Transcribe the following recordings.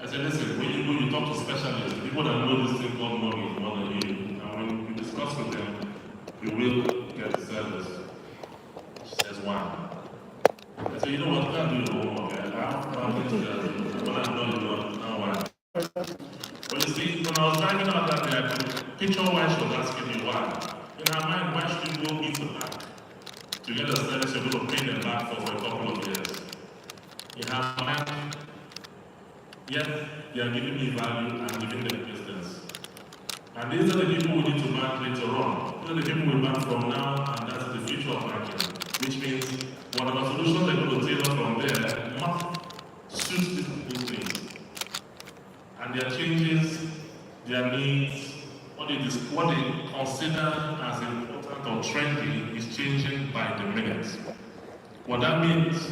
I said, listen, when you go, you talk to specialists, people that know this thing called money more than you. And when you discuss with them, you will get the service. She says, why? I said, you know what, you can't do your homework. I have things to do. When I'm done, you know, now why? But you see, when I was driving out that day, I could picture why she was asking me why. In her mind, why should you go meet the bank to get a service you're going to pay them back for a couple of years? In her mind, yes, they are giving me value and giving them business. And these are the people we need to bank later on. These are the people we bank from now, and that's the future of banking. Which means whatever solutions they're going to tailor from there must suit these people's needs. And their changes, their needs, what they consider as important or trendy is changing by the minute. What that means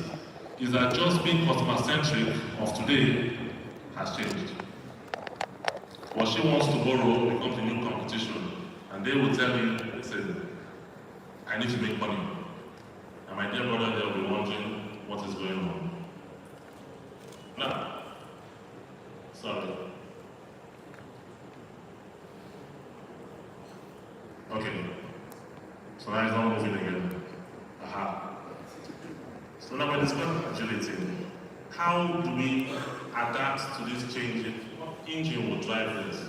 is that just being customer-centric of today has changed. What she wants to borrow becomes a new competition, and they will tell you, listen, I need to make money. And my dear brother, they'll be wondering what is going on. Now, sorry. Okay. So now it's not moving again. Aha. So now we're discussing agility. How do we adapt to this changing? What engine will drive this?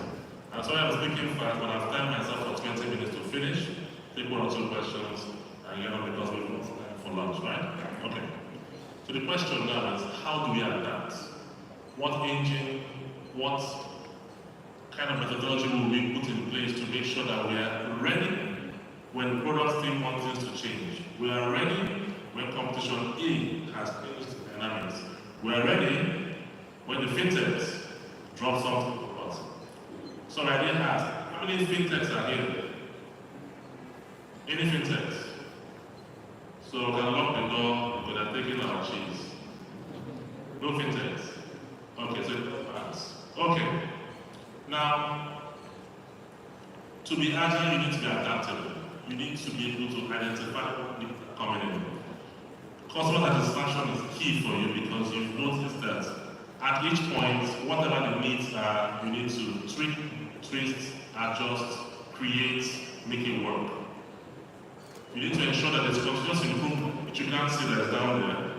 And so I was thinking fast, but I've timed myself for 20 minutes to finish. Take 1 or 2 questions, and get on because we've got time for lunch, right? Okay. So the question now is, how do we adapt? What engine, what kind of methodology will we put in place to make sure that we are ready when products still want things to change? We are ready when competition A has changed dynamics. We are ready when the fintechs drop something for us. So my idea has, how many fintechs are here? Any fintechs? So we can lock the door because they're taking our cheese. No fintechs? Okay, so it does pass. Okay. Now, to be agile, you need to be adaptable. You need to be able to identify what needs are coming in. Customer satisfaction is key for you because you've noticed that at each point, whatever the needs are, you need to tweak, twist, adjust, create, make it work. You need to ensure that there's continuous improvement, which you can't see that's down there.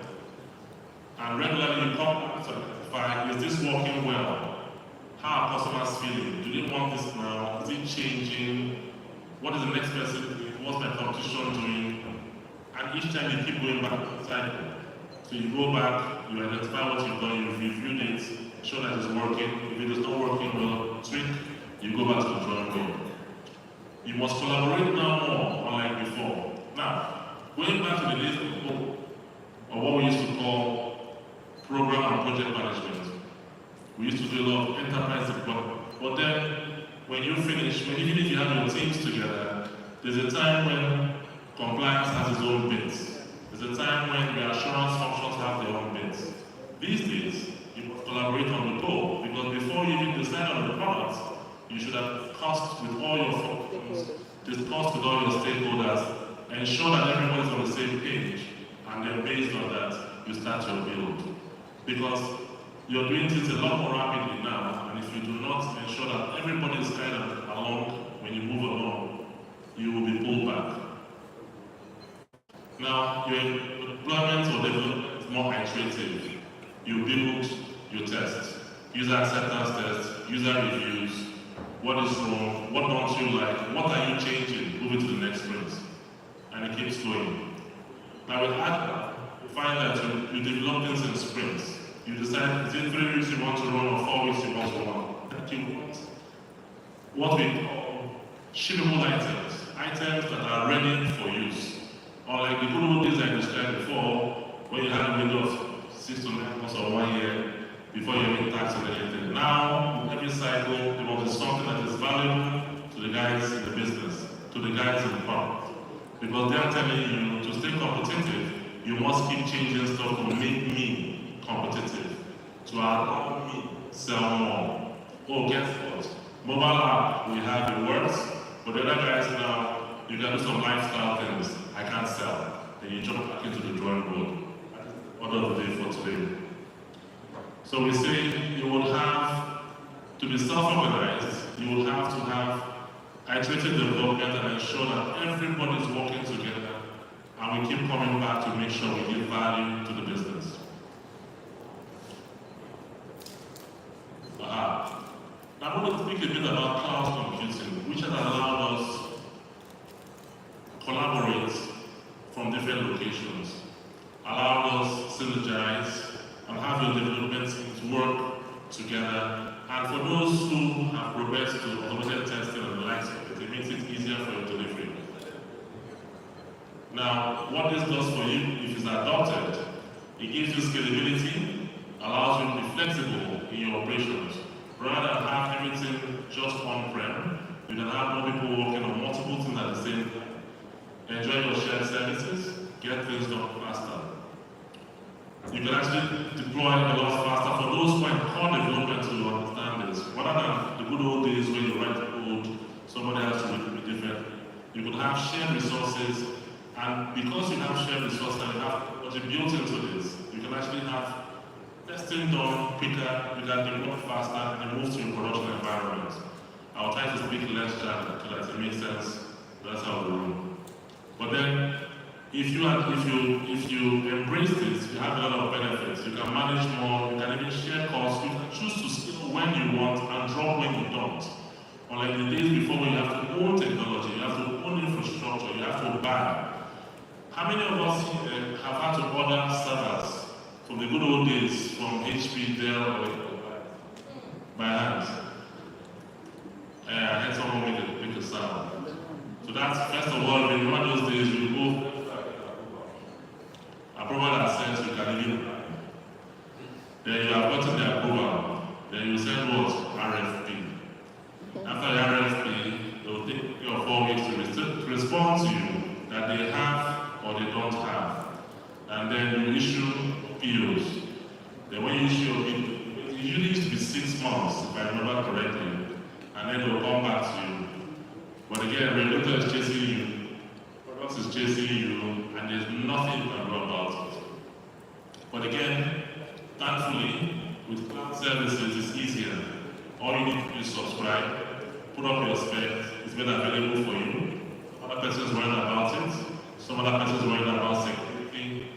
And regularly you come back to identify, is this working well? How are customers feeling? Do they want this now? Is it changing? What is the next person doing? What's my competition doing? And each time you keep going back to the cycle. So you go back, you identify what you've done, you reviewed it, show that it's working. If it is not working well, tweak, you go back to the drawing board. You must collaborate now more, unlike before. Now, going back to the days of what we used to call program and project management. We used to do a lot of enterprise deployment. But then, when you finish, even if you have your teams together, there's a time when compliance has its own bits. There's a time when the assurance functions have their own bits. These days, you must collaborate on the goal, because before you even decide on the product, you should have discussed with all your functions, discussed with all your stakeholders, ensure that everybody's on the same page, and then based on that, you start your build. Because you're doing things a lot more rapidly now, and if you do not ensure that everybody is kind of along when you move along, you will be pulled back. Now, your deployment or development is more iterative. You build, you test. User acceptance tests, user reviews, what is wrong, what don't you like, what are you changing, moving to the next sprint. And it keeps going. Now with Accra, you find that you develop things in sprints. You decide, is it 3 weeks you want to run or 4 weeks you want to run? That you want what we call shippable items, items that are ready for use. Or like the good old days I described before, where you had a window of 6 to 9 months or 1 year before you even tax on anything. Now, every cycle, there must be something that is valuable to the guys in the business, to the guys in the product. Because they are telling you, to stay competitive, you must keep changing stuff to make me competitive, to allow me sell more. Oh, guess what? Mobile app, we have it works, but the other guys now, you can do some lifestyle things. I can't sell. Then you jump back into the drawing board. Order of the day for today. So So we say you will have to be self-organized, you will have to have iterative development and ensure that everybody is working together and we keep coming back to make sure we give value to the business. Now I want to speak a bit about cloud computing, which has allowed us to collaborate from different locations, allowed us to synergize and have your development teams work together. And for those who have progressed to automated testing and the likes of it makes it easier for your delivery. Now, what this does for you, if it's adopted, it gives you scalability, allows you to be flexible in your operations. Rather than have everything just on-prem, you can have more people working on multiple things at the same time. Enjoy your shared services, get things done faster. You can actually deploy a lot faster. For those who are in core development to understand this, rather than the good old days when you write code, somebody has to do it different. You could have shared resources, and because you have shared resources and you have what you built into this, you can actually have testing done quicker, you can deploy faster, and move to your production environment. I'll try to speak less German so that it makes sense. That's how we roll. But then, if you embrace this, you have a lot of benefits. You can manage more, you can even share costs, you can choose to scale when you want and drop when you don't. Unlike the days before when you have to own technology, you have to own infrastructure, you have to buy. How many of us have had to order servers from the good old days, from HP, Dell, or by hand? I had someone make a sound. So that's, first of all, when one of those days, you go approval that says you can even buy. Then you have gotten the approval. Then you send what? RFP. After the RFP, they will take 3 or 4 weeks to respond to you that they have or they don't have. And then you issue POs. Then when you issue a PO, it usually used to be 6 months, if I remember correctly. And then they'll come back to you. But again, regulator is chasing you, products is chasing you, and there's nothing you can do about it. But again, thankfully, with cloud services, it's easier. All you need to do is subscribe, put up your spec, it's made available for you. Some other person's worried about it, some other person's worried about security.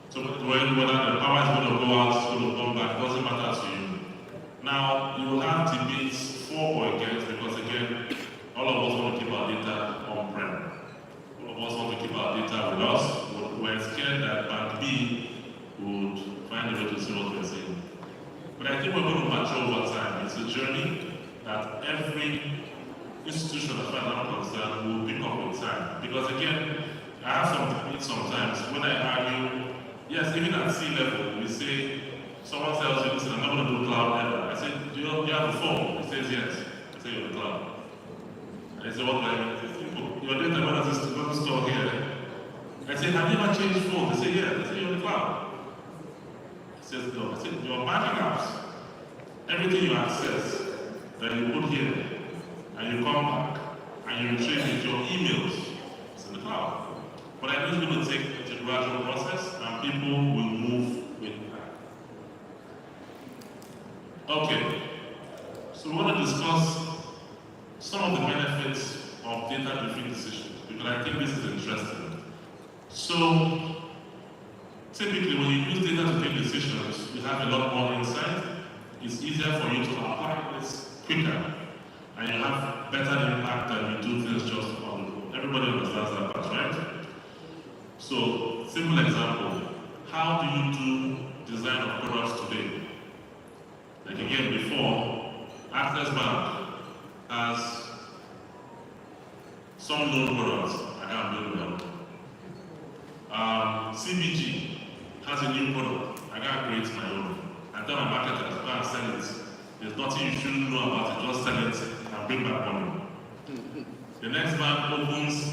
So whether the power is going to go out, it's going to come back, doesn't matter to you. Now, you will have debates for or against, because again, all of us want to keep our data on-prem. All of us want to keep our data with us. We're scared that Bank B would find a way to see what we're saying. But I think we're going to mature over time. It's a journey that every institution, as far as I'm concerned, will pick up with time. Because again, I have some debates sometimes when I argue, yes, even at sea level, we say, someone tells you, listen, I'm not going to do cloud ever. I say, do you have a phone? He says, yes. I say, you're the cloud. I said, what do I mean? Your data doesn't store here. I said, have you ever changed phones? They say, yeah. I said, you're in the cloud. I said, no. I said, your banking apps, everything you access that you put here, and you come back, and you retrieve it, your emails, it's in the cloud. But I know it's going to take a gradual process, and people will move with that. Okay. So we want to discuss some of the benefits of data-driven decisions, because I think this is interesting. So, typically when you use data to take decisions, you have a lot more insight. It's easier for you to apply this quicker, and you have better impact than you do things just on the road. Everybody understands that part, right? So, simple example, how do you do design of products today? Like again, before, Access Bank has some loan products, I can't build them. CBG has a new product, I can't create my own. I tell my marketers, go and sell it. There's nothing you shouldn't know about it, just sell it and bring back money. The next bank opens,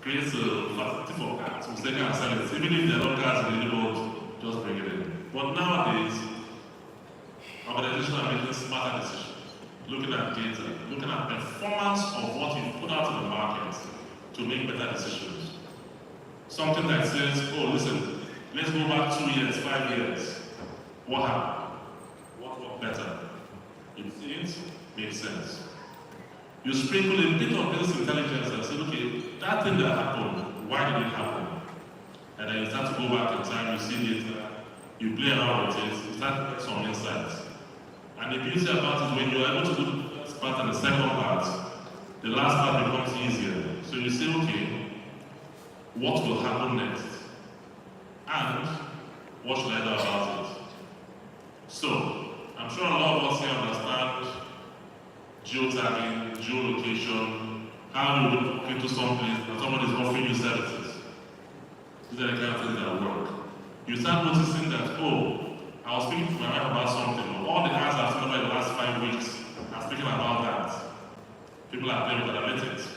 creates a facility for cards, so they can sell it. Even if there are no cards in the neighborhood, just bring it in. But nowadays, organizations are making smarter decisions. Looking at data, looking at performance of what you put out in the market to make better decisions. Something that says, oh, listen, let's go back 2 years, 5 years. What happened? better. It makes sense. You sprinkle a bit of business intelligence and say, okay, that thing that happened, why did it happen? And then you start to go back in time, you see data, you play around with it, you start to get some insights. And the beauty about it is when you're able to do the first part and the second part, the last part becomes easier. So you say, okay, what will happen next? And what should I do about it? So, I'm sure a lot of us here understand geotagging, geolocation, how you walk into some place and someone is offering you services. These are the kind of things that work. You start noticing that, oh, I was speaking to my wife about something, or all the ads I've seen over the last 5 weeks are speaking about that. People are playing with analytics.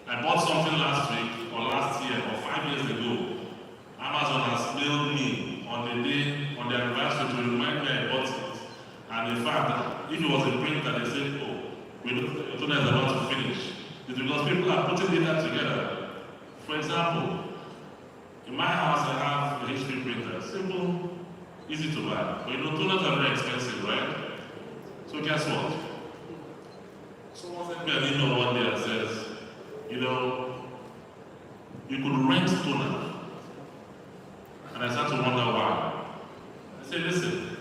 I bought something last week, or last year, or 5 years ago. Amazon has mailed me on the day, on the anniversary to remind me I bought it. And in fact, if it was a printer, they said, oh, your toner is about to finish. It's because people are putting data together. For example, in my house I have a HP printer. Simple, easy to buy. But you know, toners are very expensive, right? So guess what? Someone sent me an email one day that says, you know, you could rent toner. And I started to wonder why. I said, listen,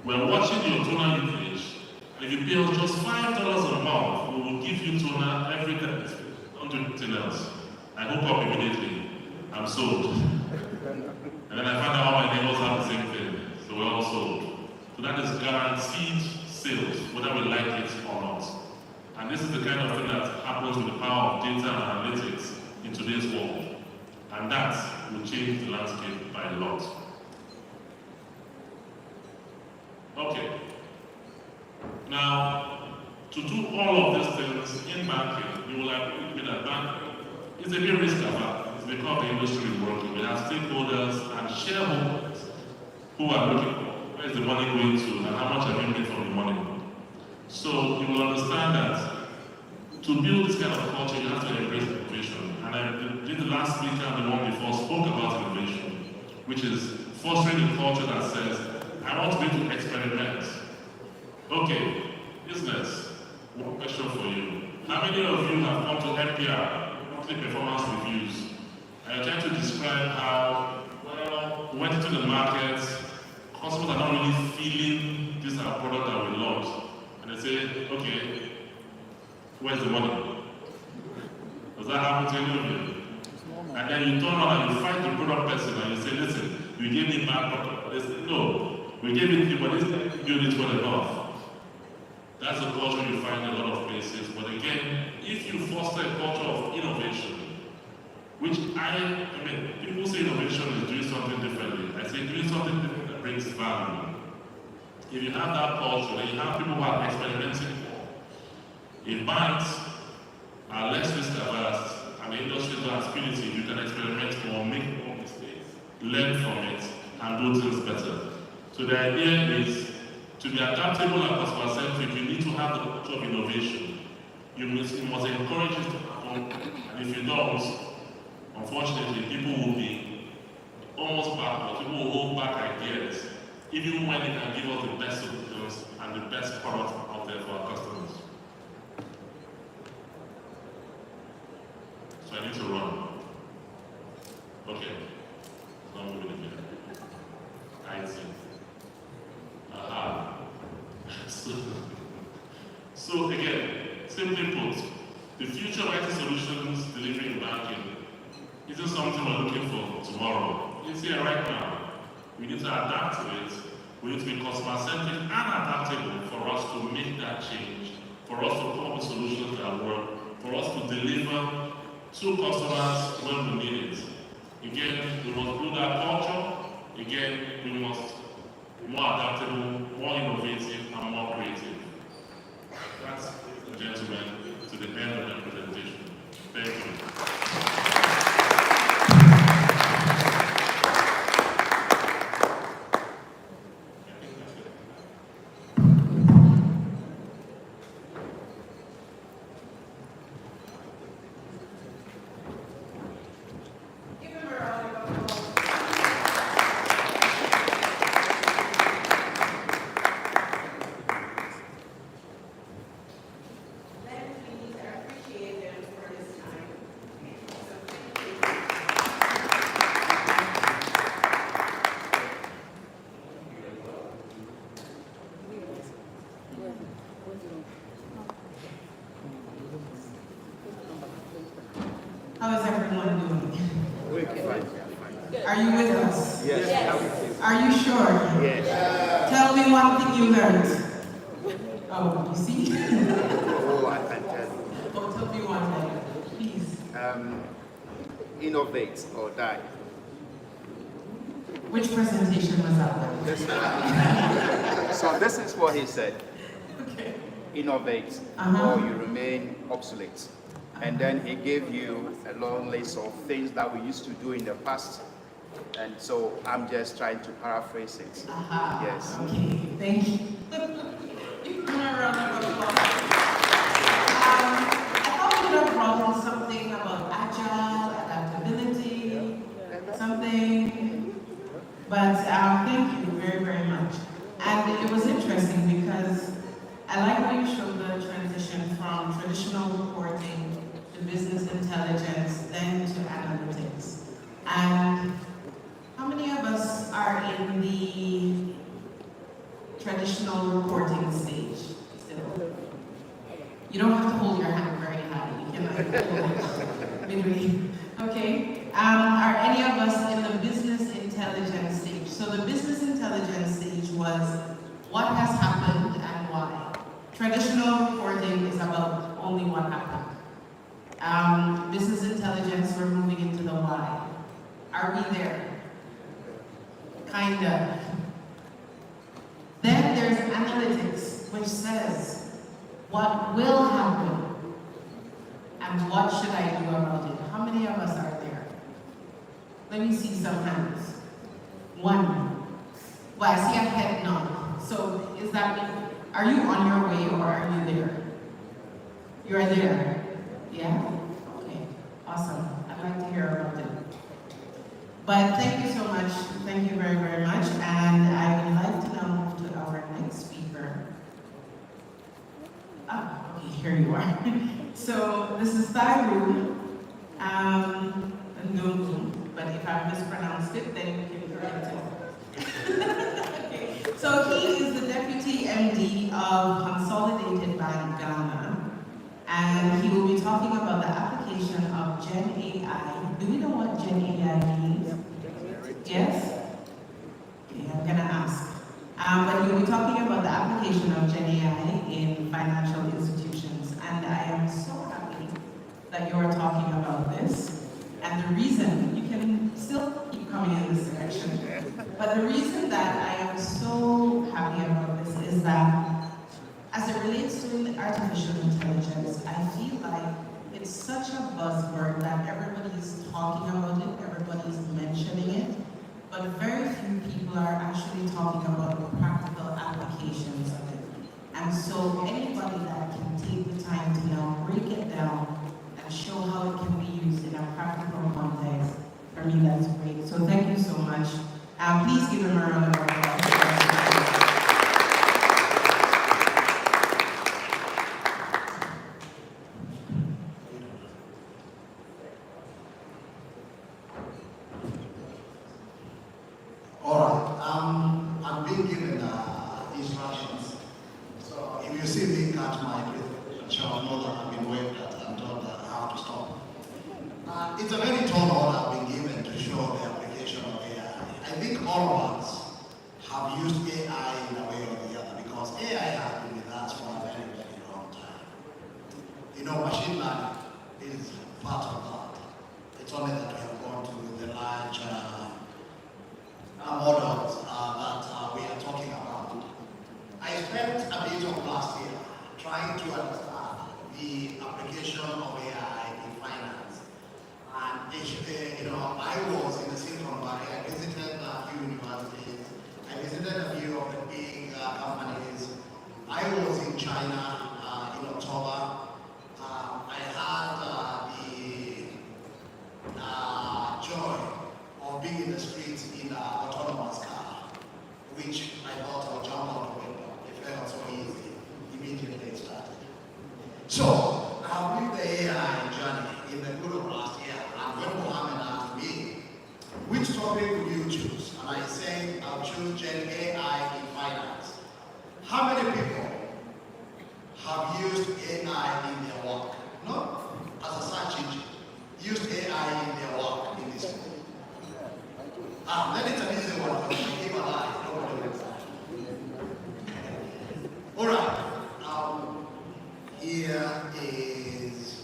we're watching your toner usage, and if you pay us just $5 a month, we will give you toner every day. Don't do anything else. I hook up immediately. I'm sold. And then I found out all my neighbors have the same thing. So we're all sold. So that is guaranteed sales, whether we like it or not. And this is the kind of thing that happens with the power of data and analytics in today's world. And that will change the landscape by a lot. Okay. Now, to do all of these things in banking, you will agree with me that banking is a bit risk-averse. It's because the industry is working. We have stakeholders and shareholders who are looking for where is the money going to and how much have you made from the money. So you will understand that to build this kind of culture, you have to embrace innovation. And I did the last speaker and the one before spoke about innovation, which is fostering a culture that says, I want to be able to experiment. Okay, business, one question for you. How many of you have come to MPR, monthly performance reviews, and you're trying to describe how, well, we went into the market, customers are not really feeling this our product that we launched, and they say, okay, where's the money? Does that happen to any of you? And then you turn around and you fight the product person and you say, listen, you gave me bad product. They say, no, we gave it to you, but this time you did it well enough. That's a culture you find in a lot of places. But again, if you foster a culture of innovation, which I mean, people say innovation is doing something differently. I say doing something different that brings value. If you have that culture, then you have people who are experimenting more. If banks are less risk averse and the industry is as punitive, you can experiment more, make more mistakes, learn from it, and do things better. So the idea is to be adaptable and customer-centric, you need to have the culture of innovation. You must encourage it to happen, and if you don't, unfortunately, people will be almost backward. People will hold back ideas, even when they can give us the best solutions and the best products out there for our customers. So I need to run. Okay. Not moving again. I see. Aha. So again, simply put, the future of IT solutions delivery in banking isn't something we're looking for tomorrow. It's here right now. We need to adapt to it. We need to be customer-centric and adaptable for us to make that change, for us to come up with solutions that work, for us to deliver to customers when we need it. Again, we must build our culture. Again, we must be more adaptable, more innovative, and more creative. That's, gentlemen, to the end of the presentation. Thank you. How is everyone doing? We're fine. Are you with us? Yes. Yes. Are you sure? Yes. Tell me one thing you learned. Oh, you see? Oh, I can tell you. Oh, tell me one thing, please. Innovate or die. Which presentation was that? So this is what he said. Okay. Innovate or you remain obsolete. And then he gave you a long list of things that we used to do in the past. And so I'm just trying to paraphrase it. Yes. Okay, thank you. You can a round of applause. I thought we would have brought in something about agile, adaptability, something. But thank you very, very much. And it was interesting because I like how you showed the transition from traditional reporting to business intelligence, then to analytics. And how many of us are in the traditional reporting stage still? You don't have to hold your hand very high. You can like hold it midway. Okay. Are any of us in the business intelligence stage? So the business intelligence stage was what has happened and why. Traditional reporting is about only what happened. Business intelligence, we're moving into the why. Are we there? Kinda. Then there's analytics, which says what will happen and what should I do about it. How many of us are there? Let me see some hands. One. Well, I see a head nod. So is that me? Are you on your way or are you there? You are there? Yeah? Okay. Awesome. I'd like to hear about it. But thank you so much. Thank you very, very much. And I would like to now move to our next speaker. Ah, okay, here you are. So this is Thyru Ngungu, but if I mispronounced it, then you can correct it. Okay. So he is the Deputy MD of Consolidated Bank Ghana, and he will be talking about the application of Gen AI. Do we know what Gen AI means? Yes? Okay, I'm gonna ask. But he will be talking about the application of Gen AI in financial institutions, and I am so happy that you are talking about this. And the reason, you can still keep coming in this direction, but the reason that I am so happy about this is that as it relates to artificial intelligence, I feel like it's such a buzzword that everybody's talking about it, everybody's mentioning it, but very few people are actually talking about the practical applications of it. And so anybody that can take the time to now break it down and show how it can be used in a practical context, for me that's great. So thank you so much. Please give him a round of applause. I'm being given instructions. So if you see me cut my breath, shall know that I've been waved at and told that I have to stop. It's a very tall order I've been given to show the application of AI. I think all of us have used AI in a way or the other because AI has been with us for a very, very long time. You know, machine learning is part of that. It's only that we have gone to the large models that we are talking about. I spent a bit of last year trying to understand the application of AI in finance. And you know, I was in the Silicon Valley. I visited a few universities. I visited a few of the big companies. I was in China in October. I had the joy of being in the streets in an autonomous car, which I thought I would jump out the window. It felt so easy. Immediately it started. So I have lived the AI journey in the middle of last year, and when Mohammed asked me, which topic would you choose? And I said, I'll choose Gen AI in finance. How many people All right. Here is,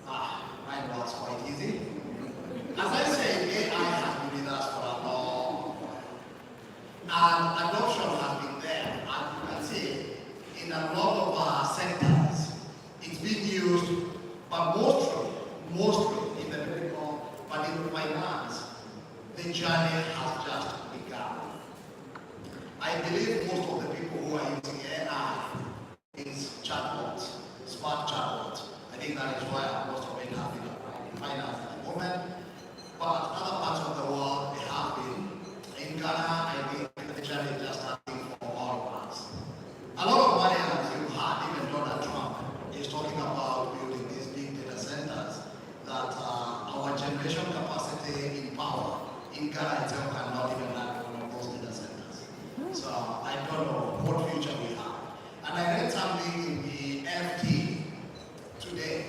mine was quite easy. As I said, AI has been with us for a long while. And adoption has been there. And you can see in a lot of our sectors, it's being used, but mostly in the medical, but in finance, the journey has just begun. I believe most of the people who are using AI is chatbots, smart chatbots. I think that is why most of it have been applied in finance at the moment. But other parts of the world, they have been. In Ghana, I think the journey is just starting for all of us. A lot of money, as you heard, even Donald Trump is talking about building these big data centers that our generation capacity in power in Ghana itself cannot even handle one of those data centers. So I don't know what future we have. And I read something in the FT today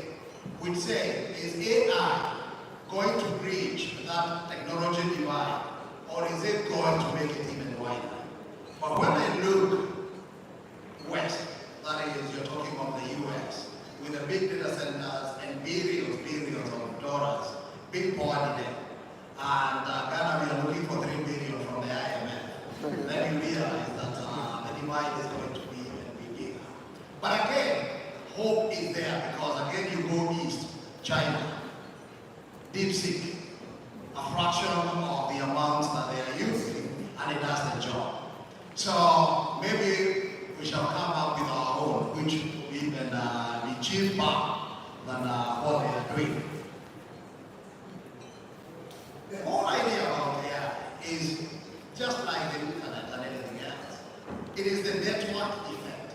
which said, is AI going to bridge that technology divide, or is it going to make it even wider? But when I look west, that is, you're talking of the US, with the big data centers and billions of dollars being poured in there, and Ghana, we are looking for 3 billion from the IMF, then you realize that the divide is going to be even bigger. But again, hope is there, because again, you go east, China, DeepSeek, a fraction of the amounts that they are using, and it does the job. So maybe we shall come up with our own, which will even be cheaper than what they are doing. The whole idea about AI is just like the internet and anything else. It is the network effect.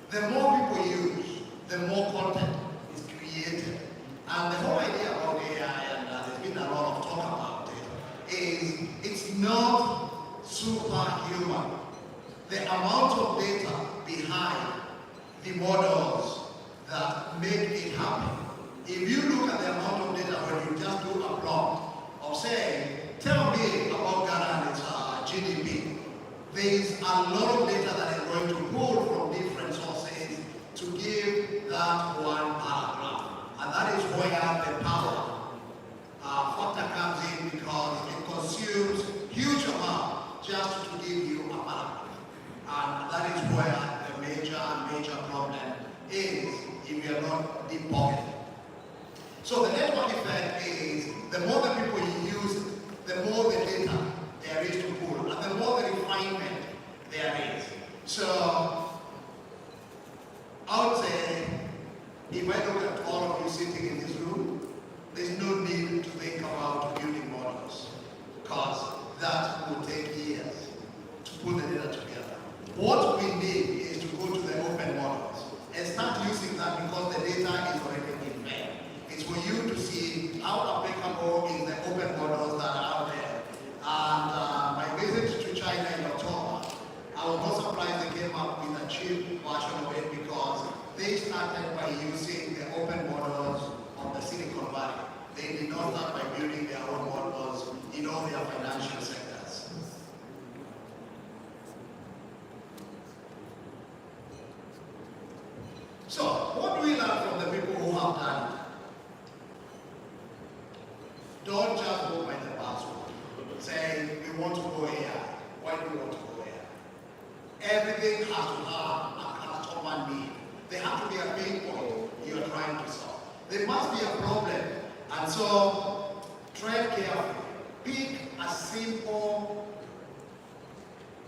The more people use, the more content is created. And the whole idea about AI, and there's been a lot of talk about it, is it's not superhuman. The amount of data behind the models that make it happen. If you look at the amount of data when you just do a plot of saying, tell me about Ghana and its GDP, there is a lot of data that is going to pull from different sources to give that one paragraph. And that is where the power factor comes in, because it consumes huge amount just to give you a paragraph. And that is where the major problem is if you are not deep pocketed. So the network effect is, the more the people you use, the more the data there is to pull, and the more the refinement there is. So I would say, if I look at all of you sitting in this room, there's no need to think about building models, because that will take years to put the data together. What we need is to go to the open models and start using that, because the data is already in there. It's for you to see how applicable is the open models that are out there. And my visit to China in October, I was not surprised they came up with a cheap version of it, because they started by using the open models of the Silicon Valley. They did not start by building their own models in all their financial sectors. So, what do we learn from the people who have done it? Don't just go by the buzzword, saying we want to go here. Why do we want to go here? Everything has to have a customer need. There has to be a pain point you are trying to solve. There must be a problem. And so, tread carefully. Pick a simple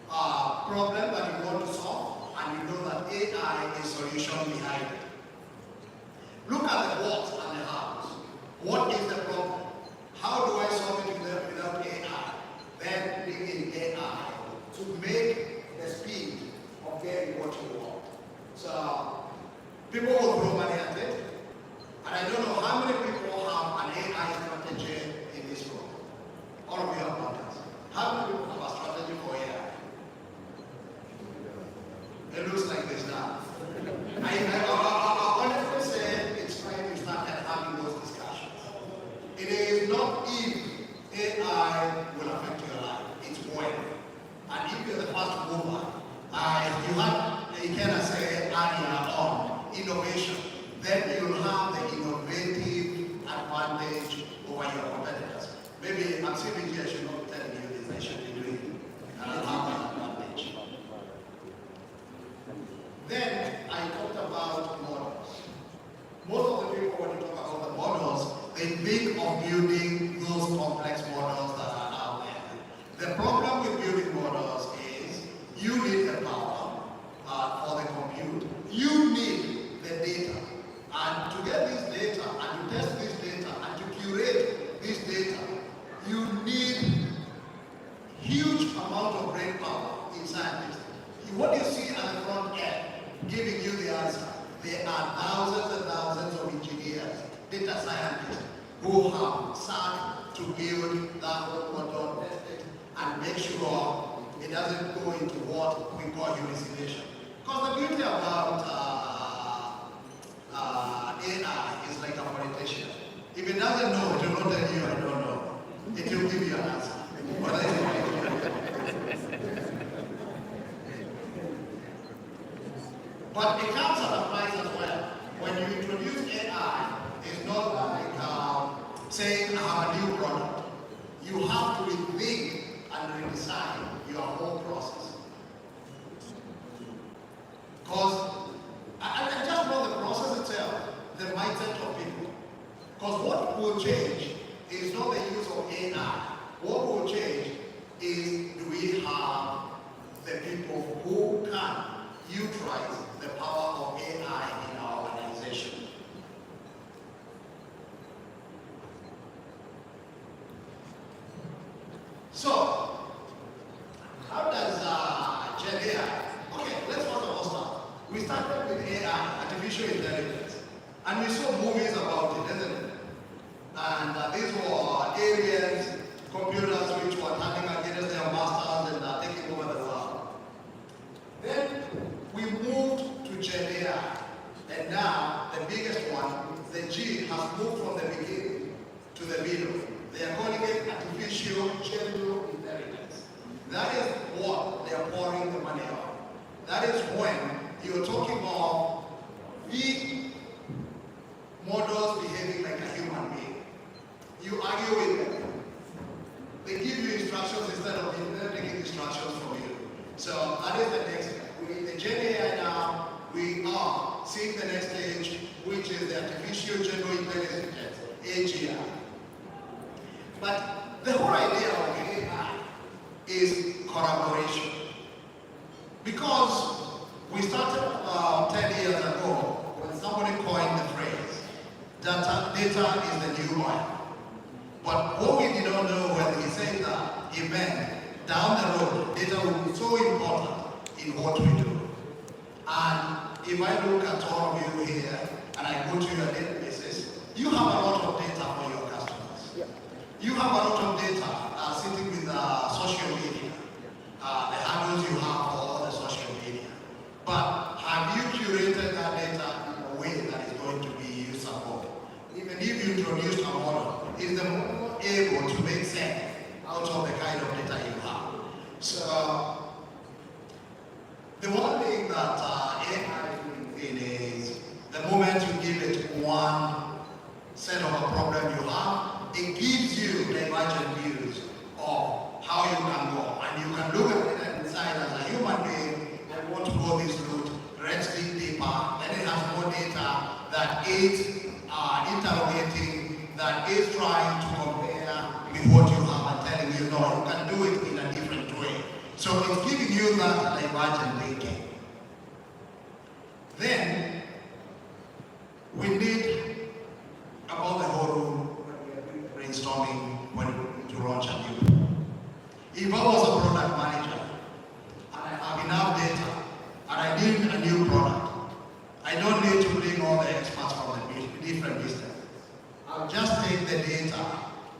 problem that you want to solve, and you know that AI is solution behind it. Look at the what and the how. What is the problem? How do I solve it without AI? Then bring in AI to make the speed of getting what you want. So, people will throw money at it. And I don't know how many people have an AI strategy in this room. All of you have partners. How many people have a strategy for AI? It looks like this now. I honestly say it's time you start having those discussions. It is not if AI will affect your life, it's when. And if you're the first mover, you innovation, then you'll have the innovative advantage over your competitors. Maybe I'm CBG, I should not be telling you this, I should be doing it. And I'll have that advantage. Then I talked about models. Most of the people, when you talk about the models, they think of building those complex models that are out there. The problem with building models is you need the power for the compute. You need the data. And to get this data, and to test this data, and to curate this data, you need huge amount of brain power in scientists. What you see at the front end, giving you the answer, there are thousands and thousands of engineers, data scientists, who have sat to build that whole model, test it, and make sure it doesn't go into what we call hallucination. Because the beauty about AI is like a politician. If it doesn't know, it will not tell you, I don't know. It will give you an answer. But it comes at a price as well. When you introduce AI, it's not like saying I have a new product. You have to rethink and redesign your whole process. Because I just know the process itself, the mindset of people. Because what will change is not the use of AI. What will change is, do we have the people who can utilize the power of AI in our organization? So, how does Gen AI? Okay, let's first of all start. We started with AI, artificial intelligence, and we saw movies about it, isn't it? And these were aliens, computers which were turning against their masters and taking over the world. Then we moved to Gen AI, and now the biggest one, the G, has moved from the beginning to the middle. They are calling it artificial general intelligence. That is what they are pouring the money on. That is when you're talking of big models behaving like a human being. You argue with them. They give you instructions instead of them taking instructions from you. So that is the next step. The Gen AI now, we are seeing the next stage, which is the artificial general intelligence, AGI. But the whole idea of AI is collaboration. Because we started about 10 years ago when somebody coined the phrase, data is the new oil. But what we did not know when he said that, he meant down the road, data will be so important in what we do. And if I look at all of you here, and I go to your databases, you have a lot of data for your customers. Yeah. You have a lot of data sitting with social media, the handles you have for all the social media. But have you curated that data in a way that is going to be usable? Even if you introduce a model, is the model able to make sense out of the kind of data you have? So, the one thing that AI is the moment you give it one set of a problem you have, it gives you the emergent views of how you can go. And you can look at it and decide as a human being, I want to go this route, let's dig deeper. Then it has more data that is interrogating, that is trying to compare with what you have and telling you, no, you can do it in a different way. So it's giving you that divergent thinking. Then, we need about the whole room when we are brainstorming when we need to launch a new. If I was a product manager and I have enough data and I need a new product, I don't need to bring all the experts from the different businesses. I'll just take the data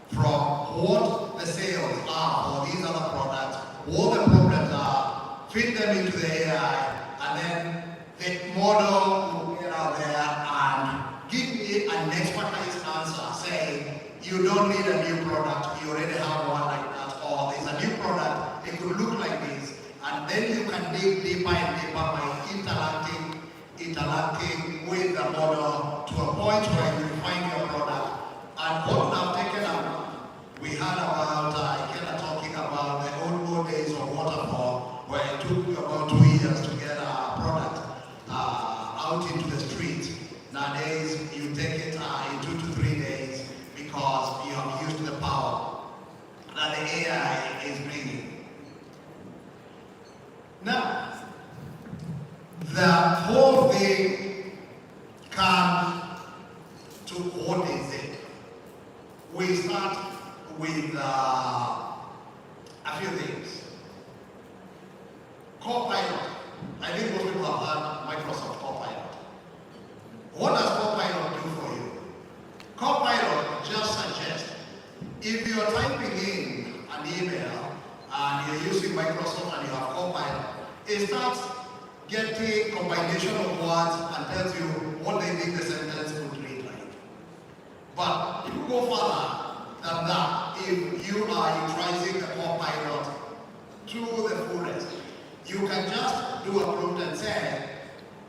from what the sales are for these other products, what the problems are, feed them into the AI, and then the model will get out there and give me an expertise answer saying, you don't need a new product, you already have one like that, or there's a new product, it could look like this, and then you can dig deeper and deeper by interacting interacting with the model to a point where you find your product. And what would have taken up, we had about, Ikena talking about the old days of waterfall, where it took about 2 years to get a product out into the street. Nowadays, you take it in 2 to 3 days because you have used the power that the AI is bringing. Now, the whole thing comes to what is it? We start with a few things. Copilot. I think most people have heard Microsoft Copilot. What does Copilot do for you? Copilot just suggests, if you are typing in an email and you're using Microsoft and you have Copilot, it starts getting combination of words and tells you what they think the sentence would read like. But if you go further than that, if you are utilizing the Copilot to the fullest, you can just do a prompt and say,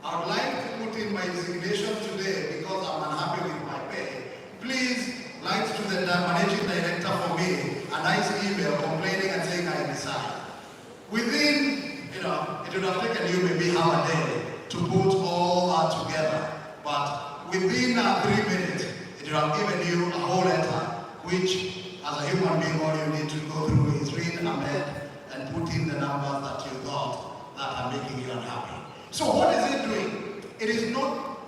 I would like to put in my resignation today because I'm unhappy with my pay. Please write to the managing director for me a nice email complaining and saying I resign. Within, it would have taken you maybe half a day to put all that together. But within 3 minutes, it would have given you a whole letter, which as a human being, all you need to go through is read, amend, and put in the numbers that you thought that are making you unhappy. So what is it doing? It is not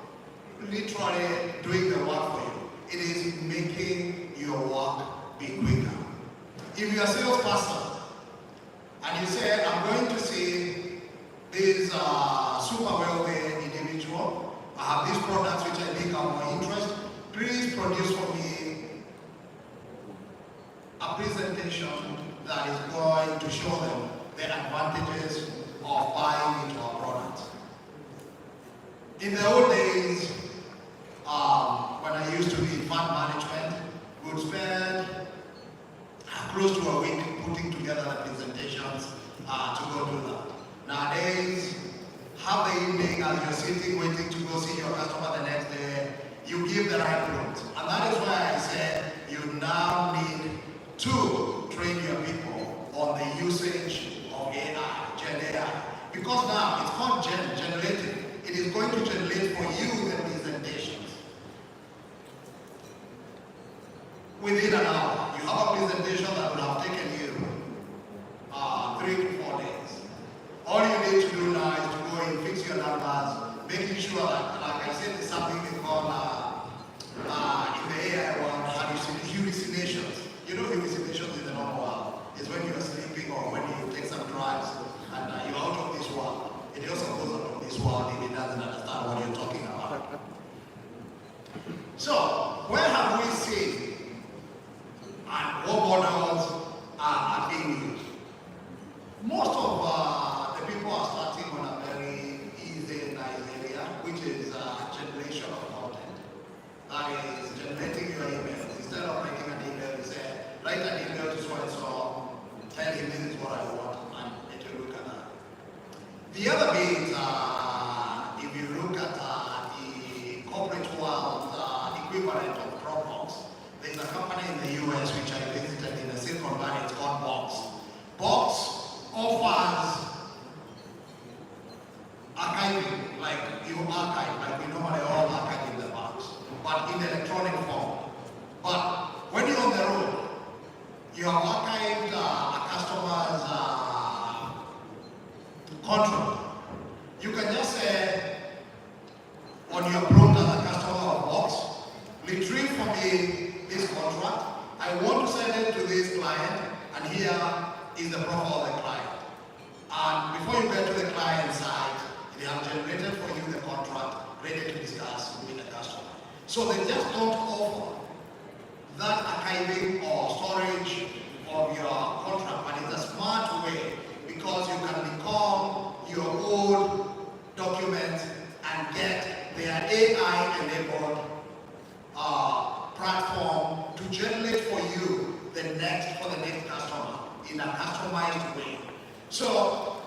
literally doing the work for you. It is making your work be quicker. If you're a salesperson and you say, I'm going to see this super wealthy individual, I have these products which I think are more interest, please produce for me a presentation that is going to show them the advantages of buying into our products. In the old days, when I used to be in fund management, we would spend close to a week putting together the presentations to go do that. Nowadays, half the evening as you're sitting waiting to go see your customer the next day, you give the right prompts. And that is why I said you now need to train your people on the usage of AI, Gen AI. Because now it's not generative. It is going to generate for you the presentations. Within an hour, you have a presentation that will have taken you 3 to 4 days. All you need to do now is to go and fix your numbers, making sure that, like I said, there's something called in the AI world, hallucinations. You know hallucinations in the normal world is when you're sleeping or when you take some drugs and you're out of this world. It also goes out of this world if it doesn't understand what you're talking about. So, where have we seen and what models are being used? Most of the people are starting on a very easy, nice area, which is generation of content. That is generating your email. Instead of writing an email, you say, write an email to so-and-so, tell him this is what I want, and it will look at that. The other bit, if you look at the corporate world, equivalent of Dropbox, there's a company in the US which I visited in the Silicon Valley, it's called Box. Box offers archiving, like you archive, like we normally all archive in the box, but in electronic form. But when you're on the road, you have archived a customer's contract. You can just say on your prompt as a customer of Box, retrieve for me this contract. I want to send it to this client, and here is the profile of the client. And before you get to the client side, they have generated for you the contract ready to discuss with the customer. So they just don't offer that archiving or storage of your contract, but it's a smart way because you can recall your old documents and get their AI-enabled platform to generate for you for the next customer in a customized way. So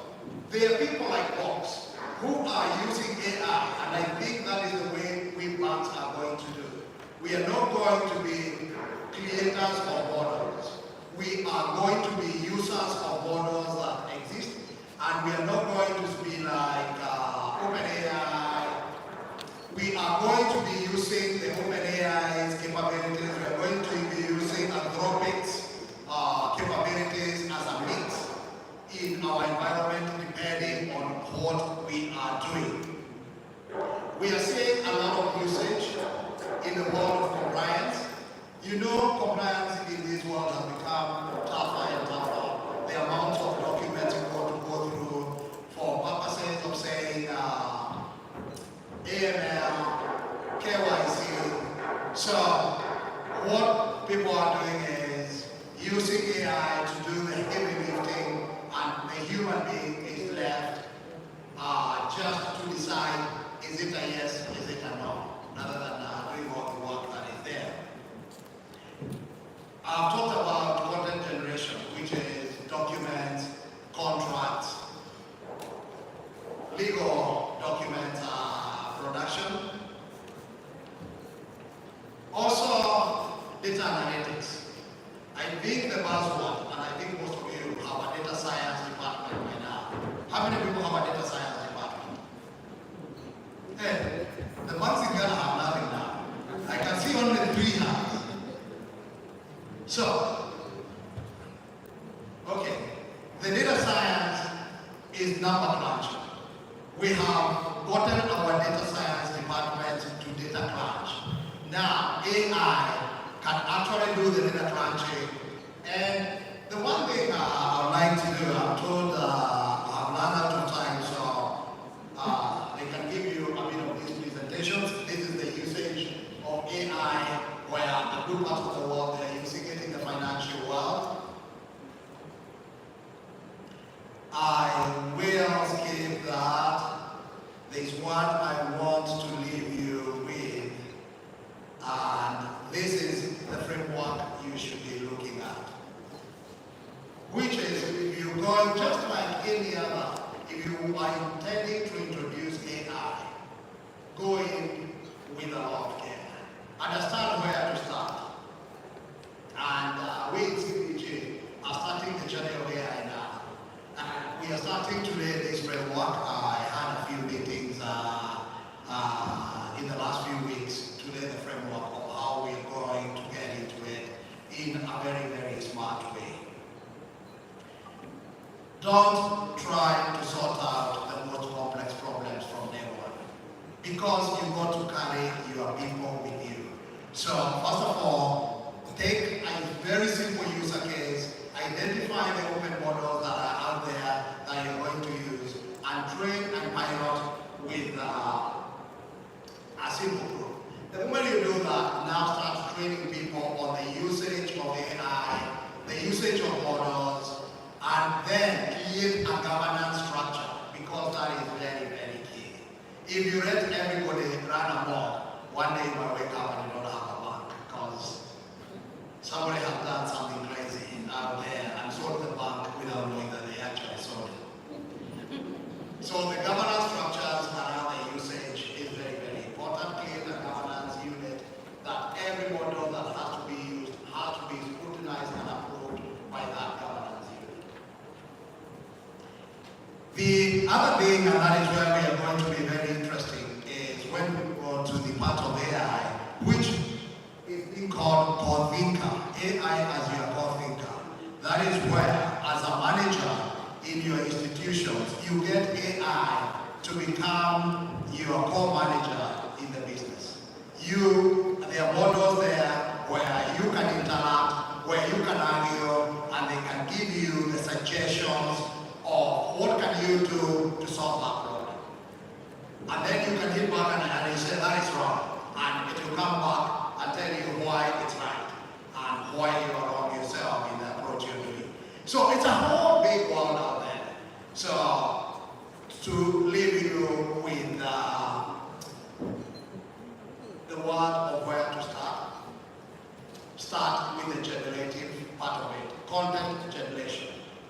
there are people like Box who are using AI, and I think that is the way we banks are going to do. We are not going to be creators of models. We are going to be users of models that exist, and we are not going to be like OpenAI. We are going to be using the OpenAI's capabilities. We are going to be using Anthropic's capabilities as a mix in our environment, depending on what we are doing. We are seeing a lot of usage in the world of compliance. You know, compliance in this world has become tougher and tougher. The amount of documents you want to go through for purposes of saying AML, KYC. So what people are doing is using AI to do the heavy lifting, and the human being is left just to decide, is it a yes, is it a no, rather than doing all the work that is there. I've talked about content generation, which is documents, contracts, legal documents, production. Also, data analytics. I think the buzzword, and I think most of you have a data science department by now. How many people have a data science department? Hey, the ones in Ghana have nothing now. I can see only 3 hands. So, okay, the data science is number crunching. We have gotten our data science department to data crunch. Now, AI can actually do the data crunching. And the one thing I would like to do, I'm told I've learned out of time, so they can give you a bit of these presentations. This is the usage of AI, where a good part of the world they are using it in the financial world. I will skip that. There's one I want to leave you with, and this is the framework you should be looking at, which is, if you're going just like any other, if you are intending to introduce AI, go in with a lot of care. Understand where to start. And we in CPG are starting the journey of AI now. And we are starting to lay this framework. I had a few meetings in the last few weeks to lay the framework of how we're going to get into it in a very, very smart way. Don't try to sort out the most complex problems from day one, because you've got to carry your people with you. So first of all, take a very simple user case, identify the open models that are out there that you're going to use, and train and pilot with a simple group. The moment you do that, now start training people on the usage of AI, the usage of models, and then create a governance structure, because that is very, very key. If you let everybody run amok, one day you might wake up and you don't have a bank, because somebody has done something crazy out there and sold the bank without knowing that they actually sold it. So the governance structures around the usage is very, very important. Create a governance unit that every model that has to be used has to be scrutinized and approved by that governance unit. The other thing, and that is where we are going to be very interesting, is when we go to the part of AI, which is being called core thinker, AI as your core thinker. That is where, as a manager in your institutions, you get AI to become your core manager in the business. There are models there where you can interact, where you can argue, and they can give you the suggestions of what can you do to solve that problem. And then you can hit back and you say that is wrong, and it will come back and tell you why it's right and why you are wrong yourself in the approach you're doing. So it's a whole big world out there. So to leave you with the word of where to start with the generative part of it, content generation.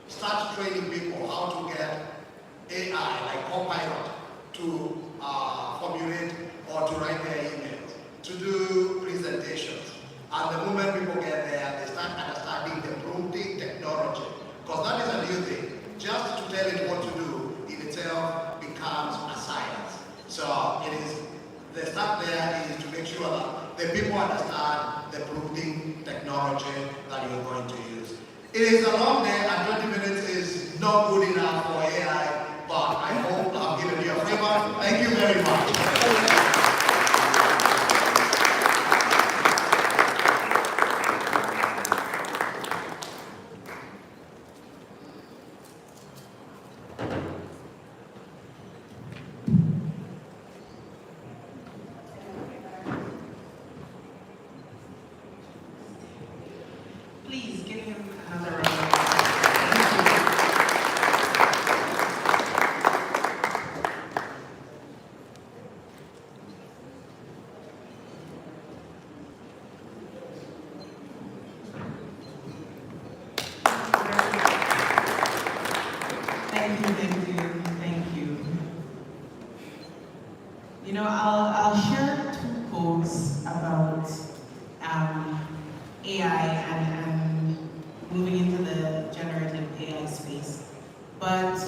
Start training people how to get AI like Copilot to formulate or to write their emails, to do presentations. And the moment people get there, they start understanding the prompting technology. Because that is a new thing. Just to tell it what to do in itself becomes a science. So it is, the start there is to make sure that the people understand the prompting technology that you're going to use. It is a long day and 20 minutes is not good enough for AI, but I hope I've given you a flavor. Thank you very much. Please give him another round of applause. Thank you, thank you, thank you. You know, I'll share two quotes about AI and moving into the generative AI space. But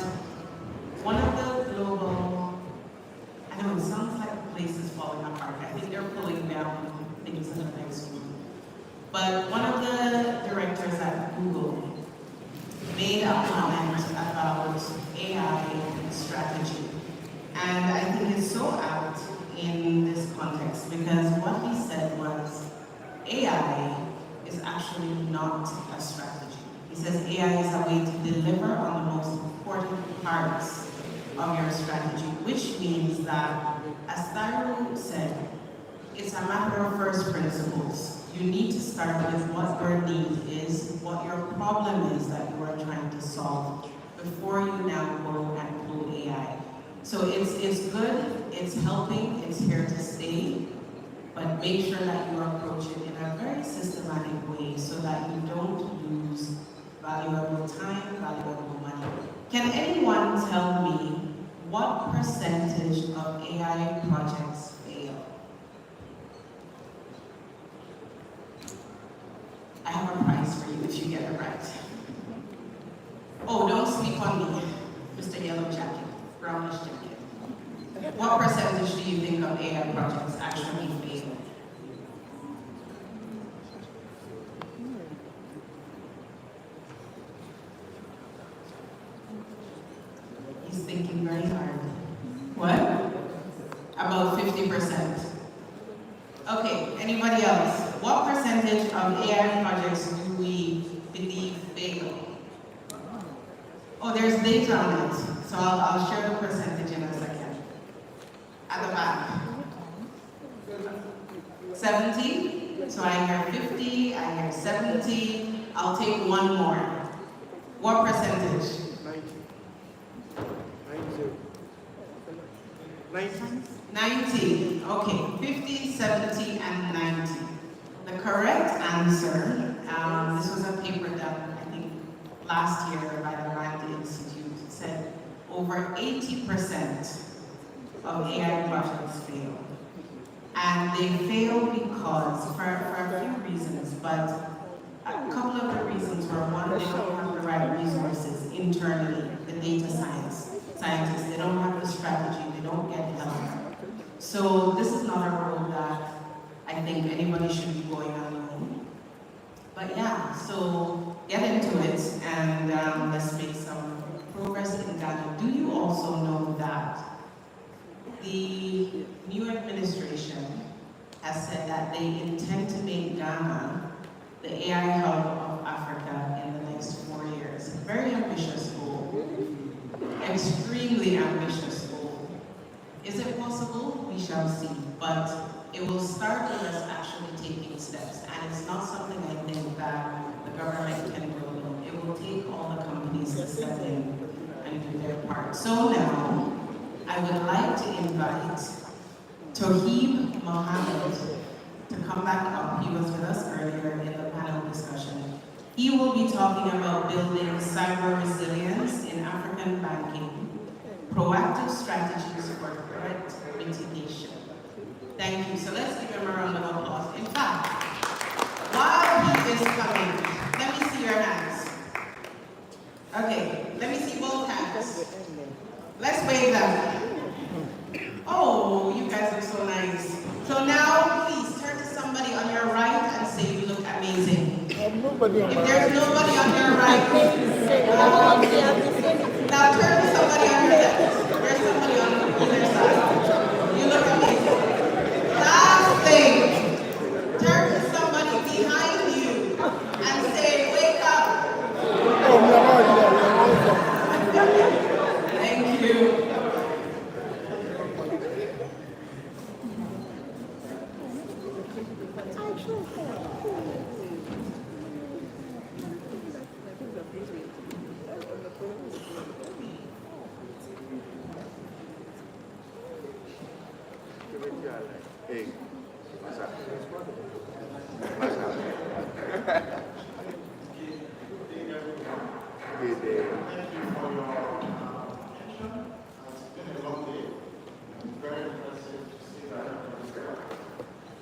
one of the global, I know it sounds like the place is falling apart. I think they're pulling down things in the next room. But one of the directors at Google made a comment about AI strategy. And I think it's so apt in this context because what he said was AI is actually not a strategy. He says AI is a way to deliver on the most important parts of your strategy, which means that, as Thyro said, it's a matter of first principles. You need to start with what your need is, what your problem is that you are trying to solve, before you now go and pull AI. So it's good, it's helping, it's here to stay, but make sure that you approach it in a very systematic way so that you don't lose valuable time, valuable money. Can anyone tell me what percentage of AI projects fail? I have a prize for you if you get it right. Oh, don't sleep on me, Mr. Yellow Jacket, brownish jacket. What percentage do you think of AI projects actually fail? He's thinking very hard. What? About 50%. Okay, anybody else? What percentage of AI projects do we believe fail? Oh, there's data on it, so I'll share the percentage in a second. At the back. 70? So I hear 50, I hear 70. I'll take one more. What percentage? 90. Okay, 50, 70, and 90. The correct answer, this was a paper done, I think, last year by the Rand Institute, said over 80% of AI projects fail. And they fail because, for a few reasons, but a couple of the reasons were, one, they don't have the right resources internally, the data scientists, they don't have the strategy, they don't get help. So this is not a road that I think anybody should be going alone. But yeah, so get into it and let's make some progress in Ghana. Do you also know that the new administration has said that they intend to make Ghana the AI hub of Africa in the next 4 years? Very ambitious goal. Extremely ambitious goal. Is it possible? We shall see. But it will start with us actually taking steps. And it's not something I think that the government can do alone. It will take all the companies to step in and do their part. So now, I would like to invite Toheeb Mohammed to come back up. He was with us earlier in the panel discussion. He will be talking about building cyber resilience in African banking proactive strategies for threat mitigation. Thank you. So let's give him a round of applause. In fact, while he is coming, let me see your hands. Okay, let me see both hands. Let's wave them. Oh, you guys look so nice. So now, please turn to somebody on your right and say, you look amazing. If there's nobody on your right, now turn to somebody on your left. There's somebody on either side. You look amazing. Last thing, turn to somebody behind you and say, wake up. Thank you. Hey, what's up? Thank you for your attention. It's been a long day. It's very impressive to see that.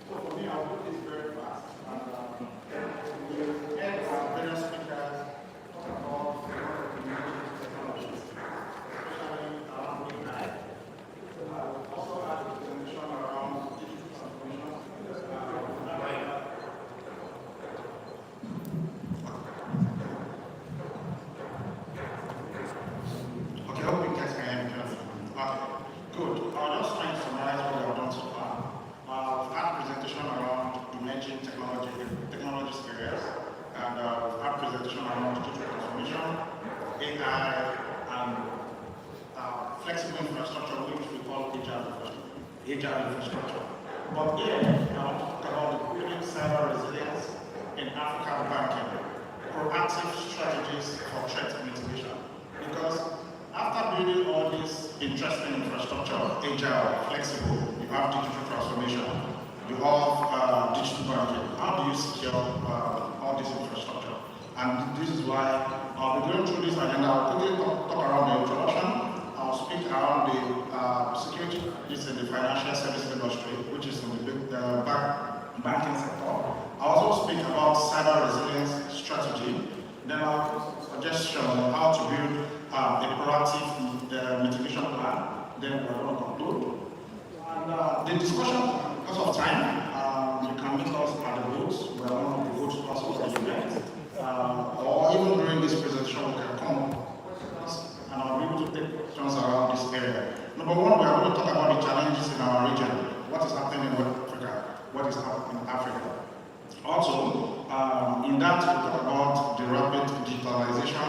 So for me, I'll do this very fast. We'll get our various speakers talk about communication technologies, especially around AI. I'll also have a presentation around digital transformation. Okay, I hope you guys can hear me clearly. Okay, good. I'll just try to summarize what we have done so far. We've had a presentation around emerging technologies areas, and we've had a presentation around digital transformation, AI, and flexible infrastructure, which we call agile infrastructure. But here, I want to talk about building cyber resilience in African banking, proactive strategies for threat mitigation. Because after building all this interesting infrastructure, agile, flexible, you have digital transformation, you have digital banking. How do you secure all this infrastructure? And this is why I'll be going through this agenda. I'll quickly talk around the introduction. I'll speak around the security is in the financial service industry, which is in the banking sector. I'll also speak about cyber resilience strategy. Then I'll suggestion on how to build a proactive mitigation plan. Then we're going to conclude. And the discussion, because of time, you can meet us at the booths. We're one of the booths also for the event. Or even during this presentation, we can come and I'll be able to take questions around this area. Number one, we are going to talk about the challenges in our region. What is happening in West Africa? What is happening in Africa? Also, in that, we talk about the rapid digitalization,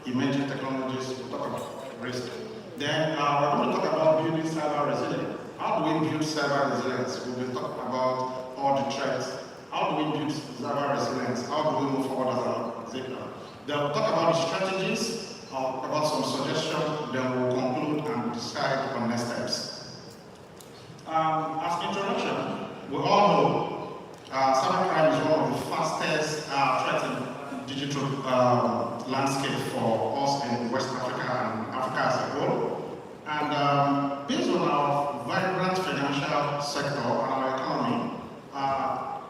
emerging technologies, we talk about risk. Then we're going to talk about building cyber resilience. How do we build cyber resilience? We will talk about all the threats. How do we build cyber resilience? How do we move forward as an organization? Then we'll talk about the strategies, about some suggestions, then we'll conclude and decide on next steps. As introduction, we all know cybercrime is one of the fastest threats in digital landscape for us in West Africa and Africa as a whole. And based on our vibrant financial sector and our economy,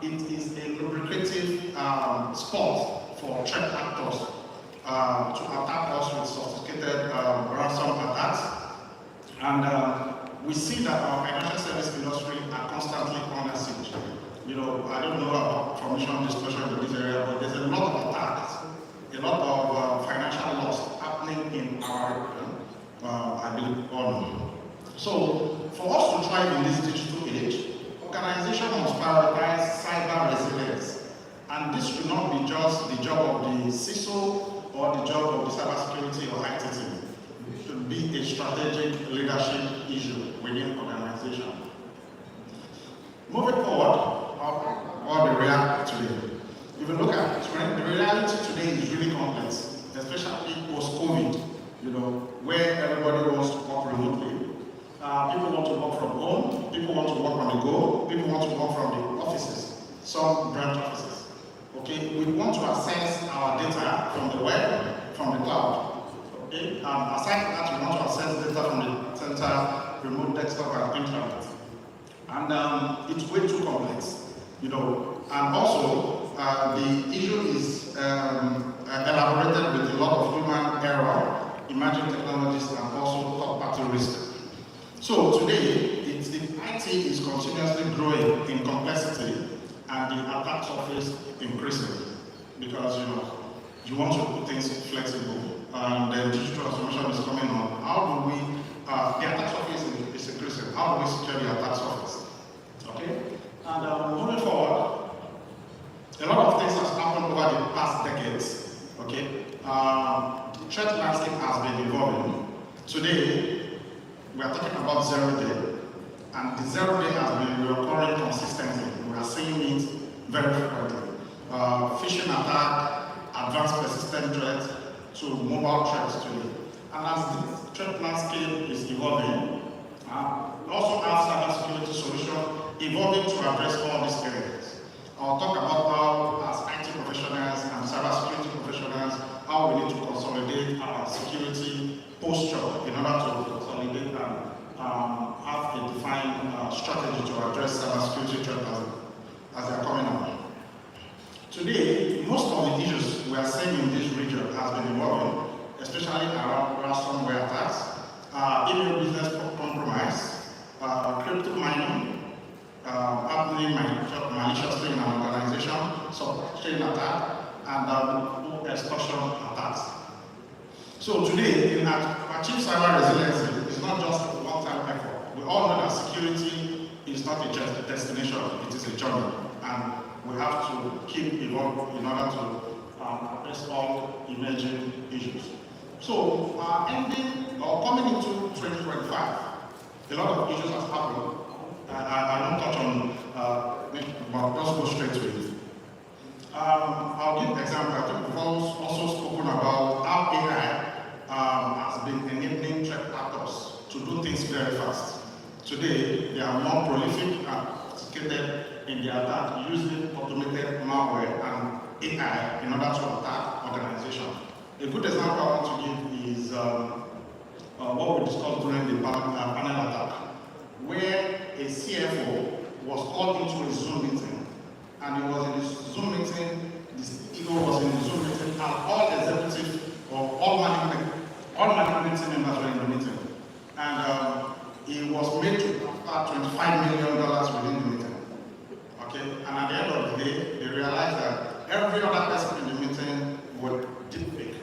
it is a lubricative spot for threat actors to attack us with sophisticated ransom attacks. And we see that our financial service industry are constantly under siege. You know, I don't know about information disclosure in this area, but there's a lot of attacks, a lot of financial loss happening in our region, I believe, all. So, for us to thrive in this digital age, organizations must prioritize cyber resilience. And this should not be just the job of the CISO or the job of the cybersecurity or IT team. It should be a strategic leadership issue within organization. Moving forward, how they react today. If you look at it, the reality today is really complex, especially post-COVID, you know, where everybody wants to work remotely. People want to work from home, people want to work on the go, people want to work from the offices, some branch offices. Okay, we want to access our data from the web, from the cloud. Okay, aside from that, we want to access data from the data, remote desktop, and intranet. And it's way too complex, you know. And also, the issue is elaborated with a lot of human error, emerging technologies, and also third-party risk. So today, the IT is continuously growing in complexity, and the attack surface increasing because you want to put things flexible, and the digital transformation is coming on. How do we? The attack surface is increasing. How do we secure the attack surface? Okay, and moving forward, a lot of things has happened over the past decades. Okay, the threat landscape has been evolving. Today, we are talking about 0 day, and the 0 day has been recurring consistently. We are seeing it very frequently. Phishing attack, advanced persistent threats, to mobile threats today. And as the threat landscape is evolving, we also have cybersecurity solutions evolving to address all these areas. I'll talk about how, as IT professionals and cybersecurity professionals, how we need to consolidate our security posture in order to consolidate and have a defined strategy to address cybersecurity threats as they are coming up. Today, most of the issues we are seeing in this region has been evolving, especially around ransomware attacks, email business compromise, crypto mining, happening maliciously in an organization, chain attack, and extortion attacks. So today, in to achieve cyber resiliency, it's not just a one-time effort. We all know that security is not a destination, it is a journey. And we have to keep evolving in order to address all emerging issues. So, coming into 2025, a lot of issues have happened. I don't touch on but just go straight to it. I'll give an example. I think we've also spoken about how AI has been enabling threat actors to do things very fast. Today, they are more prolific and sophisticated in the attack using automated malware and AI in order to attack organizations. A good example I want to give is what we discussed during the panel attack, where a CFO was called into a Zoom meeting, and he was in the Zoom meeting, the CEO was in the Zoom meeting, and all executives or all management team members were in the meeting. And he was made to after $25 million within the meeting. Okay? And at the end of the day, they realized that every other person in the meeting was deepfake.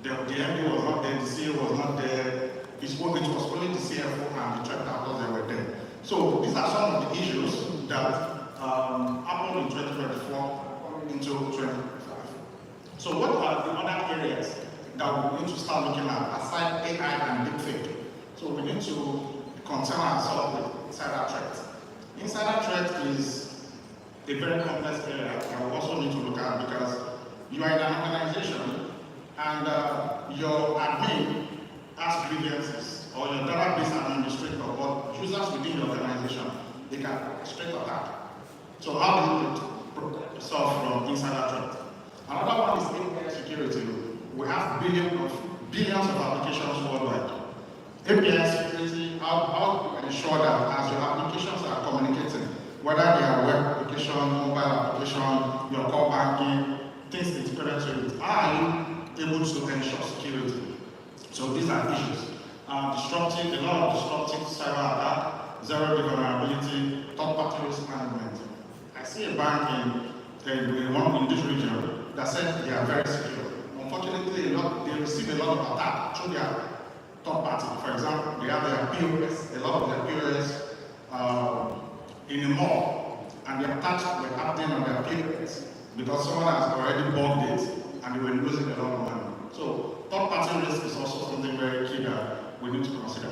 The MD was not there, the CEO was not there, it was only the CFO and the threat actors that were there. So these are some of the issues that happened in 2024 into 2025. So what are the other areas that we need to start looking at aside AI and deepfake? So we need to concern ourselves with insider threat. Insider threat is a very complex area that we also need to look at because you are in an organization and your admin has grievances, or your database administrator, or users within the organization, they can straight attack. So how do you protect yourself from insider threat? Another one is API security. We have billions of applications worldwide. API security, how do you ensure that as your applications are communicating, whether they are web application, mobile application, your core banking, things integrated to it, how are you able to ensure security? So these are issues. A lot of disruptive cyber attack, zero-day vulnerability, third-party risk management. I see a bank in this region that said they are very secure. Unfortunately, they receive a lot of attack through their third party. For example, they have their POS, a lot of their POS in a mall, and the attacks were happening on their POS because someone has already bought it and they were losing a lot of money. So third-party risk is also something very key that we need to consider.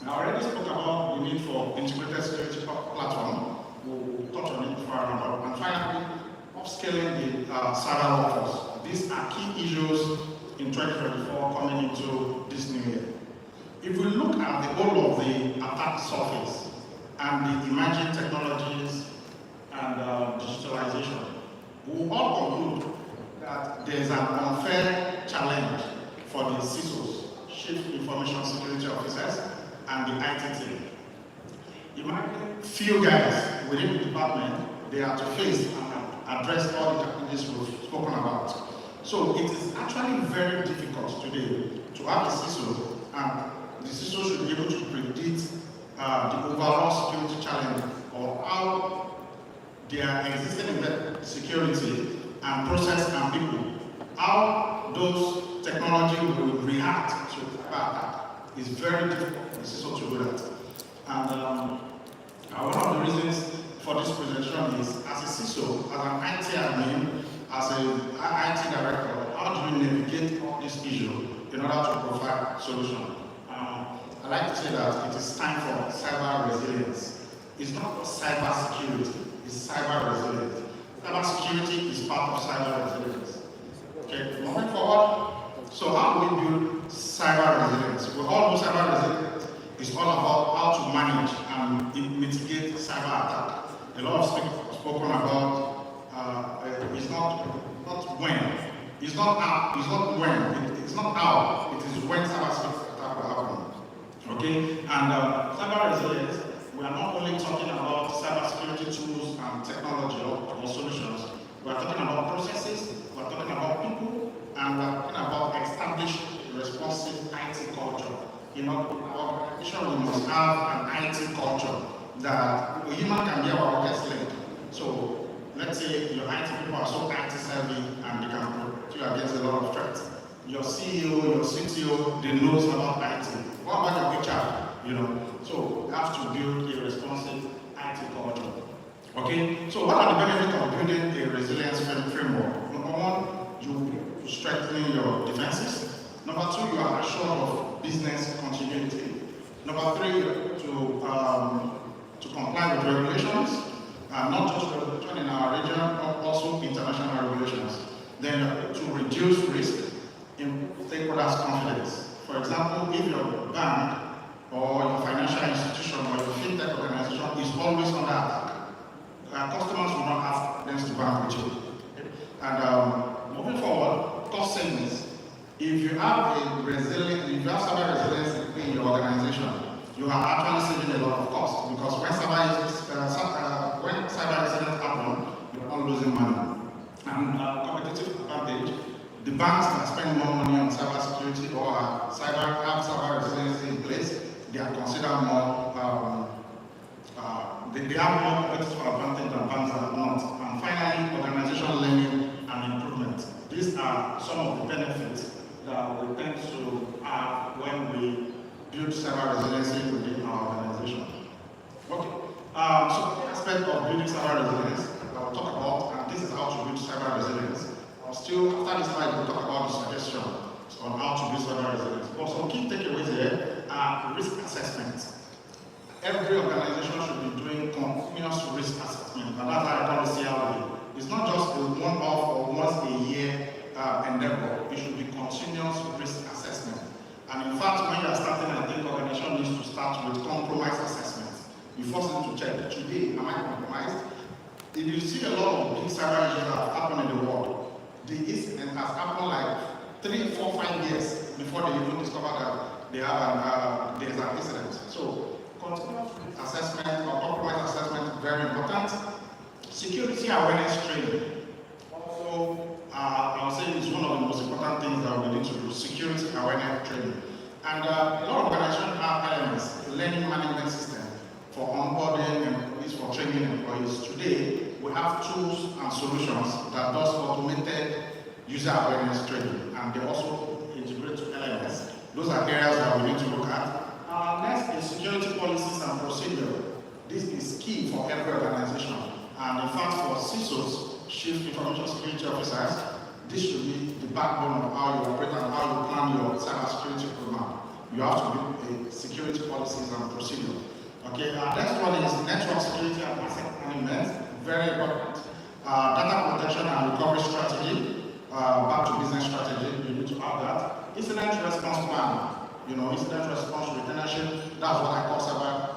I already spoke about the need for integrated security platform. We'll touch on it further. And finally, upscaling the cyber workforce. These are key issues in 2024 coming into this new year. If we look at the whole of the attack surface and the emerging technologies and digitalization, we all conclude that there is an unfair challenge for the CISOs, Chief Information Security Officers, and the IT team. Imagine few guys within the department, they are to face and address all the challenges we've spoken about. So it is actually very difficult today to have a CISO, and the CISO should be able to predict the overall security challenge or how their existing security and process and people, how those technology will react to that is very difficult for the CISO to do that. And one of the reasons for this presentation is, as a CISO, as an IT admin, as an IT director, how do you navigate all this issue in order to provide solution? I like to say that it is time for cyber resilience. It's not cyber security, it's cyber resilience. Cyber security is part of cyber resilience. Okay, moving forward. So how do we build cyber resilience? We all know cyber resilience is all about how to manage and mitigate cyber attack. A lot of speakers have spoken about it's not when, it's not how, it's not when, it's not how, it is when cyber attack will happen. Okay, and cyber resilience, we are not only talking about cybersecurity tools and technology or solutions, we are talking about processes, we are talking about people, and we are talking about established responsive IT culture. In our organization, we must have an IT culture that a human can be our weakest link. So let's say your IT people are so IT savvy and they can protect you against a lot of threats. Your CEO, your CTO, they knows about IT. What about your HR? You know, so you have to build a responsive IT culture. Okay, so what are the benefits of building a resilience framework? Number one, you strengthen your defenses. Number two, you are assured of business continuity. Number three, to comply with regulations, not just regulation in our region, but also international regulations. Then to reduce risk in stakeholders' confidence. For example, if your bank or your financial institution or your fintech organization is always under attack, customers will not have confidence to bank with you. And moving forward, cost savings. If you have cyber resilience in your organization, you are actually saving a lot of cost, because when cyber resilience happens, you are not losing money. And competitive advantage, the banks that spend more money on cyber security or have cyber resilience in place, they are considered more, they have more competitive advantage than banks that have not. And finally, organizational learning and improvement. These are some of the benefits that we tend to have when we build cyber resilience within our organization. Okay, so the aspect of building cyber resilience I will talk about, and this is how to build cyber resilience. I'll still, after this slide, we'll talk about the suggestion on how to build cyber resilience. But some key takeaways here are risk assessment. Every organization should be doing continuous risk assessment, and that's how I call it CRD. It's not just a one-off or once a year endeavor. It should be continuous risk assessment. And in fact, when you are starting, I think organization needs to start with compromise assessment. You first need to check, today, am I compromised? If you see a lot of big cyber issues that have happened in the world, the incident has happened like 3, 4, 5 years before they even discover that they have there's an incident. So continuous risk assessment or compromise assessment, very important. Security awareness training. Also, I would say it's one of the most important things that we need to do, security awareness training. And a lot of organizations have elements, a learning management system for onboarding employees, for training employees. Today, we have tools and solutions that does automated user awareness training, and they also integrate to LMS. Those are areas that we need to look at. Next is security policies and procedure. This is key for every organization. And in fact, for CISOs, Chief Information Security Officers, this should be the backbone of how you operate and how you plan your cybersecurity program. You have to build security policies and procedure. Okay, next one is network security and asset management. Very important. Data protection and recovery strategy. Back to business strategy, you need to have that. Incident response plan. You know, incident response retainership. That's what I call cyber.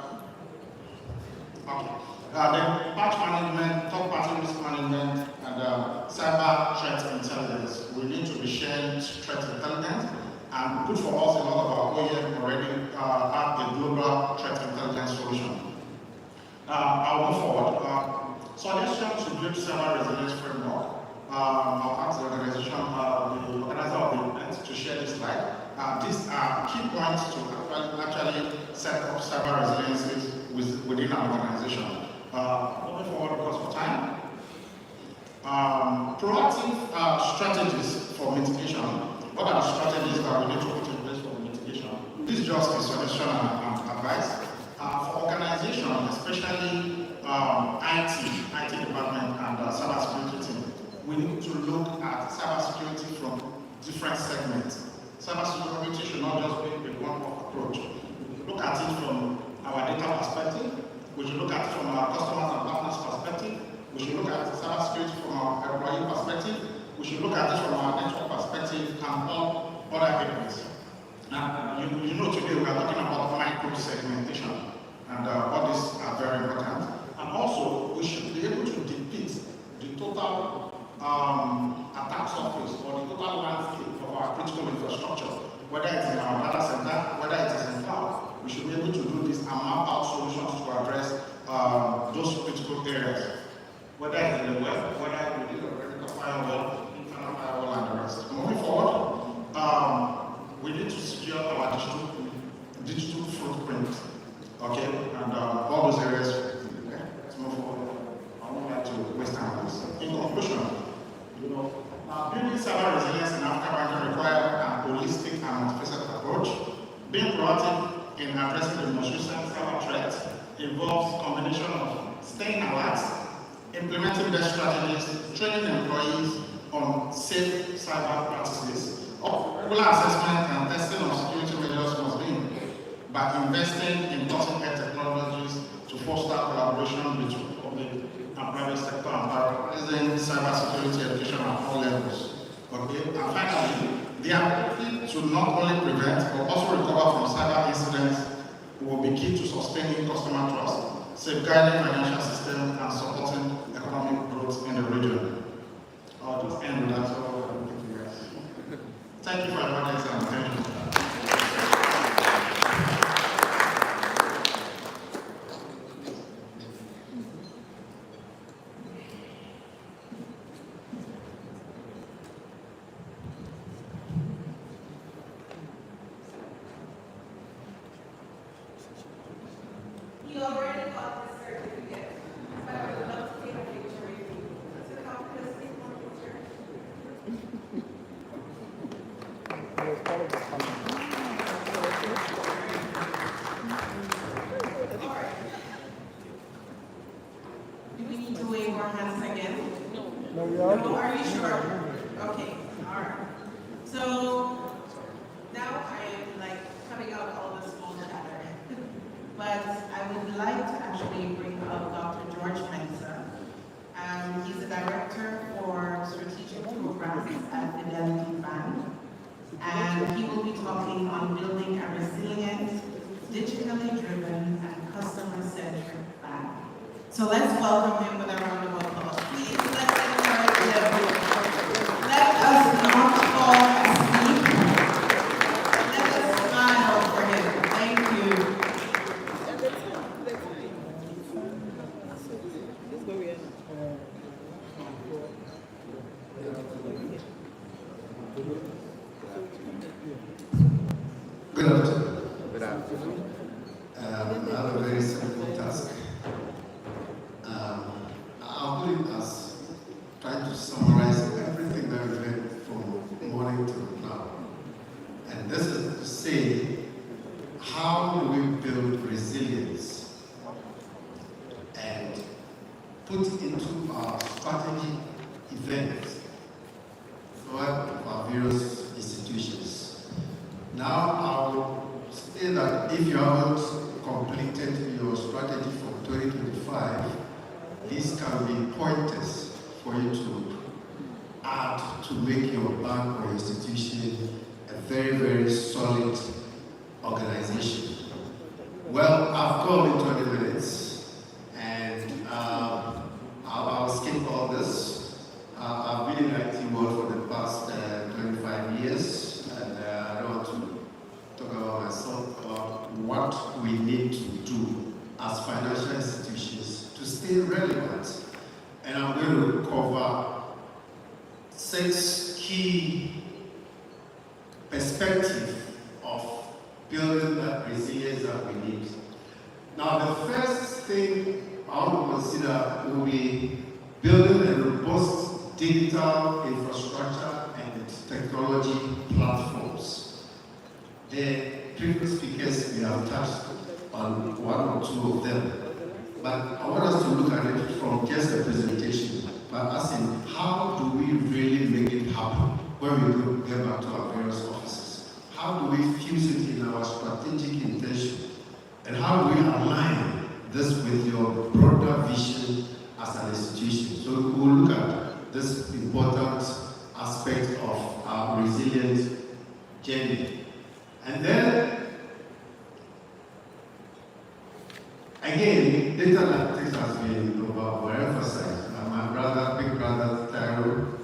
Okay. Then patch management, third-party risk management, and cyber threat intelligence. We need to be sharing threat intelligence, and good for us, a lot of our OEM already have a global threat intelligence solution. I'll move forward. Suggestions to build cyber resilience framework. I'll ask the organization, the organizer of the event to share this slide. These are key points to actually set up cyber resiliences within our organization. Moving forward because of time. Proactive strategies for mitigation. What are the strategies that we need to put in place for mitigation? This is just a suggestion and advice. For organizations, especially IT department and cybersecurity team, we need to look at cybersecurity from different segments. Cybersecurity should not just be a one-off approach. We should look at it from our data perspective. We should look at it from our customers and partners perspective. We should look at cybersecurity from our employee perspective. We should look at it from our network perspective and all other areas. You know today we are talking about micro-segmentation, and all these are very important. And also, we should be able to depict the total attack surface or the total landscape of our critical infrastructure, whether it is in our data center, whether it is in cloud. We should be able to do this and map out solutions to address those critical areas, whether it's in the web, whether within the perimeter firewall, internal firewall, and the rest. Moving forward, we need to secure our digital footprint, okay, and all those areas. Okay, let's move forward. I won't like to waste time on this. In conclusion, building cyber resilience in Africa requires a holistic and multifaceted approach. Being proactive in addressing the most recent cyber threats involves a combination of staying alert, implementing best strategies, training employees on safe cyber practices. Regular assessment and testing of security measures must be made by investing in cutting-edge technologies to foster collaboration between public and private sector and prioritizing cybersecurity education at all levels. Okay, and finally, the ability to not only prevent but also recover from cyber incidents will be key to sustaining customer trust, safeguarding financial system, and supporting economic growth in the region. I'll just end with that. So, thank you for your attention and attention. You already got the certificate, but I would love to take a picture with you. So come to the state one picture. All right. Do we need to wave our hands again? No, are you sure? Okay, all right. So now I am like cutting out all the small chatter. But I would like to actually bring up Dr. George Mensah. He's the Director for Strategic Programs at Fidelity Bank. And he will be talking on building a resilient, digitally driven, and customer-centric bank. So let's welcome him with a round of applause. Please, let's encourage him. Let us not fall asleep. Let us smile for him. Thank you. Good afternoon. Good afternoon. I have a very simple task. I'll put it as trying to summarize everything that we've learned from morning to now. And this is to say, how do we build resilience and put into our strategy events for our various institutions. Now, I will say that if you haven't completed your strategy for 2025, these can be pointers for you to add to make your bank or institution a very, very solid organization. Well, I've gone in 20 minutes, and I'll skip all this. I've been in the IT world for the past 25 years, and I don't want to talk about myself or what we need to do as financial institutions to stay relevant. And I'm going to cover 6 key perspectives of building that resilience that we need. Now, the first thing I want to consider will be building a robust digital infrastructure and technology platforms. The previous speakers may have touched on 1 or 2 of them, but I want us to look at it from just a presentation, but asking how do we really make it happen when we get back to our various offices? How do we fuse it in our strategic intention? And how do we align this with your broader vision as an institution? So we'll look at this important aspect of our resilient journey. And then, again, data analytics has been overemphasized. My big brother, Tyro,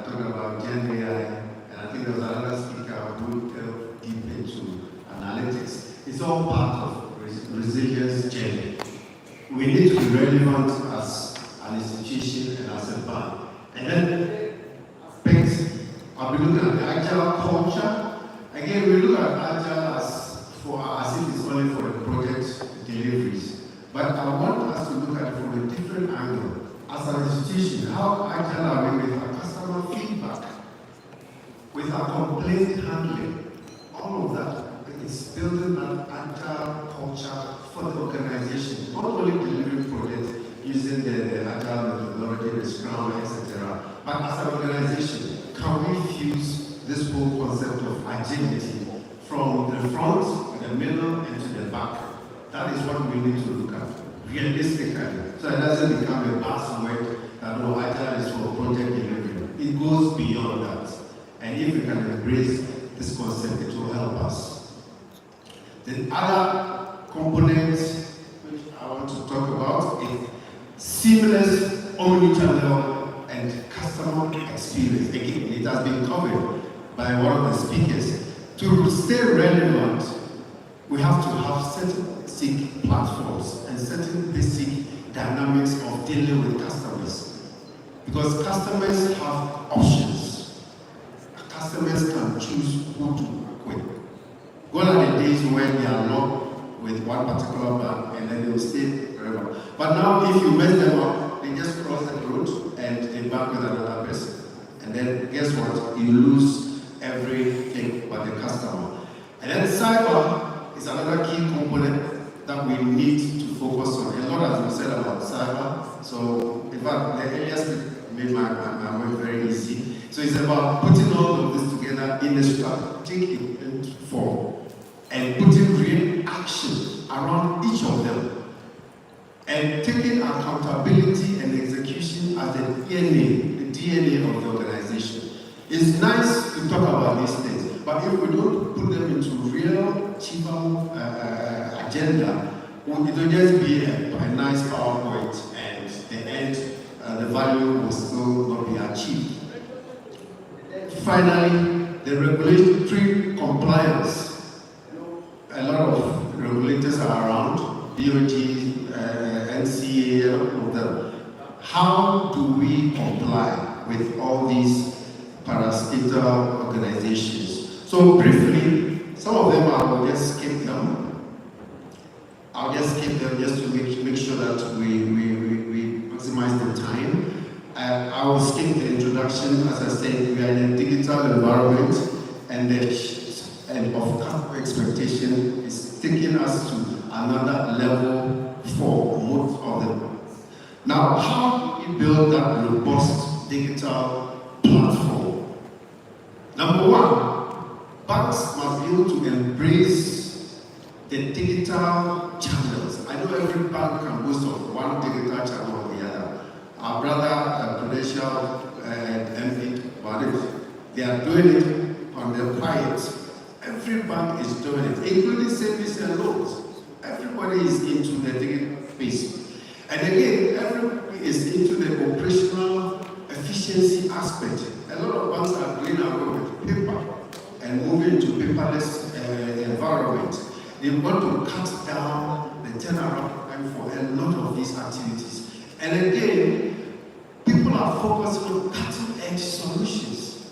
talked about Gen AI, and I think there was another speaker who delved deep into analytics. It's all part of resilience journey. We need to be relevant as an institution and as a bank. And then, I'll be looking at the agile culture. Again, we look at agile as if it's only for the project deliveries. But I want us to look at it from a different angle. As an institution, how agile are we with our customer feedback, with our complaint handling, all of that. It's building that agile culture for the organization, not only delivering projects using the agile methodology, the Scrum, etc. But as an organization, can we fuse this whole concept of agility from the front, the middle, and to the back? That is what we need to look at realistically. So it doesn't become a buzzword that agile is for project delivery. It goes beyond that. And if we can embrace this concept, it will help us. The other component which I want to talk about is seamless omnichannel and customer experience. Again, it has been covered by one of the speakers. To stay relevant, we have to have certain basic platforms and certain basic dynamics of dealing with customers. Because customers have options. Customers can choose who to work with. Gone are the days when they are locked with one particular bank and then they will stay forever. But now if you mess them up, they just cross the road and they bank with another person. And then guess what? You lose everything but the customer. And then cyber is another key component that we need to focus on. A lot has been said about cyber. So in fact, the earliest made my work very easy. So it's about putting all of this together in a strategic form and putting real action around each of them and taking accountability and execution as the DNA of the organization. It's nice to talk about these things, but if we don't put them into real achievable agenda, it will just be a nice PowerPoint, and at the end, the value will still not be achieved. Finally, the regulatory compliance. A lot of regulators are around, DOT, NCA, all of them. How do we comply with all these parastatal organizations? So briefly, some of them I will just skip them. I'll just skip them just to make sure that we maximize the time. I will skip the introduction. As I said, we are in a digital environment, and the shift of customer expectation is taking us to another level for most of them. Now, how do we build that robust digital platform? Number one, banks must be able to embrace the digital channels. I know every bank can boast of one digital channel or the other. Our brother, Prudential and MD, they are doing it on the quiet. Every bank is doing it, including savings and loans. Everybody is into the digital space. And again, everybody is into the operational efficiency aspect. A lot of banks are doing away with paper and moving to paperless environment. They want to cut down the turnaround time for a lot of these activities. And again, people are focusing on cutting-edge solutions.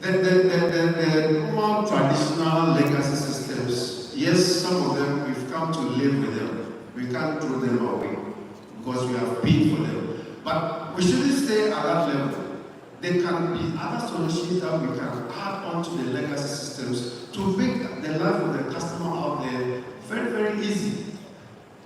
The normal traditional legacy systems, yes, some of them we've come to live with them. We can't throw them away because we have paid for them. But we shouldn't stay at that level. There can be other solutions that we can add on to the legacy systems to make the life of the customer out there very, very easy.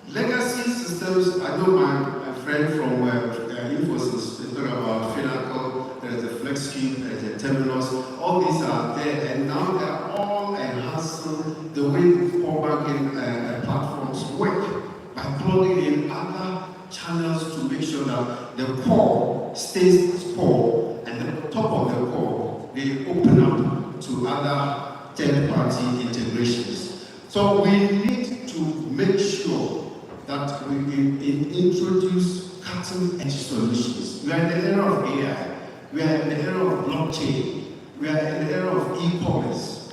Legacy systems, I know my friend from Infosys, they talk about Finacle, there's the FlexCube, there's the Terminus, all these are there, and now they are all enhancing the way core banking platforms work by plugging in other channels to make sure that the core stays core, and the top of the core, they open up to other third-party integrations. So we need to make sure that we introduce cutting-edge solutions. We are in the era of AI. We are in the era of blockchain. We are in the era of e-commerce,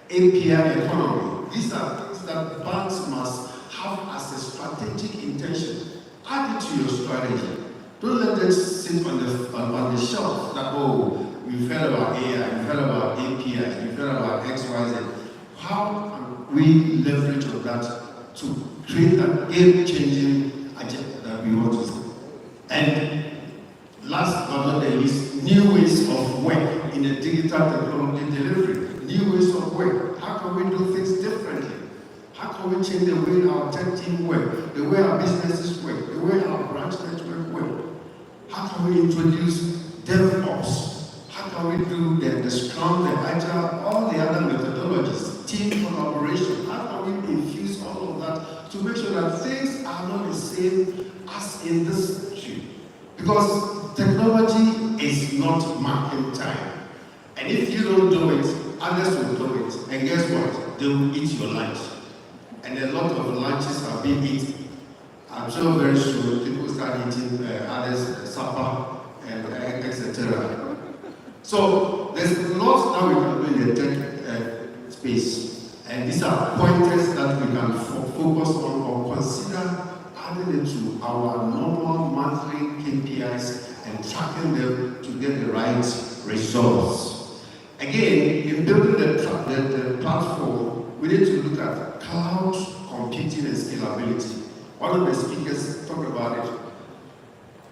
API economy. These are things that banks must have as a strategic intention. Add it to your strategy. Don't let it sit on the shelf that, oh, we've heard about AI, we've heard about APIs, we've heard about X, Y, Z. How can we leverage on that to create that game-changing agenda that we want to see? And last but not the least, new ways of work in a digital technology delivery. New ways of work. How can we do things differently? How can we change the way our tech team work, the way our businesses work, the way our branch network work? How can we introduce DevOps? How can we do the Scrum, the Agile, all the other methodologies, team collaboration? How can we infuse all of that to make sure that things are not the same as in this century? Because technology is not market time. And if you don't do it, others will do it. And guess what? They will eat your lunch. And a lot of lunches are being eaten. I'm sure very soon people start eating others' supper and etc. So there's lots that we can do in the tech space. And these are pointers that we can focus on or consider adding it to our normal monthly KPIs and tracking them to get the right results. Again, in building the platform, we need to look at cloud computing and scalability. One of the speakers talked about it.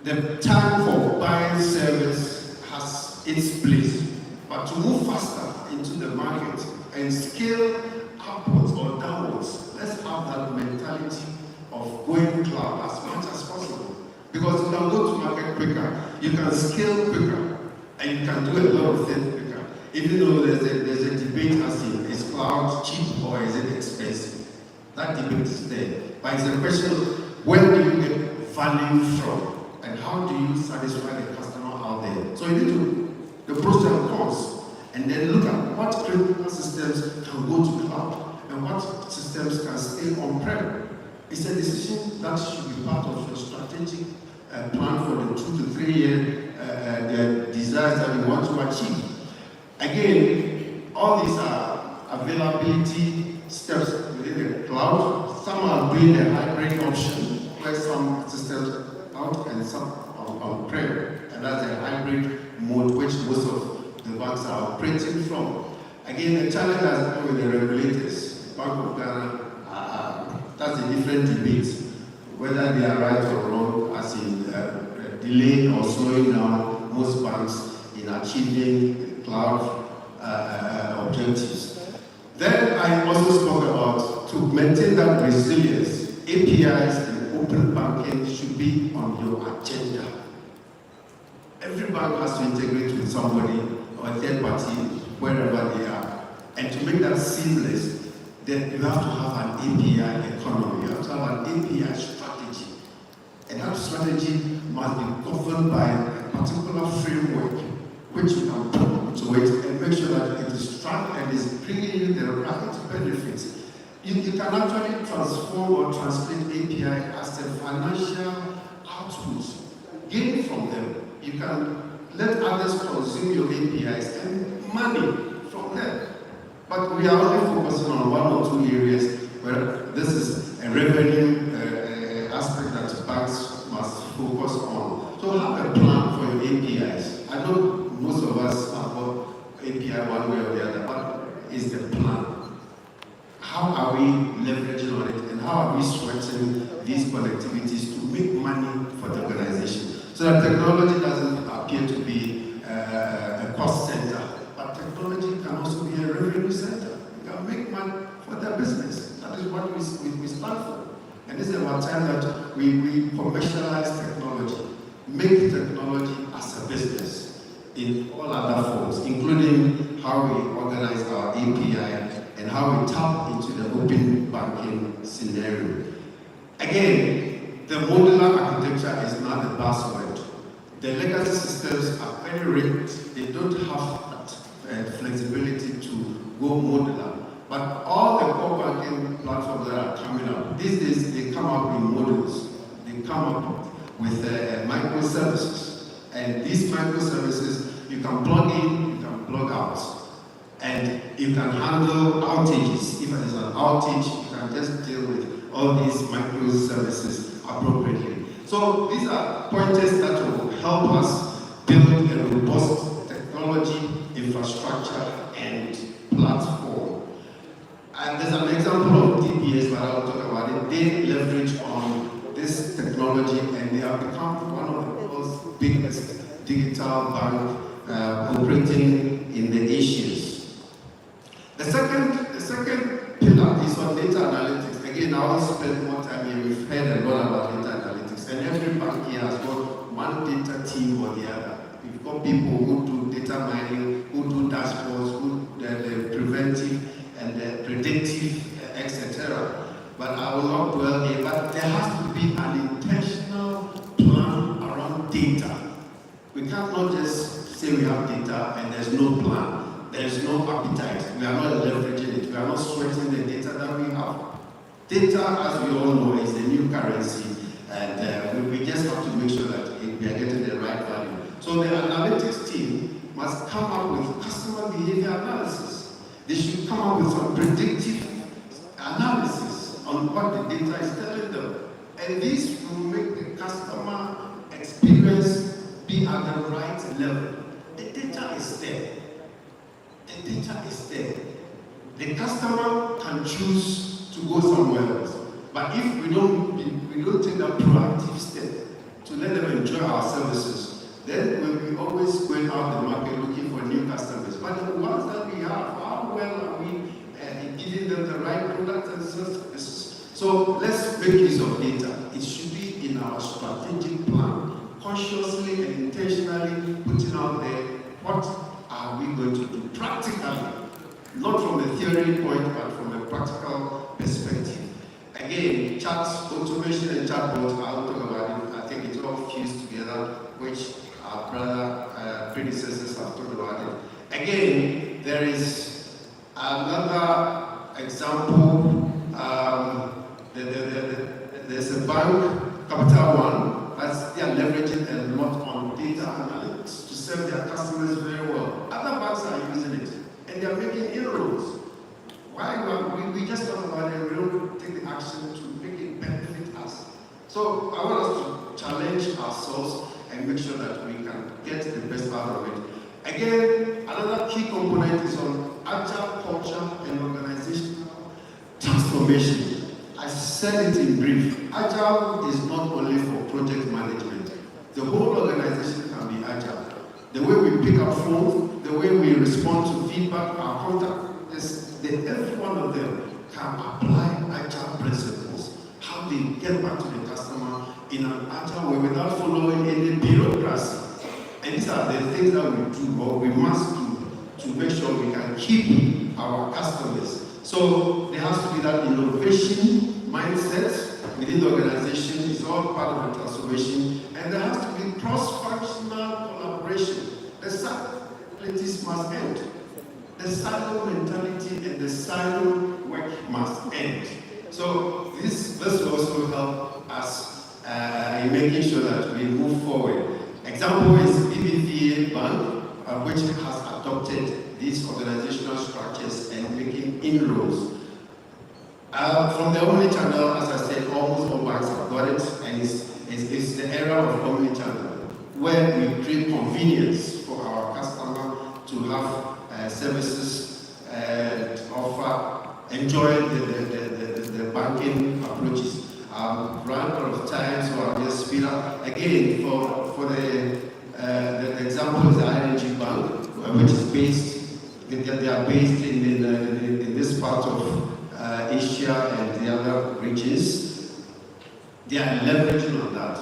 The time for buying service has its place, but to move faster into the market and scale upwards or downwards, let's have that mentality of going cloud as much as possible. Because you can go to market quicker, you can scale quicker, and you can do a lot of things quicker. Even though there's a debate as in, is cloud cheap or is it expensive? That debate is there. But it's a question of where do you get value from? And how do you satisfy the customer out there? So you need to, the pros and cons, and then look at what critical systems can go to cloud and what systems can stay on-prem. It's a decision that should be part of your strategic plan for the 2 to 3 year desires that you want to achieve. Again, all these are availability steps within the cloud. Some are doing a hybrid option where some systems out and some on-prem, and that's a hybrid mode which most of the banks are operating from. Again, the challenge has been with the regulators. Bank of Ghana, that's a different debate, whether they are right or wrong, as in delaying or slowing down most banks in achieving cloud objectives. Then I also spoke about to maintain that resilience, APIs and open banking should be on your agenda. Every bank has to integrate with somebody or a third party wherever they are. And to make that seamless, then you have to have an API economy, you have to have an API strategy. And that strategy must be governed by a particular framework which you can put to it and make sure that it is strong and is bringing you the right benefits. You can actually transform or translate API as a financial output. Gain from them. You can let others consume your APIs and money from them. But we are only focusing on 1 or 2 areas where this is a revenue aspect that banks must focus on. So have a plan for your APIs. I know most of us have got API one way or the other, but is the plan? How are we leveraging on it, and how are we sweating these connectivities to make money for the organization? So that technology doesn't appear to be a cost center, but technology can also be a revenue center. You can make money for their business. That is what we stand for. And this is about time that we commercialize technology, make technology as a business in all other forms, including how we organize our API and how we tap into the open banking scenario. Again, the modular architecture is not the buzzword. The legacy systems are very rich. They don't have that flexibility to go modular. But all the core banking platforms that are coming up, these days they come up with modules. They come up with microservices. And these microservices, you can plug in, you can plug out. And you can handle outages. If there is an outage, you can just deal with all these microservices appropriately. So these are pointers that will help us build a robust technology, infrastructure, and platform. And there's an example of DBS, but I'll talk about it. They leverage on this technology, and they have become one of the world's biggest digital bank operating in the Asians. The second pillar is on data analytics. Again, I will spend more time here. We've heard a lot about data analytics, and every bank here has got one data team or the other. We've got people who do data mining, who do dashboards, who do the preventive and the predictive, etc. But I will not dwell here. But there has to be an intentional plan around data. We cannot just say we have data and there's no plan. There is no appetite. We are not leveraging it. We are not sweating the data that we have. Data, as we all know, is the new currency, and we just have to make sure that we are getting the right value. So the analytics team must come up with customer behavior analysis. They should come up with some predictive analysis on what the data is telling them. And this will make the customer experience be at the right level. The data is there. The data is there. The customer can choose to go somewhere else. But if we don't take a proactive step to let them enjoy our services, then we'll be always going out the market looking for new customers. But the ones that we have, how well are we giving them the right product and services? So let's make use of data. It should be in our strategic plan, consciously and intentionally putting out there what are we going to do practically, not from a theory point, but from a practical perspective. Again, chat automation and chatbot, I'll talk about it. I think it's all fused together, which our brother predecessors have talked about it. Again, there is another example. There's a bank, Capital One, they are leveraging a lot on data analytics to serve their customers very well. Other banks are using it, and they are making inroads. Why? We just talk about it, we don't take the action to make it benefit us. So I want us to challenge ourselves and make sure that we can get the best out of it. Again, another key component is on agile culture and organizational transformation. I said it in brief. Agile is not only for project management. The whole organization can be agile. The way we pick up phones, the way we respond to feedback, our contact, every one of them can apply agile principles. How they get back to the customer in an agile way without following any bureaucracy. And these are the things that we do, or we must do, to make sure we can keep our customers. So there has to be that innovation mindset within the organization. It's all part of the transformation. And there has to be cross-functional collaboration. The silos must end. The silo mentality and the silo work must end. So this will also help us in making sure that we move forward. Example is BBVA Bank, which has adopted these organizational structures and making inroads. From the omni-channel, as I said, almost all banks have got it, and it's the era of omni-channel, where we create convenience for our customer to have services offer, enjoy the banking approaches. Run out of time, so I'll just speed up. Again, for the example is the ING Bank, which is based, they are based in this part of Asia and the other regions. They are leveraging on that.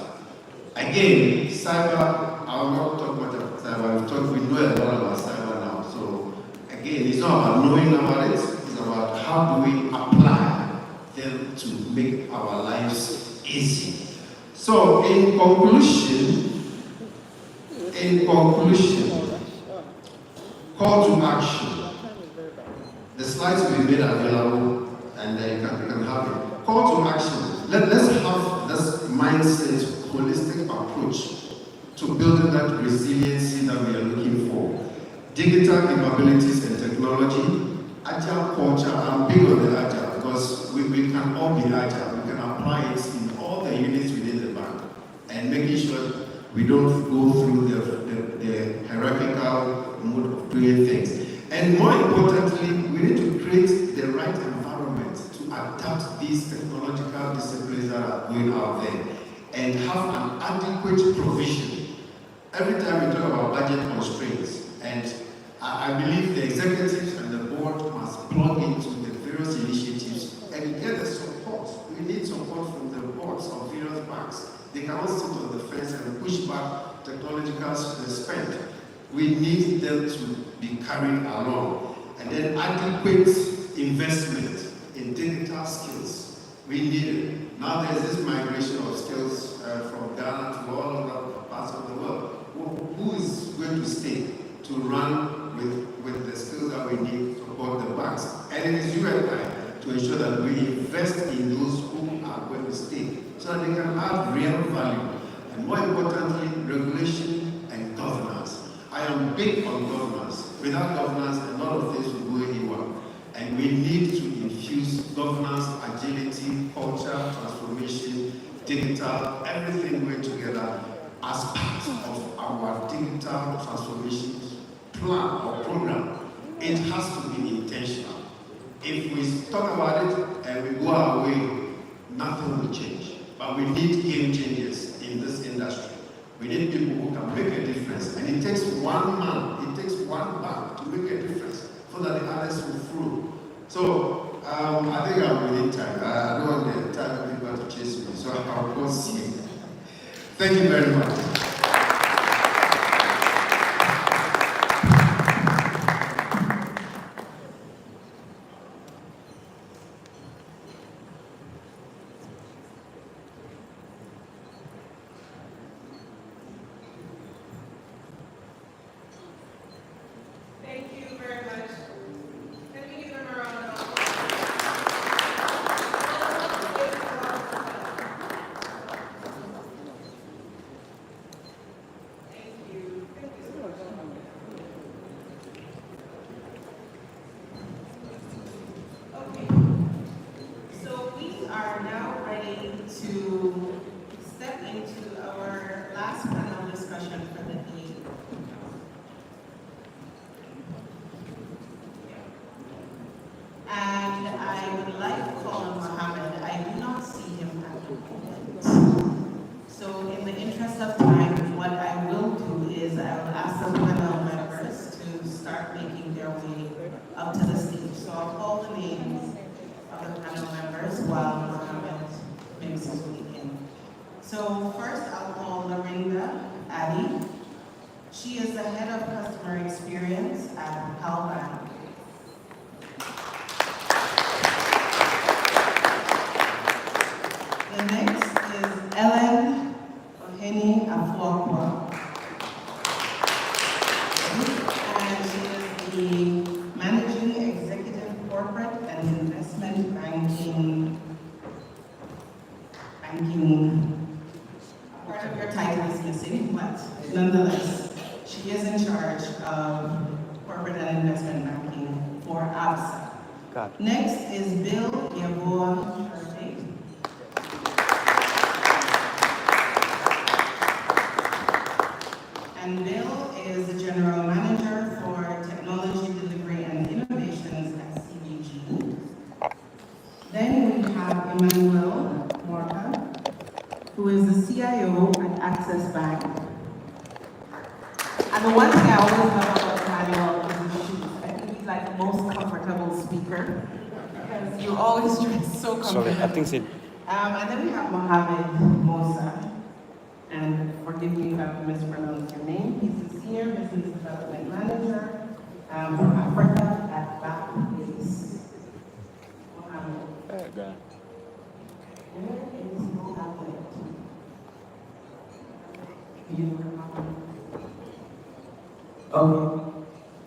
Again, cyber, I will not talk much about cyber. We know a lot about cyber now. So again, it's not about knowing about it, it's about how do we apply them to make our lives easy. So in conclusion, call to action. The slides will be made available and you can have it. Call to action. Let's have this mindset, holistic approach to building that resiliency that we are looking for. Digital capabilities and technology, agile culture. I'm big on the agile because we can all be agile. We can apply it in all the units within the bank and making sure we don't go through the hierarchical mode of doing things. And more importantly, we need to create the right environment to adapt these technological disciplines that are going out there and have an adequate provision. Every time we talk about budget constraints, and I believe the executives and the board must plug into the various initiatives and get the support. We need support from the boards of various banks. They cannot sit on the fence and push back technological spend. We need them to be carried along. And then adequate investment in digital skills. We need it. Now there's this migration of skills from Ghana to all other parts of the world. Who is going to stay to run with the skills that we need to support the banks? And it is you and I to ensure that we invest in those who are going to stay so that they can add real value. And more importantly, regulation and governance. I am big on governance. Without governance, a lot of things will go anywhere. And we need to infuse governance, agility, culture, transformation, digital, everything going together as part of our digital transformation plan or program. It has to be intentional. If we talk about it and we go our way, nothing will change. But we need game changers in this industry. We need people who can make a difference. And it takes one man, it takes one bank to make a difference so that the others will flow. So I think I'm within time. I don't want the time people to chase me, so I'll go see. Thank you very much. To step into our last panel discussion for the evening. And I would like to call on Mohammed. I do not see him at the moment. So in the interest of time, what I will do is I will ask the panel members to start making their way up to the stage. So I'll call the names of the panel members while Mohammed makes his way in. So first I'll call Lorinda Addy. She is the head of customer experience at Calbank. The next is Ellen Oheni Afuakwa. And she is the managing executive corporate and investment banking. Part of your title is missing, but nonetheless, she is in charge of corporate and investment banking for ABSA. Next is Bill Yaboa Shirley. And Bill is the General Manager for Technology Delivery and Innovations at CBG. Then we have Emmanuel Morgan, who is the CIO at Access Bank. And the one thing I always love about Emmanuel is his shoes. I think he's like the most comfortable speaker because you always dress so comfortable. Sorry, I think so. And then we have Mohammed Mosa. And forgive me if I've mispronounced your name. He's the Senior Business Development Manager for Africa at Barclays. Mohammed. Where is Mohammed? You know Mohammed? Okay.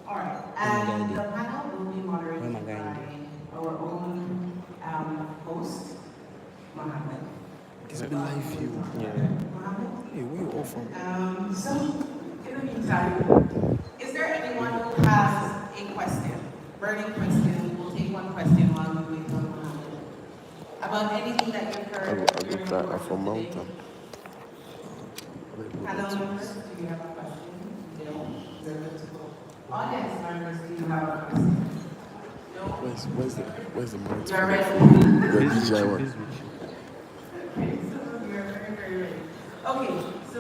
All right. And the panel will be moderated by our own host, Mohammed. It's been live view. Yeah. Mohammed? Hey, where you all from? So, in the meantime, is there anyone who has a question, burning question? We'll take one question while we wait for Mohammed. About anything that you've heard. I will try from mountain. Panel members, do you have a question? No. Audience members, do you have a question? No. Where's the mountain? You're ready. The DJ one. Okay, so you're very, very ready. Okay, so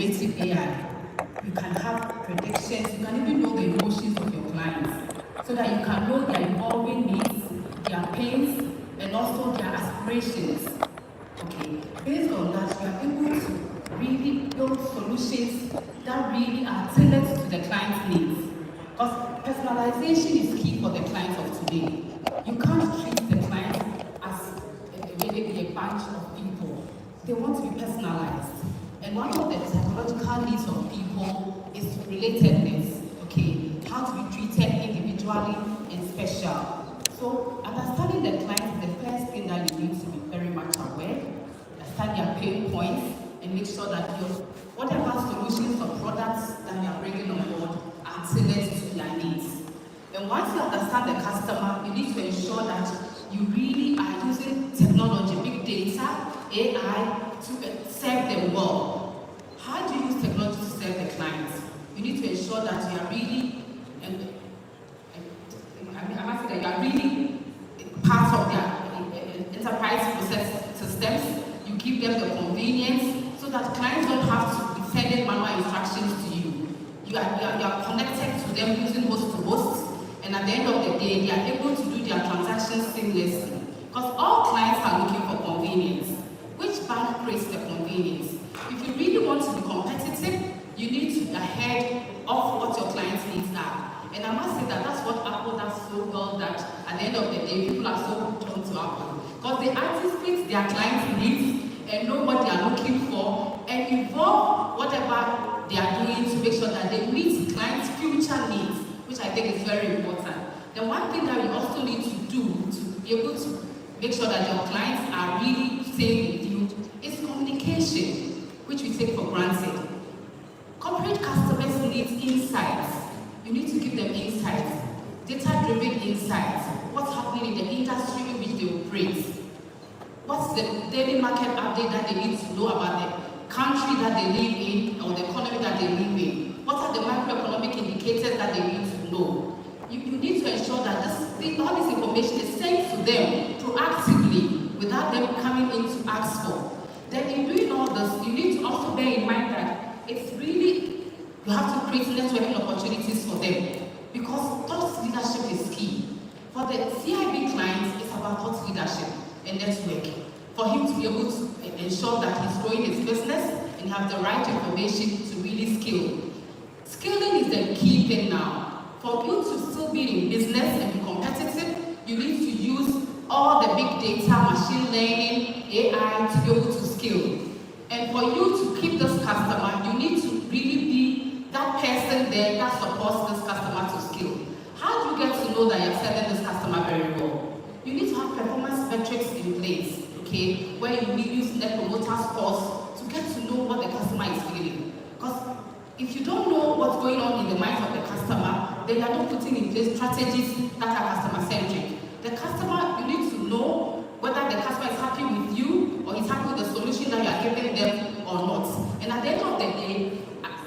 generative AI, you can have predictions, you can even know the emotions of your clients, so that you can know their evolving needs, their pains, and also their aspirations. Okay, based on that, you are able to really build solutions that really are tailored to the client's needs. Because personalization is key for the clients of today. You can't treat the client as maybe a bunch of people. They want to be personalized. And one of the psychological needs of people is relatedness, okay? How to be treated individually and special. So understanding the client is the first thing that you need to be very much aware, understand their pain points, and make sure that your whatever solutions or products that you are bringing on board are tailored to their needs. And once you understand the customer, you need to ensure that you really are using technology, big data, AI, to serve them well. How do you use technology to serve the clients? You need to ensure that you are really, I must say that you are really part of their enterprise process systems. You give them the convenience so that clients don't have to be sending manual instructions to you. You are connected to them using host to host, and at the end of the day, they are able to do their transactions seamlessly. Because all clients are looking for convenience. Which bank creates the convenience? If you really want to be competitive, you need to be ahead of what your clients' needs are. And I must say that that's what Apple does so well, that at the end of the day, people are so drawn to Apple. Because they anticipate their clients' needs and know what they are looking for and evolve whatever they are doing to make sure that they meet clients' future needs, which I think is very important. The one thing that you also need to do to be able to make sure that your clients are really staying with you is communication, which we take for granted. Corporate customers need insights. You need to give them insights, data-driven insights. What's happening in the industry in which they operate? What's the daily market update that they need to know about the country that they live in or the economy that they live in? What are the macroeconomic indicators that they need to know? You need to ensure that all this information is sent to them proactively without them coming in to ask for. Then in doing all this, you need to also bear in mind that it's really, you have to create networking opportunities for them, because thought leadership is key. For the CIB clients, it's about thought leadership and network. For him to be able to ensure that he's growing his business and have the right information to really scale. Scaling is the key thing now. For you to still be in business and be competitive, you need to use all the big data, machine learning, AI to be able to scale. And for you to keep this customer, you need to really be that person there that supports this customer to scale. How do you get to know that you're serving this customer very well? You need to have performance metrics in place, okay, where you use net promoter scores to get to know what the customer is feeling. Because if you don't know what's going on in the mind of the customer, then you're not putting in place strategies that are customer-centric. The customer, you need to know whether the customer is happy with you or is happy with the solution that you are giving them or not. And at the end of the day,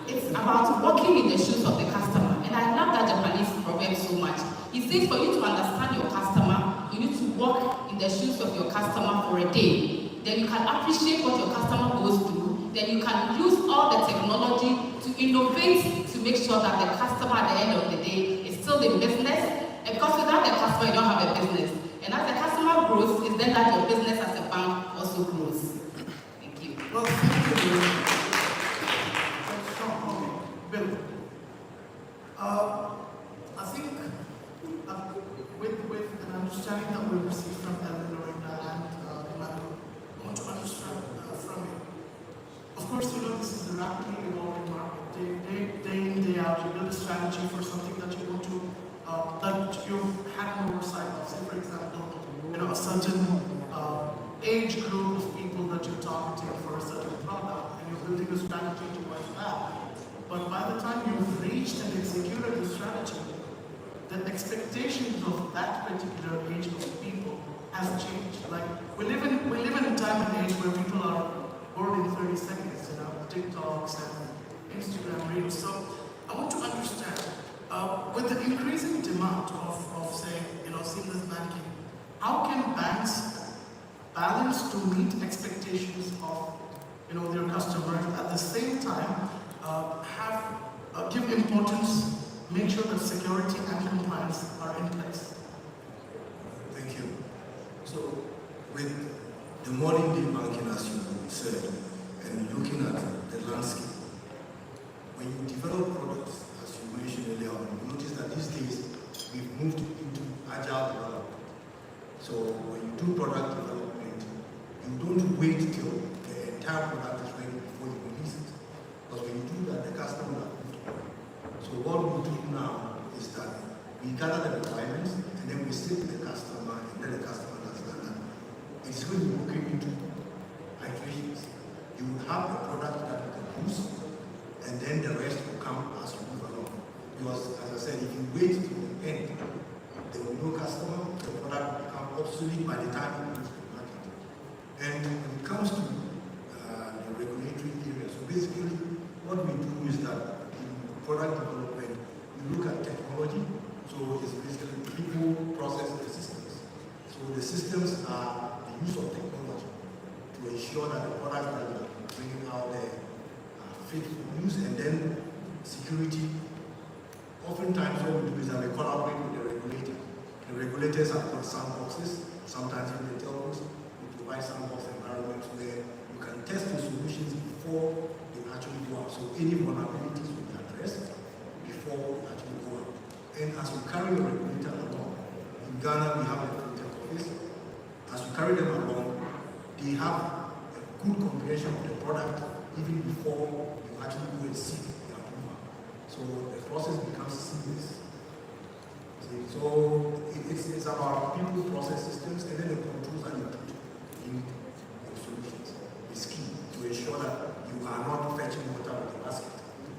it's about walking in the shoes of the customer. And I love that Japanese proverb so much. It says for you to understand your customer, you need to walk in the shoes of your customer for a day. Then you can appreciate what your customer goes through. Then you can use all the technology to innovate to make sure that the customer at the end of the day is still in business. And because without the customer, you don't have a business. And as the customer grows, it's then that your business as a bank also grows. Thank you. Well, thank you. Bill, I think with an understanding that we received from Eleanor and Emmanuel, I want to understand from you. Of course, you know this is a rapidly evolving market. Day in, day out, you build a strategy for something that you want to, that you've had an oversight of. Say, for example, a certain age group of people that you're targeting for a certain product, and you're building a strategy towards that. But by the time you've reached and executed the strategy, the expectations of that particular age of people has changed. Like we live in a time and age where people are bored in 30 seconds, TikToks and Instagram reels. So I want to understand, with the increasing demand of say, seamless banking, how can banks balance to meet expectations of their customers. At the same time, give importance, make sure that security and compliance are in place. Thank you. So, with the modern day banking, as you said, and looking at the landscape, when you develop products, as you mentioned earlier on, you notice that these days we've moved into agile development. So when you do product development, you don't wait till the entire product is ready before you release it. Because when you do that, the customer will have moved on. So what we do now is that we gather the requirements and then we sit with the customer and then the customer understands that it's going to be broken into iterations. You will have a product that you can use and then the rest will come as you move along. Because as I said, if you wait to the end, there will be no customer, the product will become obsolete by the time it goes to the market. And when it comes to the regulatory area, so basically what we do is that in product development, we look at technology. So it's basically people, process, and systems. So the systems are the use of technology to ensure that the products that we are bringing out there are fit for use, and then security. Oftentimes what we do is that we collaborate with the regulator. The regulators have got sandboxes. Sometimes in the telcos, we provide sandbox environments where you can test the solutions before they actually go out. So any vulnerabilities will be addressed before they actually go out. And as we carry the regulator along, in Ghana we have a fintech office. As we carry them along, they have a good comprehension of the product even before you actually go and seek the approval. So the process becomes seamless. So it's about people, process systems, and then the controls that you put in your solutions. It's key to ensure that you are not fetching water with the basket.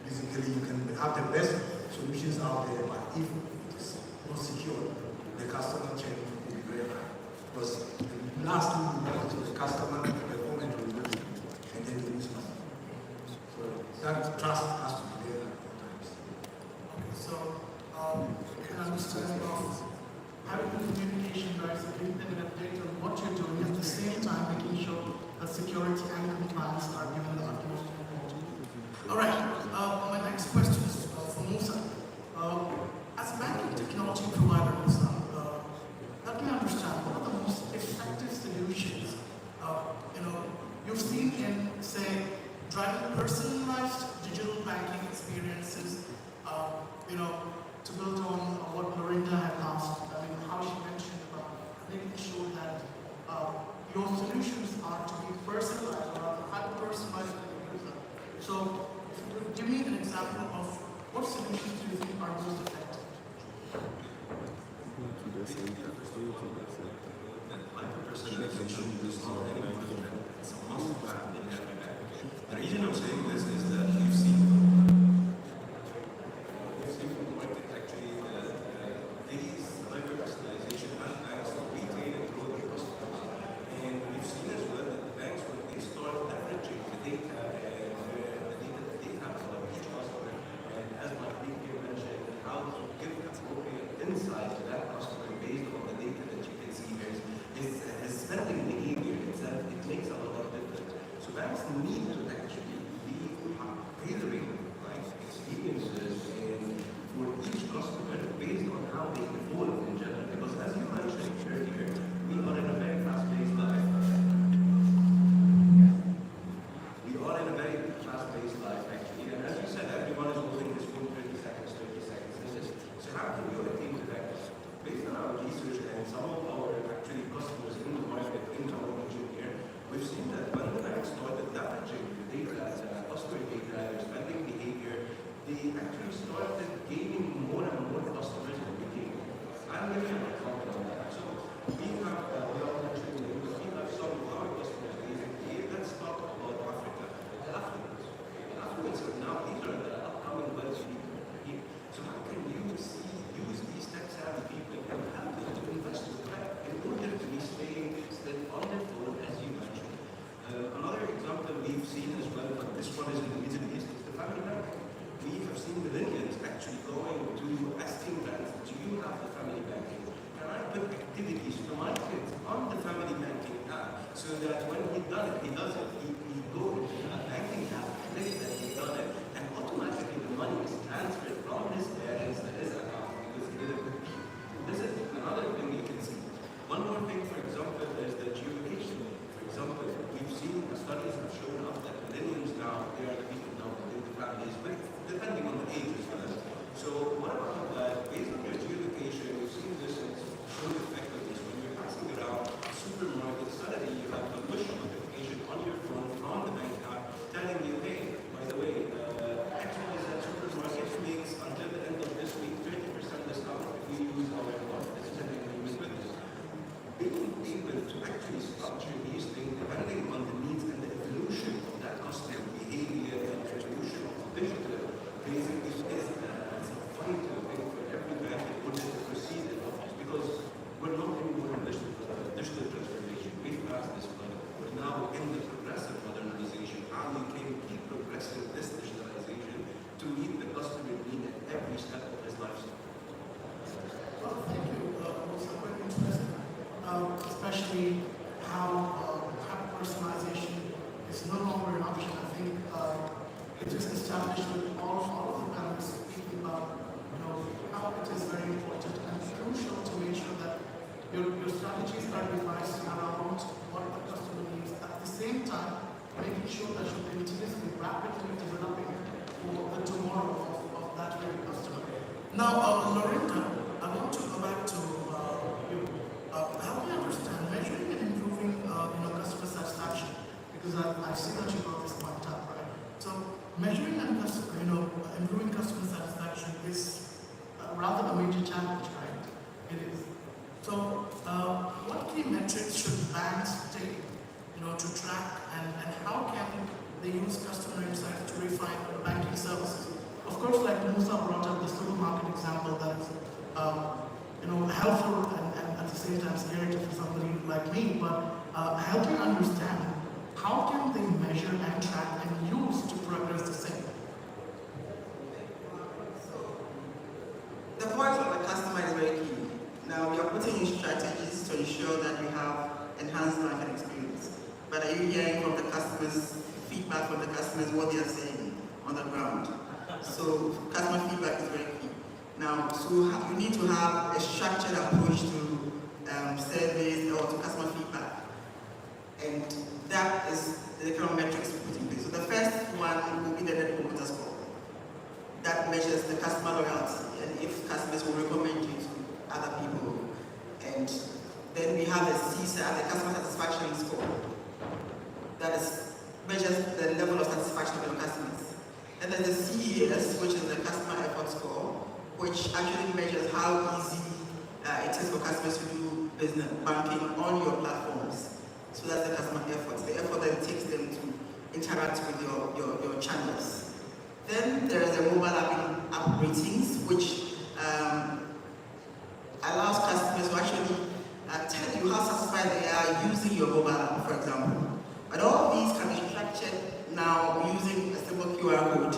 Basically, you can have the best solutions out there, but if it is not secure, the customer check will be very high. Because the last thing you want is the customer to perform and review, and then they lose money. So that trust has to be there at all times. Okay, so an understanding of having the communication, right, so giving them an update on what you're doing, at the same time making sure that security and compliance are given the utmost importance. All right, my next question is for Musa. As a banking technology provider, Musa, let me understand what are the most effective solutions you've seen in, say, driving personalized digital banking experiences, to build on what Lorinda had asked, how she mentioned about making sure that your solutions are to be personalized or hyper-personalized to the user. So, if you could give me an example of what solutions do you think are most effective? The reason I'm saying this is that we've seen these hyper-personalization and banks retain and grow their customers. And we've seen as well that the banks, when they start leveraging the data that they have about each customer, and as my colleague here mentioned, how to give appropriate insight to that customer based on the data that you can see here, his spending behavior itself, it makes a lot of difference. So banks need to actually be Now, Lorinda, I want to go back to you. How do you understand measuring and improving customer satisfaction? Because I've seen that you got this point up, right? So measuring and improving customer satisfaction is rather a major challenge, right? It is. So what key metrics should banks take, to track and how can they use customer insights to refine banking services? Of course, like Musa brought up the supermarket example that is, helpful and at the same time scary for somebody like me, but help you understand how can they measure and track and use to progress the same. The voice of the customer is very key. Now, we are putting in strategies to ensure that we have enhanced market experience. But are you hearing from the customers, feedback from the customers, what they are saying on the ground? So, customer feedback is very key. Now, so you need to have a structured approach to surveys or to customer feedback. And that is the kind of metrics we put in place. So the first one will be the Net Promoter Score. That measures the customer loyalty and if customers will recommend you to other people. And then we have the CSAT, the Customer Satisfaction Score. That measures the level of satisfaction of your customers. And then the CES, which is the Customer Effort Score, which actually measures how easy it is for customers to do business banking on your platforms. So that's the customer effort, the effort that it takes them to interact with your channels. Then there is the mobile app ratings, which allows customers to actually tell you how satisfied they are using your mobile app, for example. But all these can be structured now using a simple QR code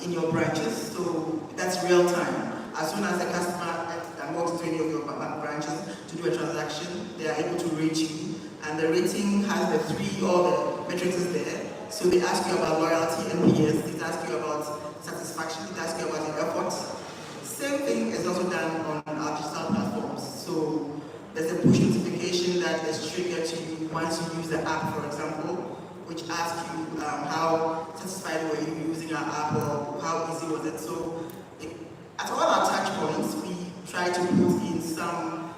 in your branches, so that's real time. As soon as the customer walks into any of your branches to do a transaction, they are able to rate you, and the rating has all the metrics there. So they ask you about loyalty, NPS, they ask you about satisfaction, they ask you about your efforts. Same thing is also done on our digital platforms. So there's a push notification that is triggered to you once you use the app, for example, which asks you how satisfied were you using our app or how easy was it. So at all our touch points, we try to put in some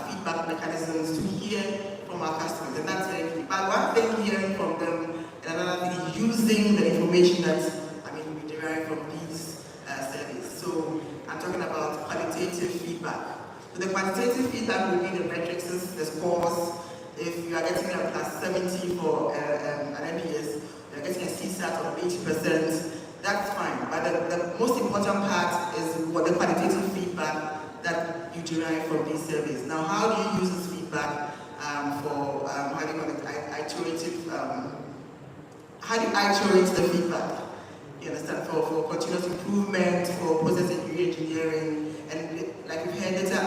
feedback mechanisms to hear from our customers, and that's very key. But one thing hearing from them, and another thing is using the information that we derive from these surveys. So I'm talking about qualitative feedback. So the quantitative feedback will be the metrics, the scores. If you are getting a plus 70 for an NPS, you're getting a CSAT of 80%, that's fine. But the most important part is what the qualitative feedback that you derive from these surveys. Now, how do you use this feedback for how do you call it, iterative? How do you iterate the feedback? You understand? For continuous improvement, for process engineering, and like we've heard, data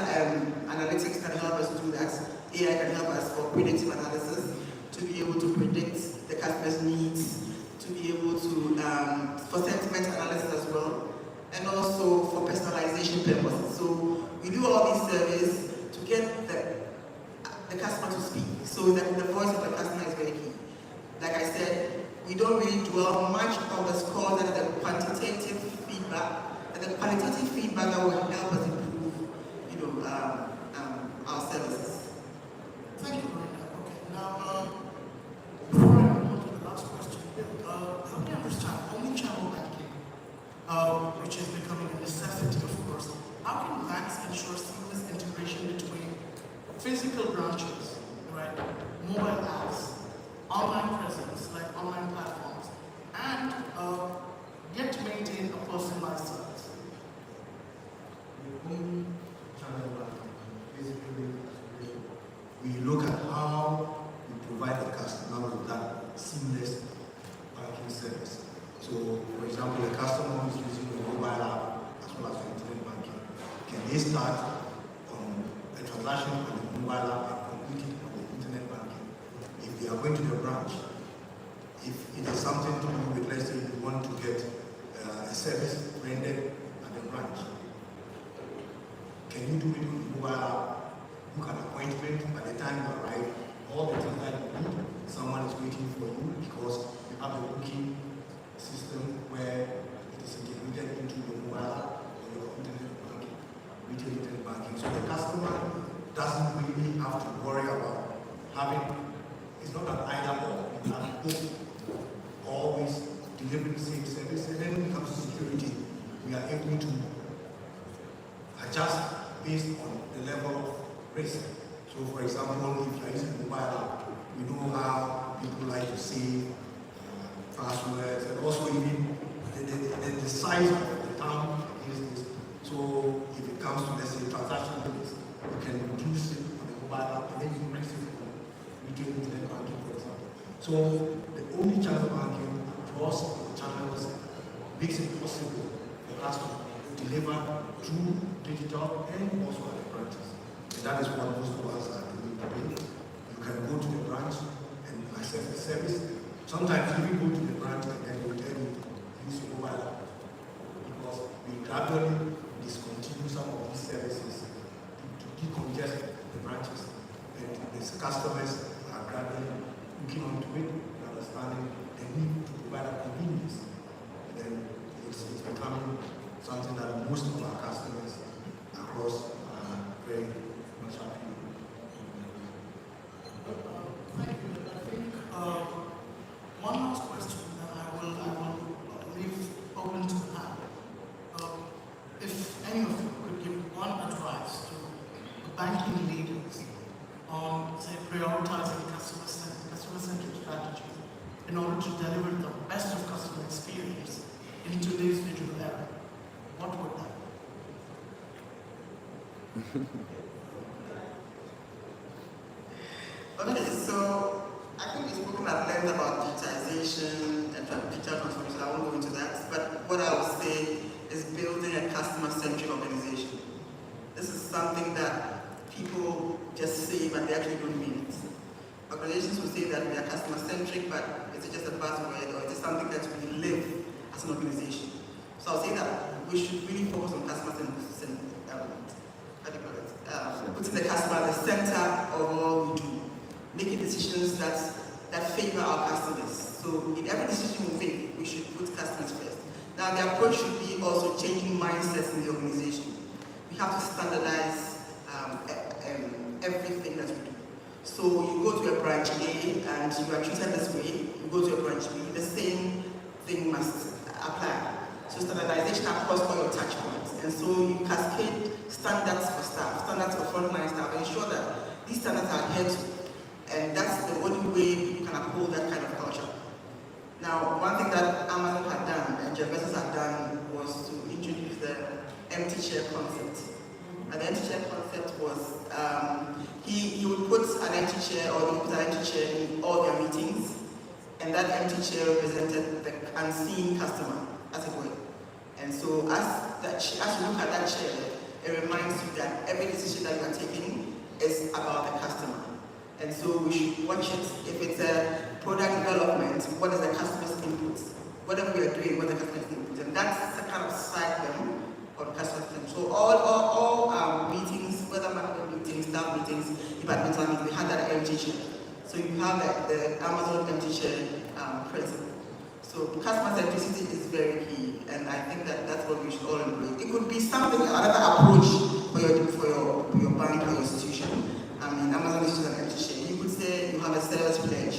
analytics can help us do that. AI can help us for predictive analysis, to be able to predict the customer's needs, to be able to, for sentiment analysis as well, and also for personalization purposes. So we do all these surveys to get the customer to speak, so that the voice of the customer is very key. Like I said, we don't really dwell much on the score that the quantitative feedback, and the qualitative feedback that will help us improve, our services. Thank you, Miranda. Okay, now, before I move on to the last question, help me understand omnichannel banking, which is becoming a necessity, of course. How can banks ensure seamless integration between physical branches, right, mobile apps, online presence, like online platforms, and yet to maintain a personalized service? Omnichannel banking, basically, we look at how we provide the customer with that seamless banking service. So, for example, a customer who is using a mobile app as well as internet banking, can they start on a transaction on the mobile app and complete it on the internet banking? If they are going to the branch, if it is something to do with, let's say, you want to get a service rendered at the branch, can you do it on the mobile app? Book an appointment. By the time you arrive, all the things that you need, someone is waiting for you because you have a booking system where it is integrated into the mobile app or your based on the level of risk. So for example, if you're using a mobile app, we know how people like to save passwords, and also even the size of the term is this. So if it comes to, let's say, transaction limits, you can reduce it on the mobile app and then you increase it on retail internet banking, for example. So the only channel banking across the channels makes it possible for us to deliver through digital and also at the branches. And that is what most of us are doing today. You can go to the branch and access the service. Sometimes you go to the branch and then you tell you to use your mobile app, because we gradually discontinue some of these services to decongest the branches. And the customers are gradually looking onto it and understanding the need to provide a convenience. And then it's becoming something that most of our customers across are very much happy with. Thank you. I think one last question that I will leave open to the panel. If any of you could give one advice to banking leaders on, say, prioritizing customer-centric strategies in order to deliver the best of customer experience in today's digital era, what would that be? Okay, so I think we've spoken at length about digitization and digital transformation. I won't go into that, but what I would say is building a customer-centric organization. This is something that people just say, but they actually don't mean it. Organizations will say that we are customer-centric, but is it just a buzzword, or is it something that we live as an organization? So I'll say that we should really focus on customer-centric, putting the customer at the center of all we do, making decisions that favor our customers. So in every decision we make, we should put customers first. Now the approach should be also changing mindsets in the organization. We have to standardize everything that we do. So you go to a branch A and you are treated this way, you go to a branch B, the same thing must apply. So standardization across all your touch points. And so you cascade standards for staff, standards for frontline staff, and ensure that these standards are adhered to. And that's the only way you can uphold that kind of culture. Now, one thing that Amazon had done and Jeff Bezos had done was to introduce the empty chair concept. And the empty chair concept was he would put an empty chair, or he would put an empty chair in all their meetings, and that empty chair represented the unseen customer, as it were. And so as you look at that chair, it reminds you that every decision that you are taking is about the customer. And so we should watch it. If it's a product development, what is the customer's input? Whatever we are doing, what is the customer's input? And that's the kind of cycle of customer input. So all meetings, whether management meetings, staff meetings, departmental meetings, we had that empty chair. So you have the Amazon empty chair principle. So customer centricity is very key, and I think that's what we should all embrace. It could be something, another approach for your bank or institution. I mean, Amazon is just an empty chair. You could say you have a service pledge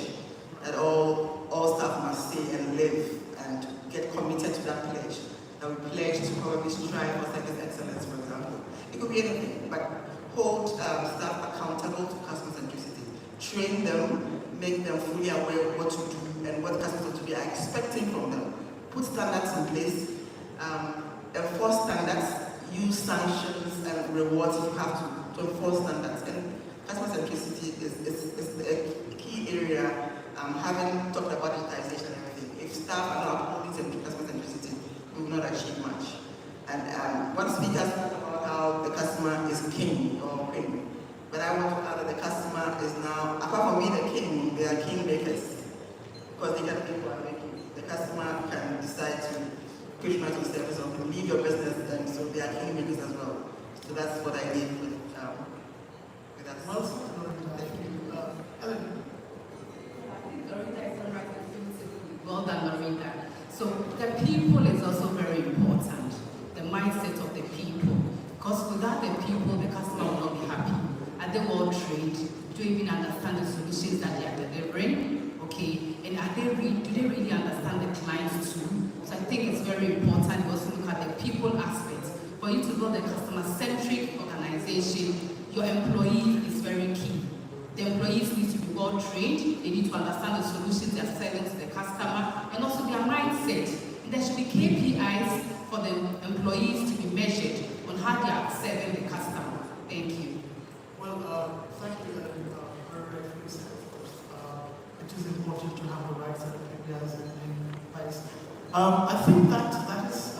that all staff must say and live and get committed to that pledge. That we pledge to probably strive for service excellence, for example. It could be anything, but hold staff accountable to customer centricity. Train them, make them fully aware of what to do and what customers are expecting from them. Put standards in place, enforce standards, use sanctions and rewards if you have to enforce standards. And customer centricity is a key area, having talked about digitization and everything. If staff are not upholding customer centricity, we will not achieve much. And one speaker spoke about how the customer is king or queen. But I want to add that the customer is now, apart from being a king, they are king makers. Because they can make what they do. The customer can decide to patronize your service or leave your business, and so they are king makers as well. So that's what I did with that. Well, thank you. Ellen. Well done, Marita. So the people is also very important. The mindset of the people. Because without the people, the customer will not be happy. Are they well trained? Do you even understand the solutions that they are delivering? Okay, and do they really understand the clients too? So I think it's very important to also look at the people aspect. For for you to build a customer-centric organization, your employee is very key. The employees need to be well trained, they need to understand the solutions they are selling to the customer, and also their mindset. And there should be KPIs for the employees to be measured on how they are serving the customer. Thank you. Well, thank you, very, very said, of course. It is important to have the right set of KPIs in place. I think that is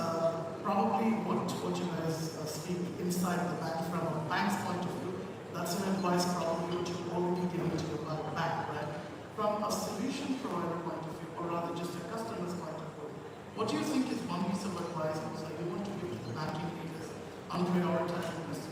probably what you guys speak inside the bank from a bank's point of view. That's an advice probably what you already given to your bank, right? From a solution provider point of view, or rather just a customer's point of view, what do you think is one piece of advice that you want to give to the banking leaders on prioritizing customers?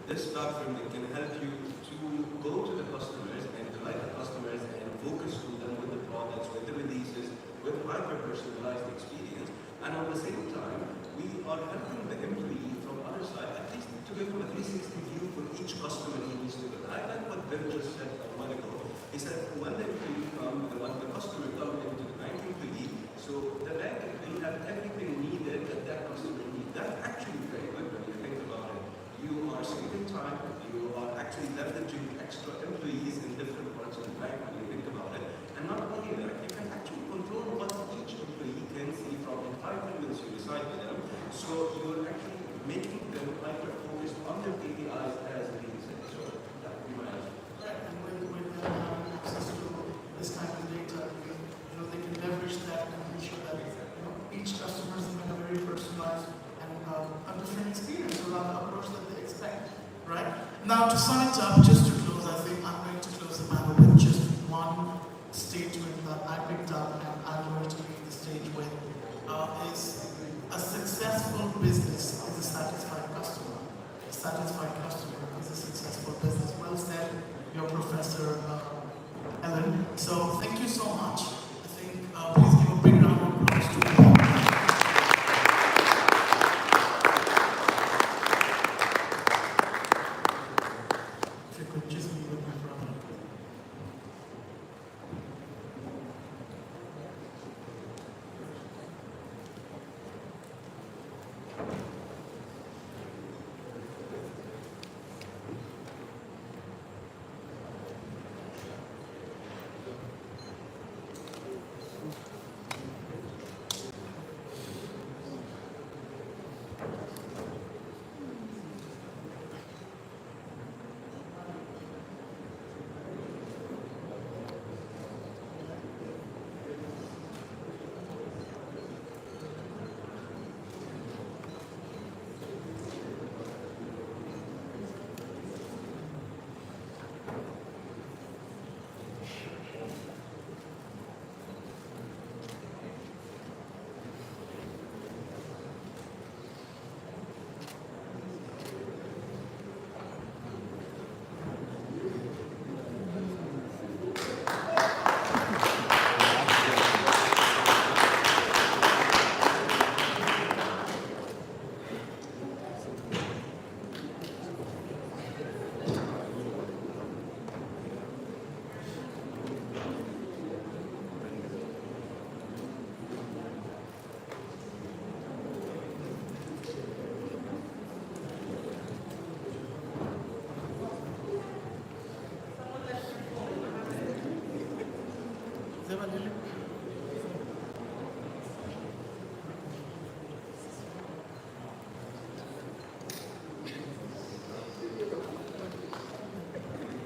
This platform that can help you to go to the customers and delight the customers and focus to them with the products, with the releases, with hyper-personalized experience. And at the same time, we are helping the employee from other side, at least to give them a 360 view for each customer he needs to go. I like what Ben just said a while ago. He said when the employee comes, when the customer comes into the bank employee, so the bank employee have everything needed that that customer needs. That's actually very good when you think about it. You are saving time, you are actually leveraging extra employees in different parts of the bank when you think about it. And not only that, you can actually control what each employee can see from entitlements you decide with them. So you're actually making them hyper-focused on their KPIs as Lee said. So that would be my answer. Right, and with them having access to this kind of data, they can leverage that and ensure that each customer is going to have a very personalized and a different experience around the approach that they expect, right? Now, to sum it up, just to close, I think I'm going to close the panel with just one statement that I picked up and I'm going to leave the stage with, is a successful business is a satisfied customer. A satisfied customer is a successful business. Well said, your Professor Ellen. So thank you so much. I think, please give a big round of applause to you.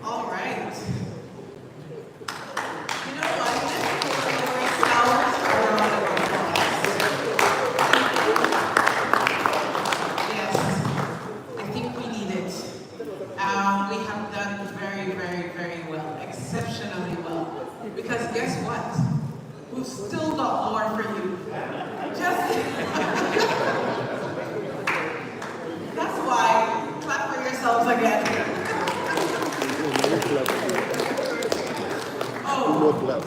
All right. You know what? Let's give ourselves a round of applause. Yes, I think we need it. We have done very, very, very well, exceptionally well. Because guess what? We've still got more for you. Just that's why, clap for yourselves again. Oh,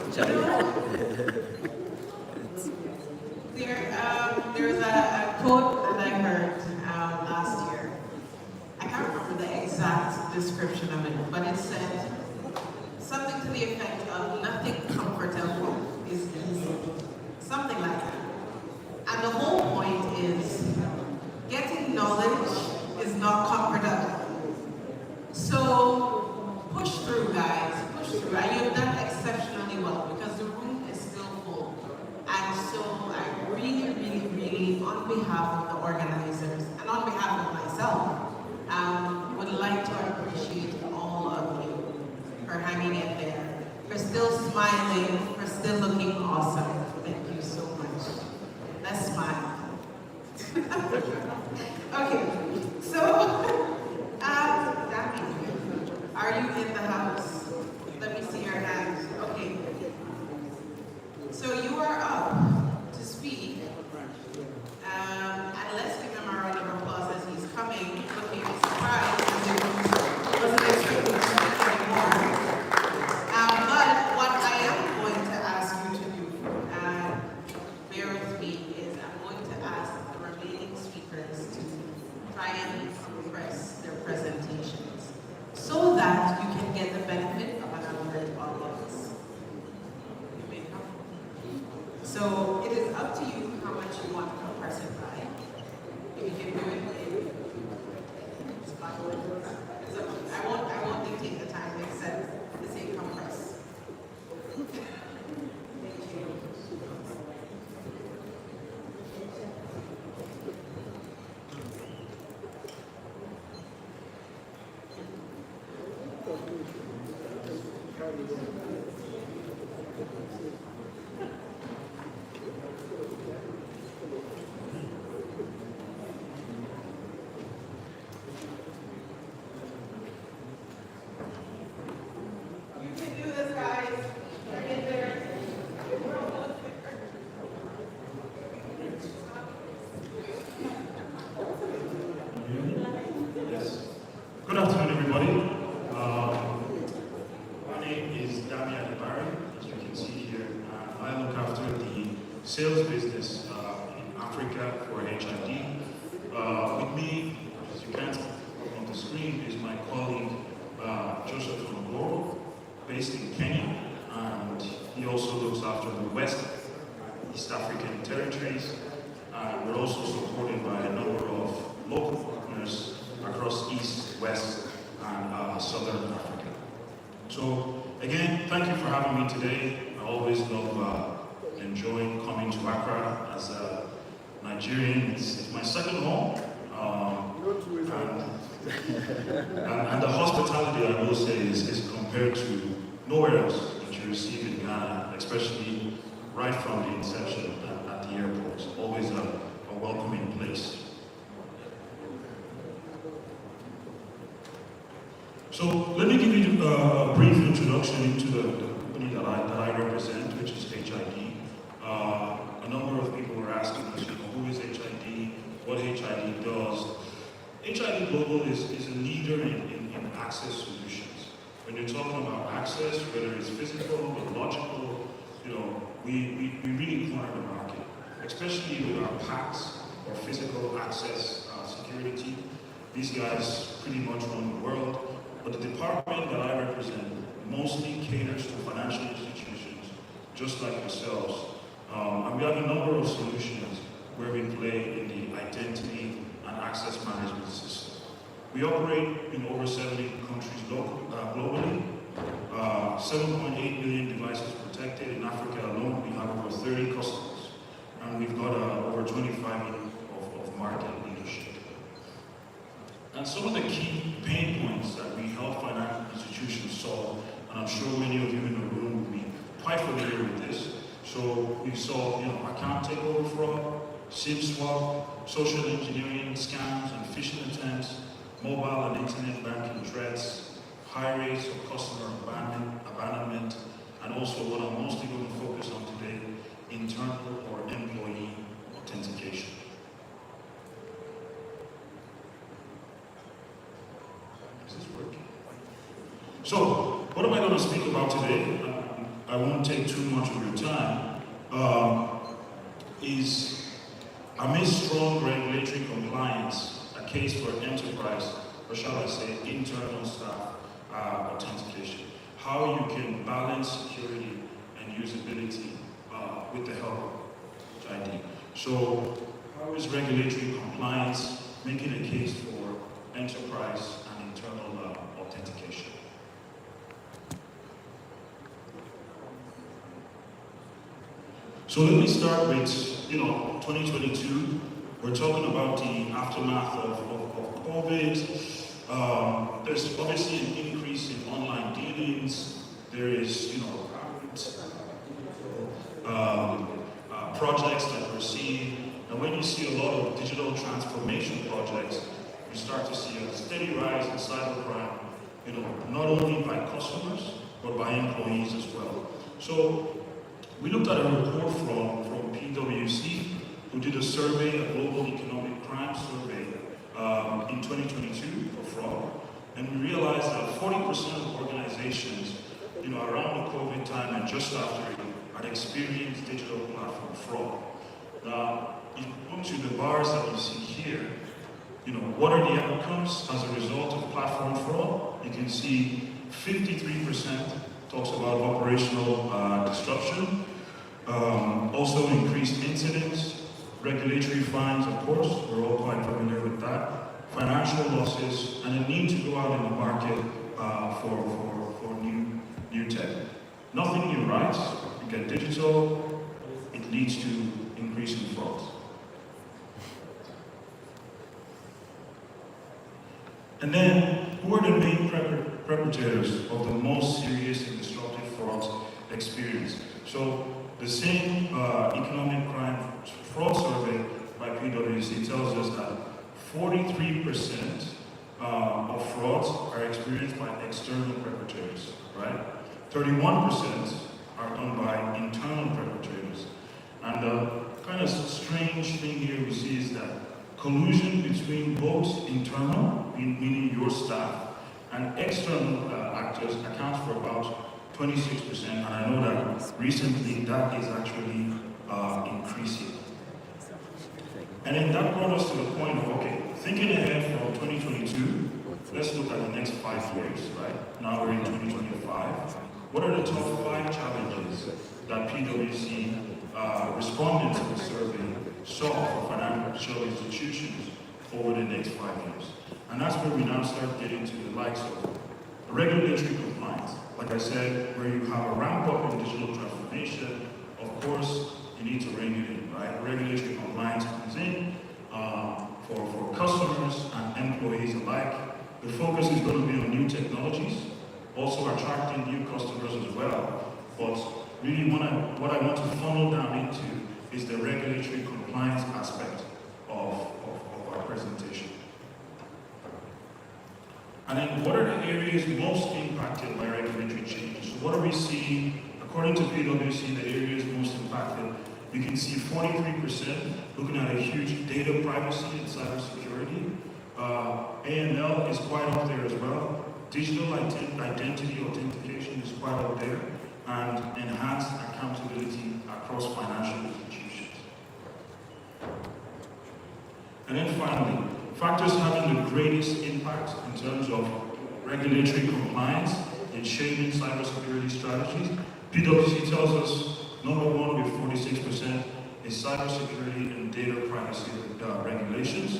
There's a quote that I heard last year. I can't remember the exact description of it, but it said something to the effect of nothing comfortable is easy. Something like that. And the whole point is getting knowledge is not comfortable. So push through, guys, push through. And you've done exceptionally well because the room is still full. And so I really, really, really, on behalf of the organizers and on behalf of myself, would like to appreciate all of you for hanging in there, for still smiling, for still looking awesome. Thank you so much. Let's smile. Okay, so, Daphne, are you in the house? Let me see your hands. Okay. So you are up to speak. And let's give him a round of applause as he's coming, looking surprised as he wasn't expecting to speak anymore. But what I am going to ask you to do, and bear with me, is I'm going to ask the remaining speakers to try and compress their presentations so that you can get the benefit of an alert audience. So it is up to you how much you want to compress it by. If you can do it in, I won't dictate the time except to say compress. Thank you. You can do this, guys. Hang in there. We're almost there. Yes. Good afternoon, everybody. My name is Damian Barry, as you can see here. I look after the sales business in Africa for HID. With me, as you can see on the screen, is my colleague Joseph Ngoro, based in Kenya, and he also looks after the West East African territories. We're also supported by a number of local partners across East, West, and Southern Africa. So again, thank you for having me today. I always love enjoying coming to Accra as a Nigerian. It's my second home. And the hospitality, I will say, is compared to nowhere else that you receive in Ghana, especially right from the inception at the airport. It's always a welcoming place. So let me give you a brief introduction into the company that I represent, which is HID. A number of people were asking us, who is HID, what HID does. HID Global is a leader in access solutions. When you're talking about access, whether it's physical or logical, we really corner the market, especially with our PACs or physical access security. These guys pretty much run the world, but the department that I represent mostly caters to financial institutions, just like yourselves. And we have a number of solutions where we play in the identity and access management system. We operate in over 70 countries globally, 7.8 million devices protected. In Africa alone, we have over 30 customers, and we've got over 25 years of market leadership. And some of the key pain points that we help financial institutions solve, and I'm sure many of you in the room will be quite familiar with this. So we solve, account takeover fraud, SIM swap, social engineering, scams and phishing attempts, mobile and internet banking threats, high rates of customer abandonment, and also what I'm mostly going to focus on today, internal or employee authentication. Is this working? So, what am I going to speak about today? I won't take too much of your time, is amidst strong regulatory compliance, a case for enterprise, or shall I say, internal staff authentication. How you can balance security and usability with the help of ID. So, how is regulatory compliance making a case for enterprise and internal authentication? So let me start with, 2022. We're talking about the aftermath of COVID. There's obviously an increase in online dealings. There is, projects that we're seeing. And when you see a lot of digital transformation projects, you start to see a steady rise in cybercrime, not only by customers, but by employees as well. So we looked at a report from PwC, who did a survey, a global economic crime survey in 2022 for fraud. And we realized that 40% of organizations, around the COVID time and just after it, had experienced digital platform fraud. Now, if you go to the bars that you see here, what are the outcomes as a result of platform fraud? You can see 53% talks about operational disruption, also increased incidents, regulatory fines, of course, we're all quite familiar with that, financial losses, and a need to go out in the market for new tech. Nothing new, right? You get digital, it leads to increasing fraud. And then, who are the main perpetrators of the most serious and disruptive frauds experienced? So, the same economic crime fraud survey by PwC tells us that 43% of frauds are experienced by external perpetrators, right? 31% are done by internal perpetrators. And the kind of strange thing here we see is that collusion between both internal, meaning your staff, and external actors accounts for about 26%, and I know that recently that is actually increasing. And then that brought us to the point of, okay, thinking ahead from 2022, let's look at the next 5 years, right? Now we're in 2025. What are the top 5 challenges that PwC responding to the survey saw for financial institutions over the next 5 years? And that's where we now start getting to the likes of regulatory compliance. Like I said, where you have a ramp up in digital transformation, of course, you need to rein it in, right? Regulatory compliance comes in for customers and employees alike. The focus is going to be on new technologies, also attracting new customers as well. But really what I want to funnel down into is the regulatory compliance aspect of our presentation. And then what are the areas most impacted by regulatory changes? So what are we seeing? According to PwC, the areas most impacted, you can see 43% looking at a huge data privacy and cybersecurity. AML is quite up there as well. Digital identity authentication is quite up there. And enhanced accountability across financial institutions. And then finally, factors having the greatest impact in terms of regulatory compliance in shaping cybersecurity strategies. PwC tells us number 1 with 46% is cybersecurity and data privacy regulations.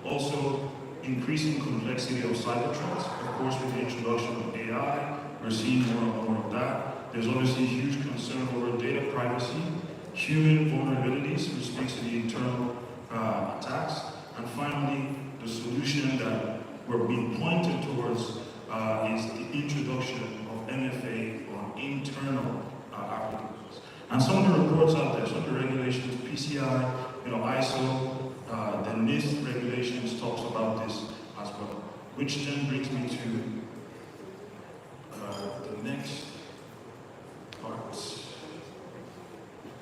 Also, increasing complexity of cyber threats. Of course, with the introduction of AI, we're seeing more and more of that. There's obviously a huge concern over data privacy, human vulnerabilities, which speaks to the internal attacks. And finally, the solution that we're being pointed towards is the introduction of MFA on internal applications. And some of the reports out there, some of the regulations, PCI, ISO, the NIST regulations talks about this as well. Which then brings me to the next part.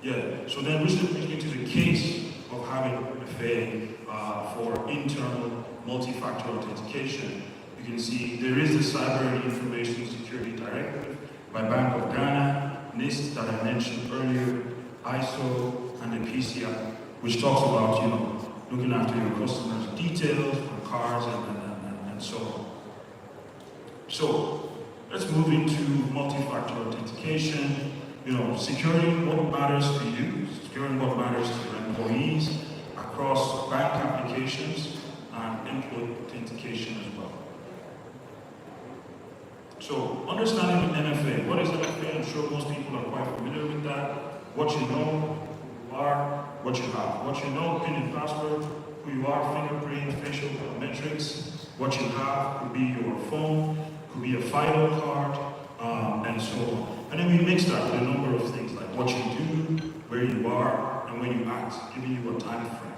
Yeah, so then which then brings me to the case of having MFA for internal multi-factor authentication. You can see there is the Cyber and Information Security Directive by Bank of Ghana, list that I mentioned earlier, ISO and the PCI, which talks about, you know, looking after your customers' details from cars and so on. So let's move into multi-factor authentication. You know, securing what matters to you, securing what matters to your employees across bank applications and employee authentication as well. So, understanding the MFA. What is MFA? I'm sure most people are quite familiar with that. What you know, who you are, what you have. What you know, PIN and password, who you are, fingerprint, facial biometrics. What you have could be your phone, could be a FIDO card, and so on. And then we mix that with a number of things like what you do, where you are, and when you act, giving you a time frame.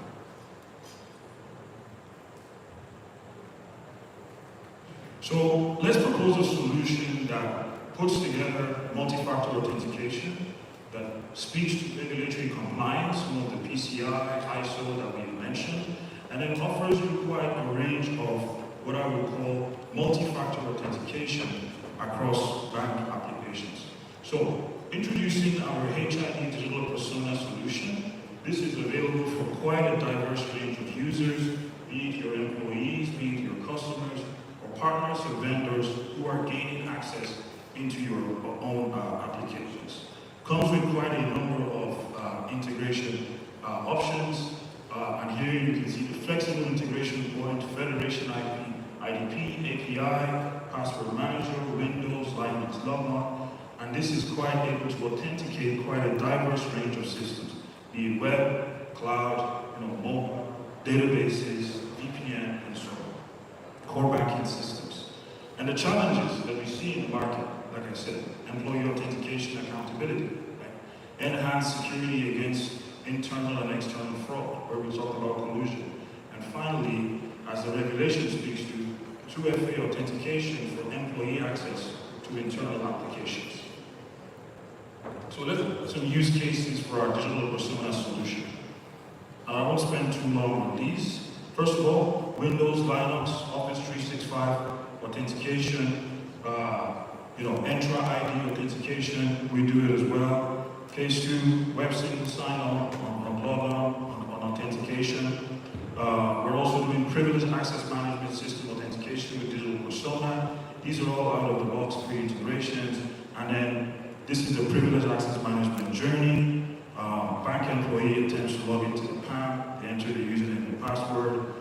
So let's propose a solution that puts together multi-factor authentication, that speaks to regulatory compliance, some of the PCI, ISO that we mentioned, and then offers you quite a range of what I would call multi-factor authentication across bank applications. So, introducing our HID digital persona solution. This is available for quite a diverse range of users, be it your employees, be it your customers, or partners or vendors who are gaining access into your own applications. Comes with quite a number of integration options, and here you can see the flexible integration point, Federation IP, IDP, API, Password Manager, Windows, Linux, Logmark, and this is quite able to authenticate quite a diverse range of systems, be it web, cloud, mobile, databases, VPN, and so on, core banking systems. And the challenges that we see in the market, like I said, employee authentication accountability, right? Enhanced security against internal and external fraud, where we talk about collusion. And finally, as the regulation speaks to, 2FA authentication for employee access to internal applications. So let's look at some use cases for our digital persona solution. I won't spend too long on these. First of all, Windows, Linux, Office 365 authentication, Entra ID authentication, we do it as well. Case 2, web single sign-on, on log-on, on authentication. We're also doing privileged access management system authentication with digital persona. These are all out-of-the-box pre-integrations. And then this is a privileged access management journey. Bank employee attempts to log into the PAM, they enter the username and password,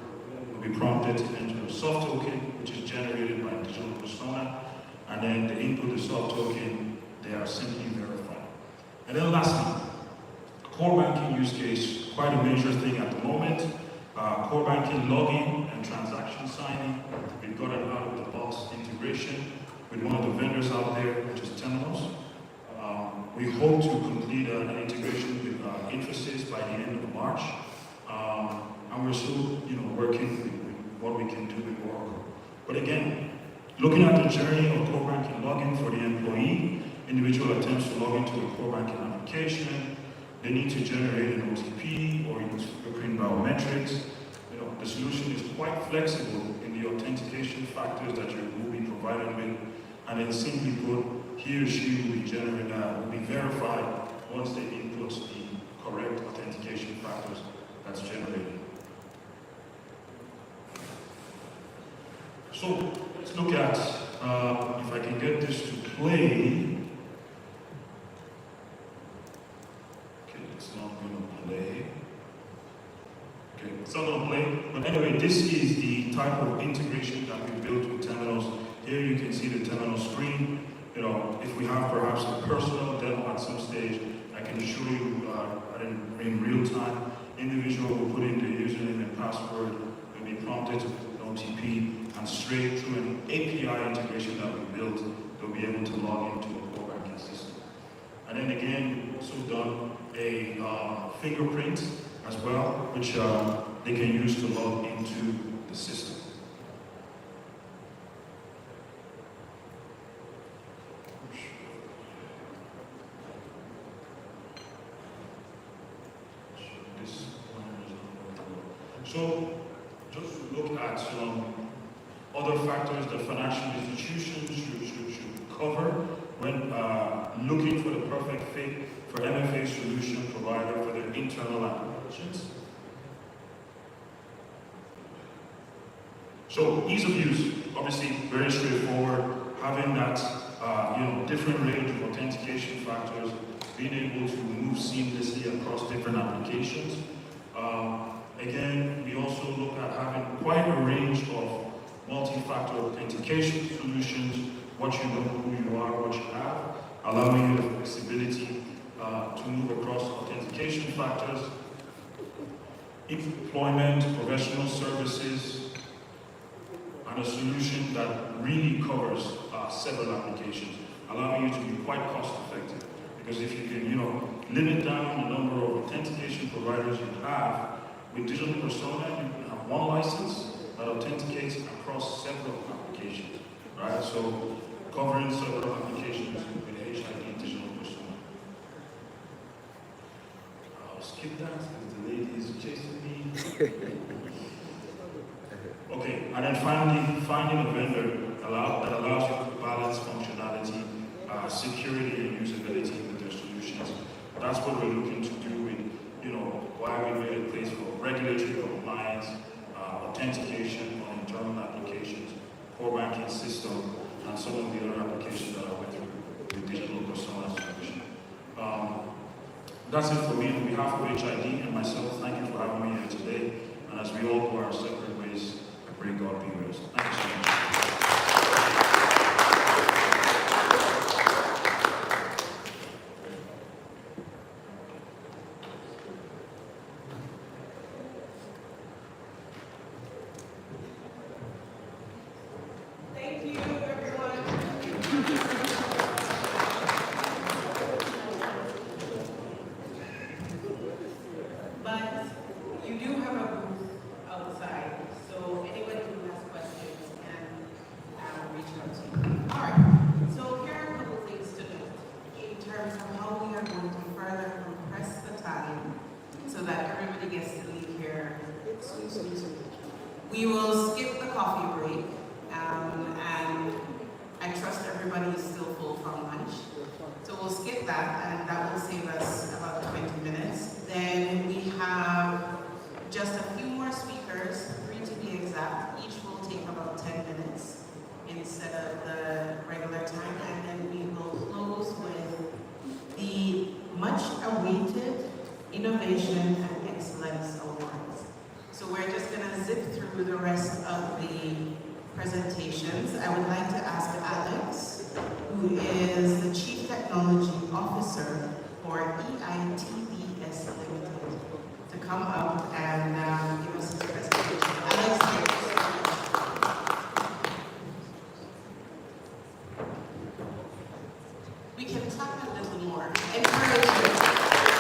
will be prompted to enter a soft token, which is generated by digital persona, and then they input the soft token, they are simply verified. And then lastly, core banking use case, quite a major thing at the moment. Core banking login and transaction signing. We've got an out-of-the-box integration with one of the vendors out there, which is Temenos. We hope to complete an integration with Infosys by the end of March. And we're still, working with what we can do with Oracle. But again, looking at the journey of core banking login for the employee, individual attempts to log into a core banking application, they need to generate an OTP or use fingerprint biometrics. The solution is quite flexible in the authentication factors that you will be provided with, and then simply put, he or she will be verified once they input the correct authentication factors that's generated. So let's look at if I can get this to play. It's not going to play. Okay, it's not going to play. But anyway, this is the type of integration that we built with Temenos. Here you can see the Temenos screen. If we have perhaps a personal demo at some stage, I can show you in real time. Individual will put in the username and password, will be prompted to put an OTP, and straight through an API integration that we built, they'll be able to log into a core banking system. And then again, we've also done a fingerprint as well, which they can use to log into the system. So, just to look at some other factors that financial institutions should cover when looking for the perfect fit for MFA solution provider for their internal applications. So ease of use, obviously very straightforward, having that different range of authentication factors, being able to move seamlessly across different applications. Again, we also look at having quite a range of multi-factor authentication solutions, what you know, who you are, what you have, allowing you the flexibility to move across authentication factors, employment, professional services, and a solution that really covers several applications, allowing you to be quite cost effective. Because if you can, limit down the number of authentication providers you have, with digital persona, you can have one license that authenticates across several applications, right? So covering several applications with HID digital persona. I'll skip that because the lady is chasing me. Okay, and then finally, finding a vendor that allows you to balance functionality, security, and usability with their solutions. That's what we're looking to do with, why we made a place for regulatory compliance, authentication on internal applications, core banking system, and some of the other applications that I went through with digital persona solution. That's it for me. On behalf of HID and myself, thank you for having me here today. And as we all go our separate ways, I pray God be with us. Thank you so much. Thank you, everyone. But you do have a booth outside, so anybody who has questions can reach out to you. All right, so here are a couple things to note in terms of how we are going to further compress the time so that everybody gets to leave here soon. We will skip the coffee break. And I trust everybody is still full from lunch. So we'll skip that, and that will save us about 20 minutes. Then we have just a few more speakers, 3 to be exact. Each will take about 10 minutes instead of the regular time. And then we will close with the much awaited Innovation and Excellence Awards. So we're just gonna zip through the rest of the presentations. I would like to ask Alex, who is the Chief Technology Officer for EITBS Limited, to come up and give us his presentation. Alex, we can talk a little more. Encourage you.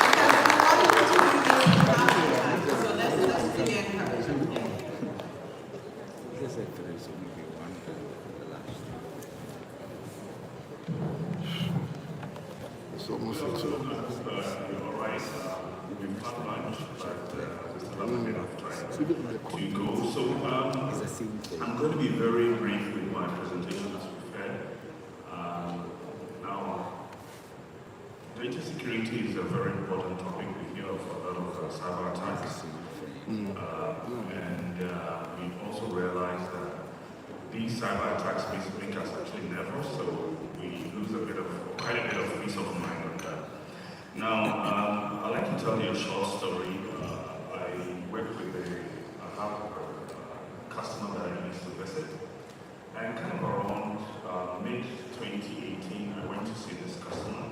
Because we want you to do this half the time. So let's really encourage you. It's almost like so. All right, we've had lunch, but we still have a bit of time to go. So I'm going to be very brief with my presentation as prepared. Now, data security is a very important topic. We hear of a lot of cyber attacks. And we also realize that these cyber attacks make us actually nervous, so we lose quite a bit of peace of mind on that. Now, I'd like to tell you a short story. I work with a customer that I used to visit, and kind of around mid-2018, I went to see this customer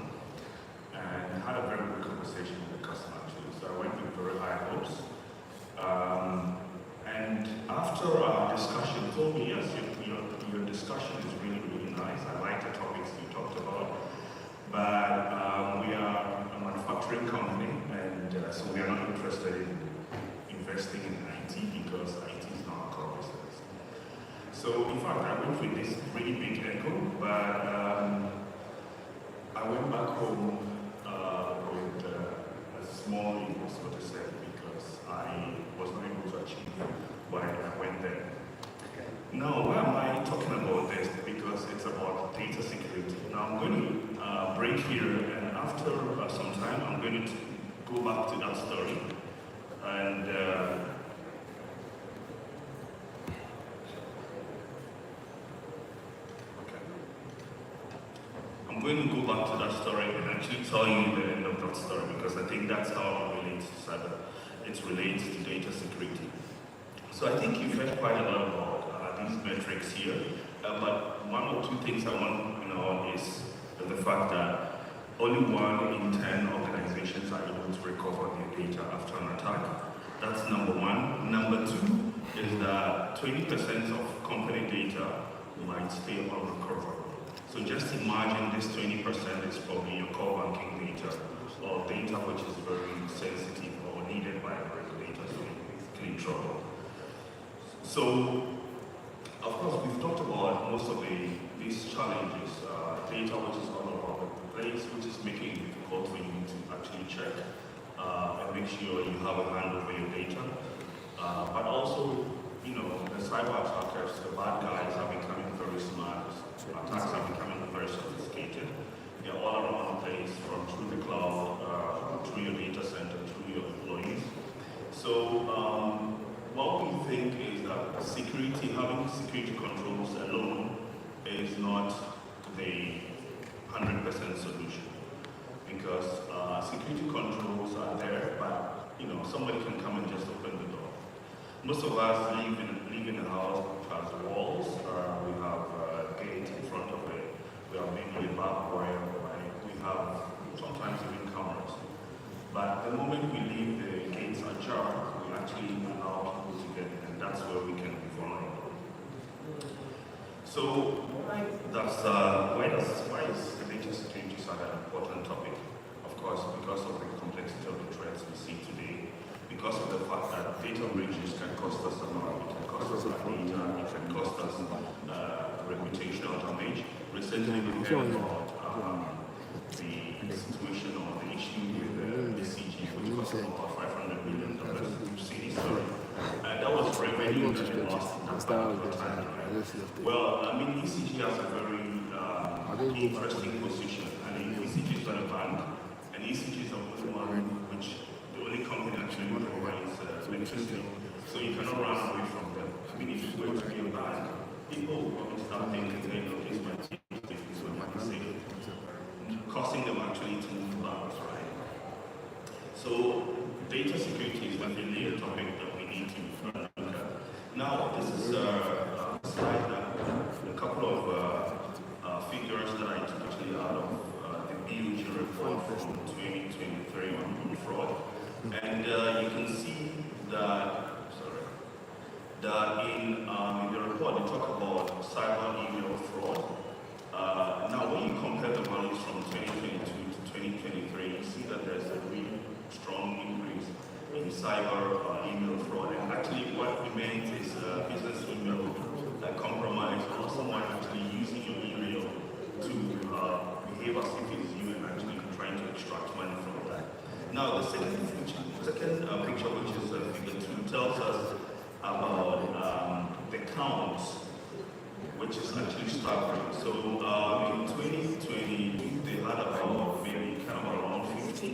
and had a very good conversation with the customer actually. So I went with very high hopes. And after our discussion, he told me, yes, your discussion is really, really nice. I like the topics you talked about. But we are a manufacturing company, and so we are not interested in investing in IT because IT is not our core business. So in fact, I went with this really big echo, but I went back home with a small ego, so to say, because I was not able to achieve why I went there. Now, why am I talking about this? Because it's about data security. Now, I'm going to break here, and after some time, I'm going to go back to that story. And I'm going to go back to that story and actually tell you the end of that story, because I think that's how it relates to cyber. It relates to data security. So I think you've heard quite a lot about these metrics here, but one or two things I want to know is the fact that only 1 in 10 organizations are able to recover their data after an attack. That's number one. Number two is that 20% of company data might stay unrecoverable. So just imagine this 20% is probably your core banking data, or data which is very sensitive or needed by a regulator, so you're in trouble. So, of course, we've talked about most of these challenges, data which is all over the place, which is making it difficult for you to actually check and make sure you have a hand over your data. But also, you know, the cyber attackers, the bad guys are becoming very smart. Attacks are becoming very sophisticated. They're all around the place, from through the cloud, through your data center, through your employees. So what we think is that security, having security controls alone is not the 100% solution, because security controls are there, but you know, somebody can come and just open the door. Most of us live in a house which has walls. We have a gate in front of it. We have maybe a barbed wire, right? We have sometimes even cameras. But the moment we leave the gates ajar, we actually allow people to get in, and that's where we can be vulnerable. So why is the data security such an important topic? Of course, because of the complexity of the threats we see today, because of the fact that data breaches can cost us a lot, it can cost us our data, it can cost us reputational damage. Recently we heard about the situation or the issue with the CG, which cost about $500 million. You see this story? That was revenue that we lost in that particular time. Well, I mean, ECG has a very interesting position. I mean, ECG is not a bank, and ECG is a one which the only company actually provides electricity. So you cannot run away from them. I mean, if you go to be a bank, people will probably start thinking, hey, no, this might take this one, might be safe, causing them actually to move banks, right? So data security is definitely a topic that we need to look at. Now, this is a slide that a couple of figures that I took actually out of the BUG report from 2023 on fraud. And you can see that, in the report they talk about cyber email fraud. Now, when you compare the values from 2022 to 2023, you see that there's a really strong increase in cyber email fraud. And actually, what remains is business email compromise, or someone actually using your email to behave as if it's you and actually trying to extract money from that. Now, the second picture, which is figure 2, tells us about the counts, which is actually staggering. So in 2020, they had about maybe kind of around 50,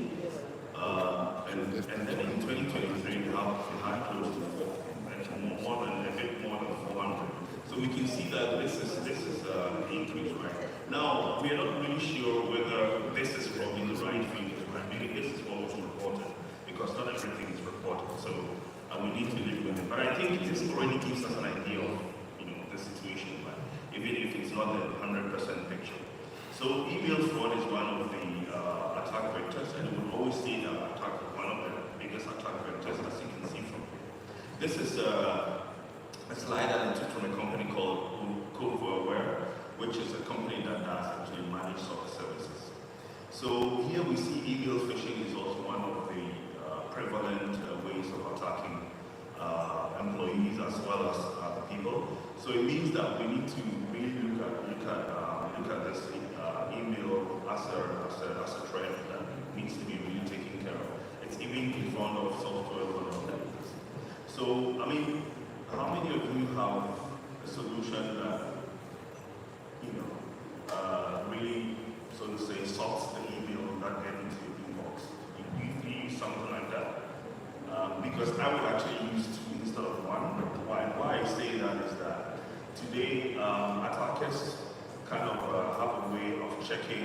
and then in 2023, they had close to 4, and a bit more than 400. So we can see that this is an increase, right? Now, we are not really sure whether this is probably the right figure, right? Maybe this is what was reported, because not everything is reported. So we need to live with it. But I think this already gives us an idea of, you know, the situation, right? Even if it's not the 100% picture. So email fraud is one of the attack vectors, and we will always see that one of the biggest attack vectors, as you can see from here. This is a slide that I took from a company called Coverware, which is a company that does actually managed SOC services. So here we see email phishing is also one of the prevalent ways of attacking employees as well as the people. So it means that we need to really look at this email as a threat that needs to be really taken care of. It's even in front of software vulnerabilities. So I mean, how many of you have a solution because I would actually use 2 instead of 1. Why I say that is that today attackers kind of have a way of checking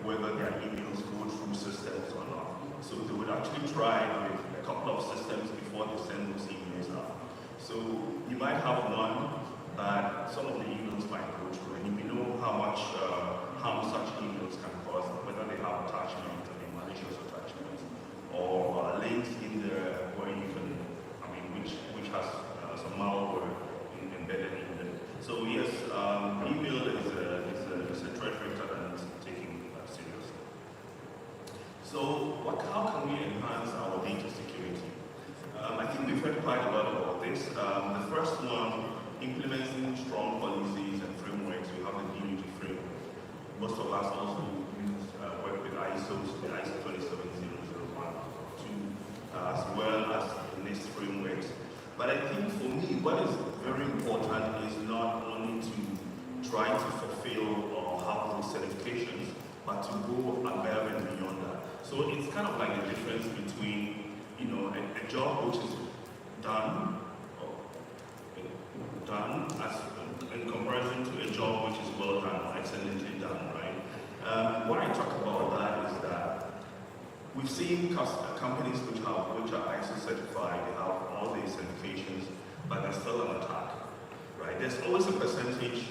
whether their emails go through systems or not. So they would actually try with a couple of systems before they send those emails out. So you might have one, but some of the emails might go through, and you may know how much harm such emails can cause, whether they have attachments, malicious attachments, or links in there where you can, which has some malware embedded in them. So yes, email is a threat vector that needs to be taken seriously. So how can we enhance our data security? I think we've heard quite a lot about this. The first one, implementing strong policies and frameworks. We have the DUT framework. Most of us also work with ISOs, the ISO 27001, as well as the NIST frameworks. But I think for me, what is very important is not only to try to fulfill or have those certifications, but to go above and beyond that. So it's kind of like the difference between, a job which is done as in comparison to a job which is well done or excellently done, right? What I talk about that is that we've seen companies which are ISO certified, they have all these certifications, but they're still on attack, right? There's always a percentage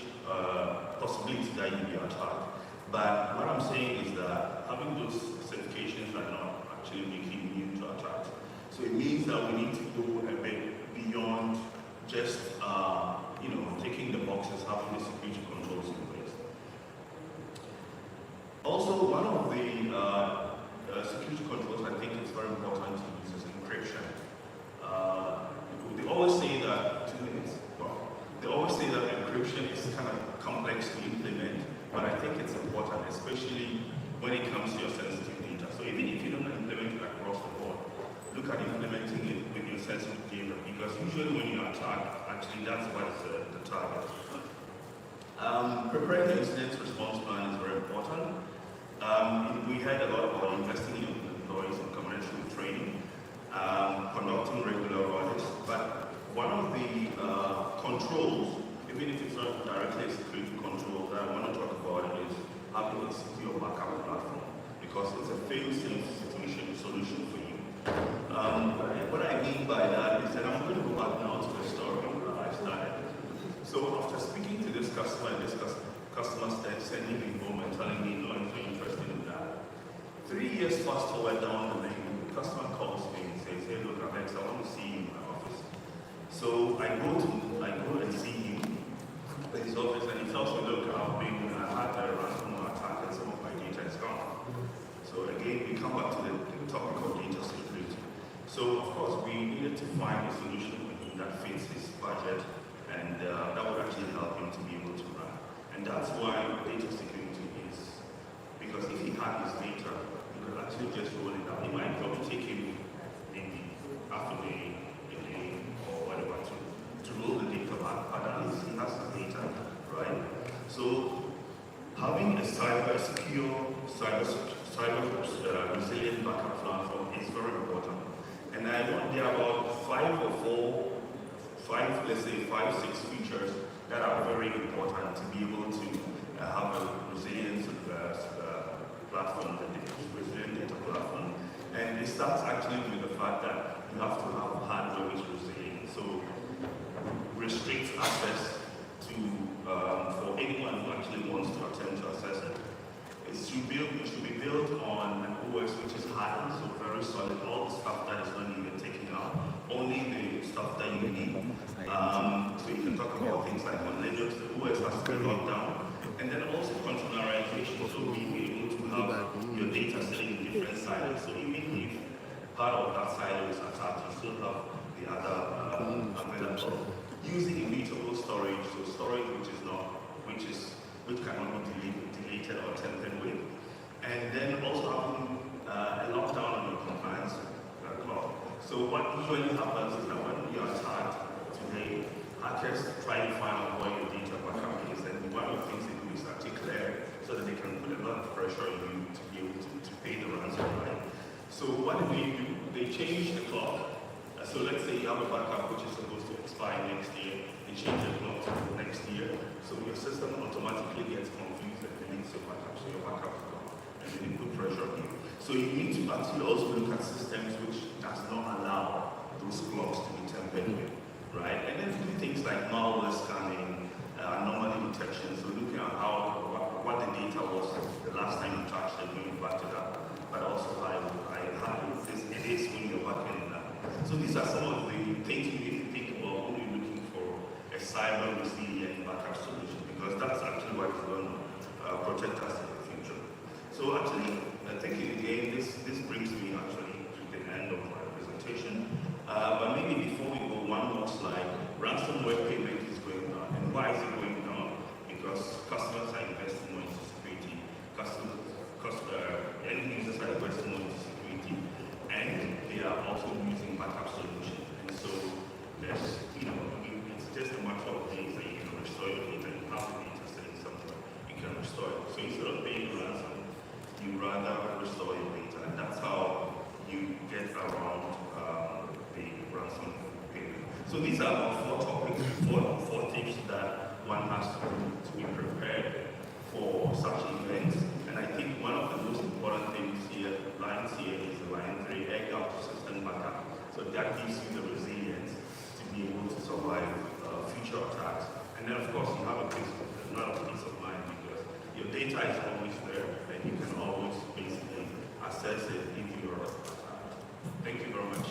possibility that you'll be attacked. But what I'm saying is that having those certifications are not actually making you immune to attacks. So it means that we need to go a bit beyond just ticking the boxes, having the security controls in place. Also, one of the security controls I think it's very important to use is encryption. They always say that they always say that encryption is kind of complex to implement, but I think it's important, especially when it comes to your sensitive data. So even if you don't implement it across the board, look at implementing it with your sensitive data, because usually when you attack, actually that's what's the target. Preparing the incident response plan is very important. We had a lot about investing in employees in combination with training, conducting regular audits, but one of the controls, even if it's not directly a security control, that I want to talk about is having a secure backup platform, because it's a fail-safe solution for you. What I mean by that is that I'm going to go back now to the story that I started. So after speaking to this customer, and this customer started sending me home and telling me, no, I'm not interested in that. 3 years fast forward down the lane, the customer calls me and says, hey, look, Alex, I want to see you in my office. So I go and see him in his office, and he tells me, look, I had a ransomware attack and some of my data is gone. So again, we come back to the topic of data security. So of course, we needed to find a solution for him that fits his budget, and that would actually help him to be able to run. And that's why data security is, because if he had his data, he could actually just roll it down. It might probably take him maybe half a day, or whatever to roll the data back, but at least he has his data, right? So having a secure, cyber resilient backup platform is very important. And there are about 5, 6 features that are very important to be able to have a resilient platform, a resilient data platform. And it starts actually with the fact that you have to have hardware which is resilient. So restrict access to for anyone who actually wants to attempt to access it. It should be built on an OS which is hardened, so very solid. All the stuff that is not even taken out, only the stuff that you need. So you can talk about things like on Linux, the OS has to be locked down, and then also containerization, so being able to have your data sitting in different silos. So even if part of that silo is attacked, you still have the other available. Using immutable storage, so storage which cannot be deleted or tampered with, and then also having a lockdown on your compliance clock. So what usually happens is that when you are attacked today, hackers try to find out where your data backup is, and one of the things they do is actually clear it so that they can put a lot of pressure on you to be able to pay the ransom, right? So what do? They change the clock So let's say you have a backup which is supposed to expire next year, and change the clock to next year. So your system automatically gets confused and deletes your backup. So your backup is gone, and then you put pressure on you. So you need to actually also look at systems which does not allow those clocks to be tampered with, right? And then do things like malware scanning, anomaly detection. So looking at what the data was the last time you touched it when you backed it up, but also how it is when you're backing it up. So these are some of the things you need to think about when you're looking for a cyber resilient backup solution, because that's actually what is going to protect us in the future. So actually, I think again, this brings me actually to the end of my presentation. But maybe before we go, one more slide. Ransomware payment is going down. And why is it going down? Because customers are investing more into security. End users are investing more into security. And they are also using backup solutions. And so there's, it's just a matter of days that you can restore your data. You have to be interested in something you can restore it. So instead of paying ransom, you rather restore your data. And that's how you get around the ransom payment. So these are about 4 topics, four tips that one has to do to be prepared for such events. And I think one of the most important things here, lines here, is the line 3, air gap persistent backup. So that gives you the resilience to be able to survive future attacks. And then of course you have a lot of peace of mind because your data is always there and you can always basically access it if you're attacked. Thank you very much.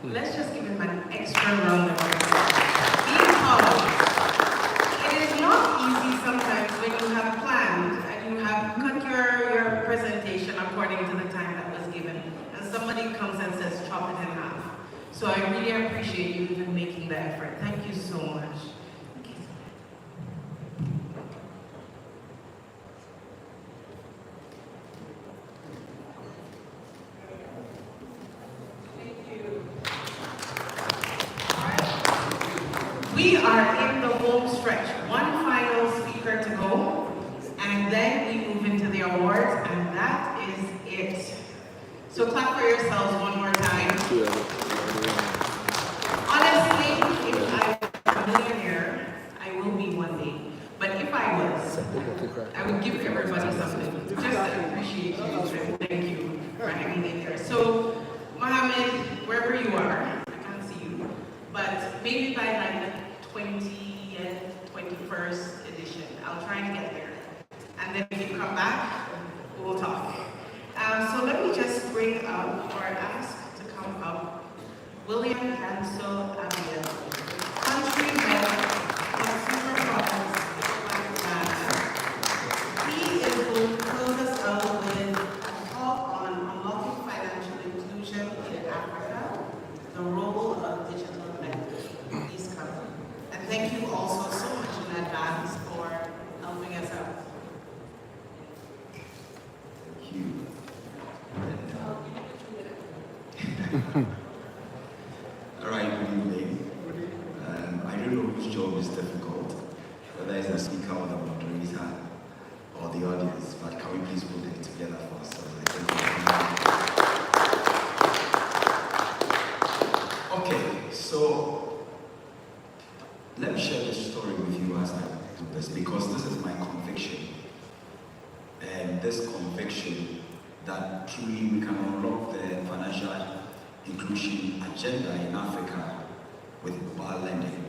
Let's just give him an extra round of applause. Because it is not easy sometimes when you have planned and you have cut your presentation according to the time that was given, and somebody comes and says chop it in half. So I really appreciate you even making the effort. Thank you so much. We are in the home stretch. One final speaker to go, and then we move into the awards, and that is it. So clap for yourselves one more time. Honestly, if I was a millionaire, I will be one day. But if I was, I would give everybody something. Just to appreciate you. Thank you for hanging in there. So, Mohammed, wherever you are, I can't see you, but maybe by like the 20th, 21st edition. I'll try and get there. And then if you come back, we'll talk. So let me just bring up or ask to come up William Ganso Abiel, Country Head, Consumer Products, Ghana. He is going to close us out with a talk on unlocking financial inclusion in Africa, the role of digital banking. Please come. And thank you also so much in advance for helping us out. Thank you. All right, good evening. I don't know whose job is difficult, whether it's the speaker or the moderator or the audience, but can we please put it together for ourselves? Okay, so let me share this story with you as I do this, because this is my conviction. And this conviction that truly we can unlock the financial inclusion agenda in Africa with mobile lending.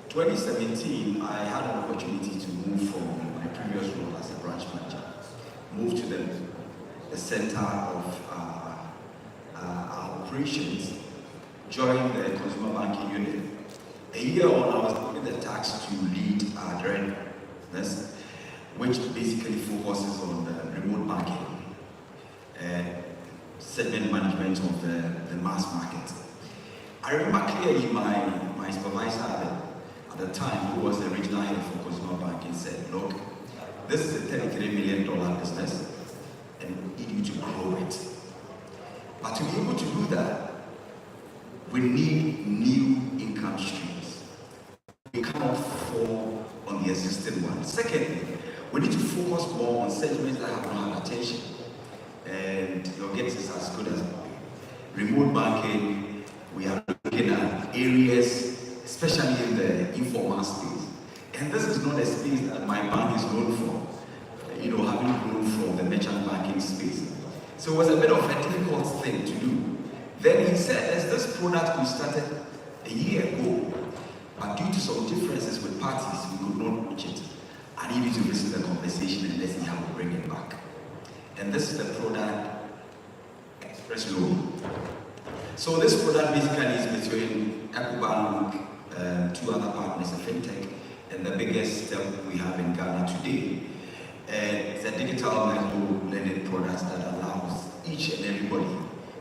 2017, I had an opportunity to move from my previous role as a branch manager, move to the center of our operations, join the consumer banking unit. A year on, I was given the task to lead our direct business, which basically focuses on the remote banking and segment management of the mass market. I remember clearly my supervisor at the time, who was the regional head for consumer banking, said, look, this is a $33 million business, and we need you to grow it. But to be able to do that, we need new income streams. We cannot fall on the existing one. Secondly, we need to focus more on segments that have not had attention. And your guess is as good as remote banking. We are looking at areas, especially in the informal space. And this is not a space that my bank is known for, having grown from the merchant banking space. So it was a bit of a difficult thing to do. Then he said, there's this product we started a year ago, but due to some differences with parties, we could not reach it. I need you to listen to the conversation and let's see how we bring it back. And this is the product, Express Loan. So this product basically is between Ecobank, two other partners, a fintech, and the biggest we have in Ghana today. It's a digital micro-lending product that allows each and everybody,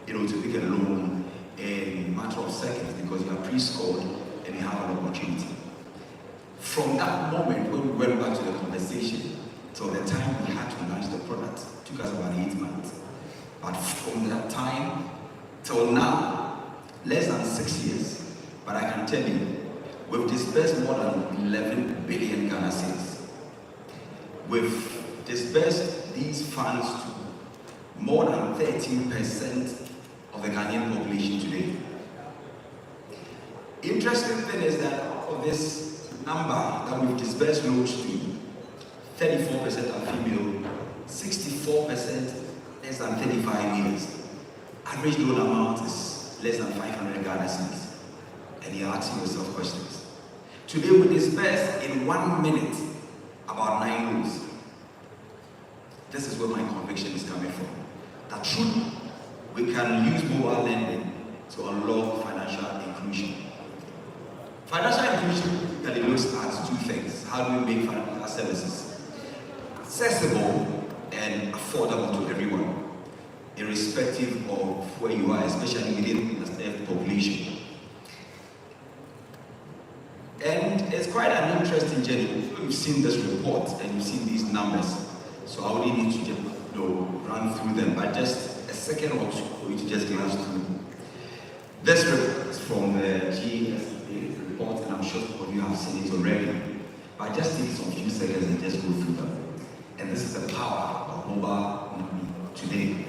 to pick a loan in a matter of seconds because you are pre-scored and you have an opportunity. From that moment when we went back to the conversation till the time we had to launch the product, it took us about 8 months. But from that time till now, less than 6 years, but I can tell you, we've disbursed more than 11 billion Ghana cedis. We've disbursed these funds to more than 13% of the Ghanaian population today. Interesting thing is that of this number that we've disbursed loans to, 34% are female, 64% less than 35 years. Average loan amount is less than 500 Ghana cedis. And you're asking yourself questions. Today we disburse in 1 minute about 9 loans. This is where my conviction is coming from. That truly, we can use mobile lending to unlock financial inclusion. Financial inclusion really looks at two things. How do we make financial services accessible and affordable to everyone, irrespective of where you are, especially within the underserved population? And it's quite an interesting journey. You've seen this report and you've seen these numbers, so I only need to just run through them, but just a second or two for you to just glance through. This report is from the GSA report, and I'm sure some of you have seen it already, but just take some few seconds and just go through them. And this is the power of mobile money today.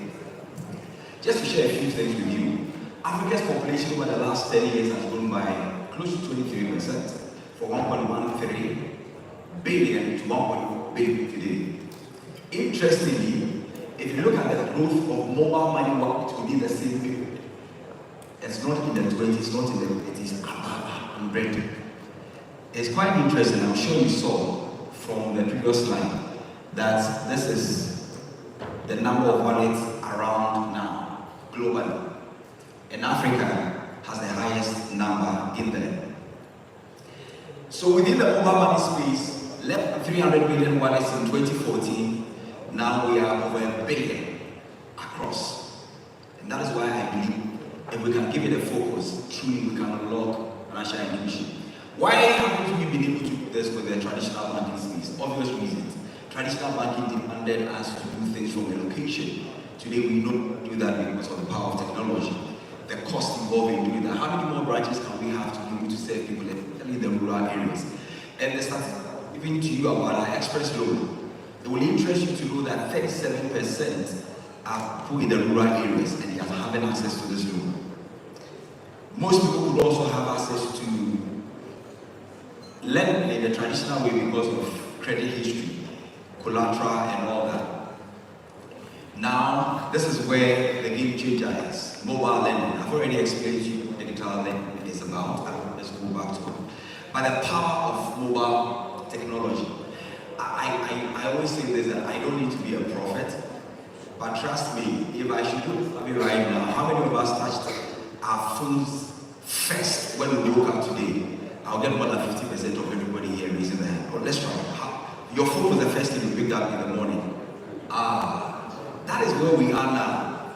Just to share a few things with you, Africa's population over the last 10 years has grown by close to 23%, from 1.13 billion to 1 billion today. Interestingly, if you look at the growth of mobile money market within the same period, it's not in the 20s, it's not in the 30s, above 100. It's quite interesting. I'm sure you saw from the previous slide that this is the number of wallets around now, globally. And Africa has the highest number in there. So within the mobile money space, less than 300 million wallets in 2014, now we are over 1 billion across. And that is why I believe if we can give it a focus, truly we can unlock financial inclusion. Why haven't we been able to do this with the traditional banking space? Obvious reasons. Traditional banking demanded us to do things from a location. Today we don't do that because of the power of technology. The cost involved in doing that. How many more branches can we have to be able to serve people, especially in the rural areas? And the statistics giving to you about our express loan, it will interest you to know that 37% are people in the rural areas and they are having access to this loan. Most people could also have access to lending in the traditional way because of credit history, collateral and all that. Now, this is where the game changer is, mobile lending. I've already explained to you what digital lending is about. Let's go back to it. By the power of mobile technology, I always say this, that I don't need to be a prophet, but trust me, if I should do it right now, how many of us touched our phones first when we woke up today? I'll get more than 50% of everybody here raising their hand. But let's try it. Your phone was the first thing you picked up in the morning. That is where we are now.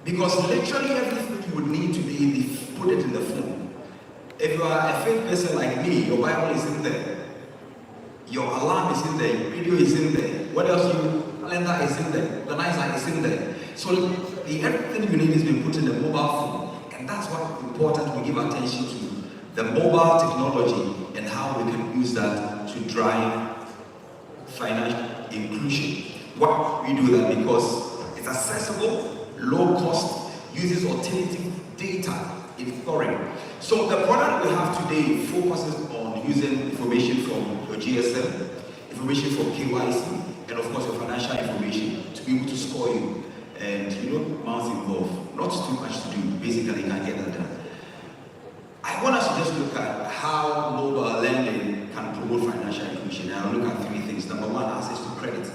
Because literally everything you would need today, they put it in the phone. If you are a faith person like me, your Bible is in there. Your alarm is in there, your radio is in there. What else? Your calendar is in there, organizer is in there. So everything you need has been put in the mobile phone. And that's what's important we give attention to. The mobile technology and how we can use that to drive financial inclusion. Why we do that? Because it's accessible, low cost, uses alternative data in storing. So the product we have today focuses on using information from your GSM, information from KYC, and of course your financial information to be able to score you. And amounts involved. Not too much to do, basically you can get that done. I want us to just look at how mobile lending can promote financial inclusion. And I'll look at three things. Number one, access to credit.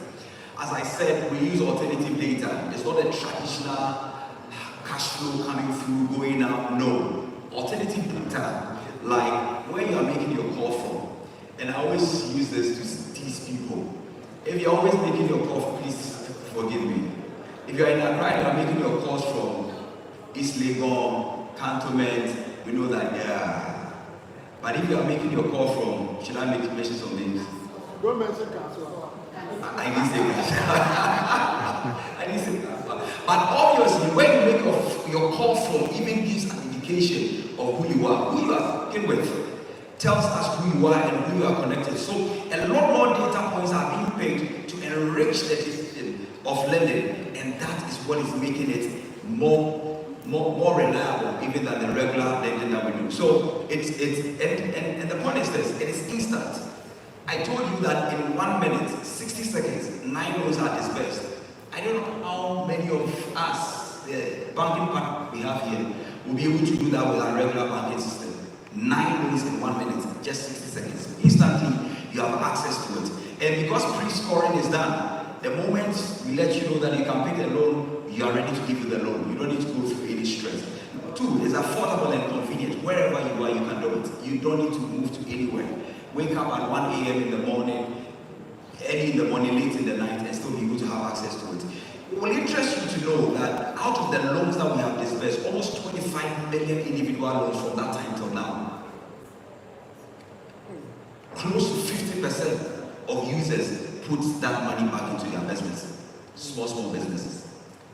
As I said, we use alternative data. It's not a traditional cash flow coming through, going out. No. Alternative data, like where you are making your call from. And I always use this to tease people. If you're always making your call, please forgive me. If you're in Accra, you are making your calls from East Legon, Cantonment, we know that, yeah. But if you are making your call from, should I mention some names? Don't mention Kaswa. I didn't say that. I didn't say that. But obviously, when you make your call from, even gives an indication of who you are speaking with, tells us who you are and who you are connected. So a lot more data points are being paid to enrich the decision of lending, and that is what is making it more reliable even than the regular lending that we do. So and the point is this: it is instant. I told you that in 1 minute, 60 seconds, 9 loans are disbursed. I don't know how many of us, the banking partner we have here, will be able to do that with our regular banking system. 9 loans in 1 minute, just 60 seconds. Instantly, you have access to it. And because pre-scoring is done, the moment we let you know that you can pick a loan, you are ready to give you the loan. You don't need to go through any stress. 2, it's affordable and convenient. Wherever you are, you can do it. You don't need to move to anywhere. Wake up at 1 a.m. in the morning, early in the morning, late in the night, and still be able to have access to it. It will interest you to know that out of the loans that we have disbursed, almost 25 million individual loans from that time till now. Close to 50% of users put that money back into their business, small businesses.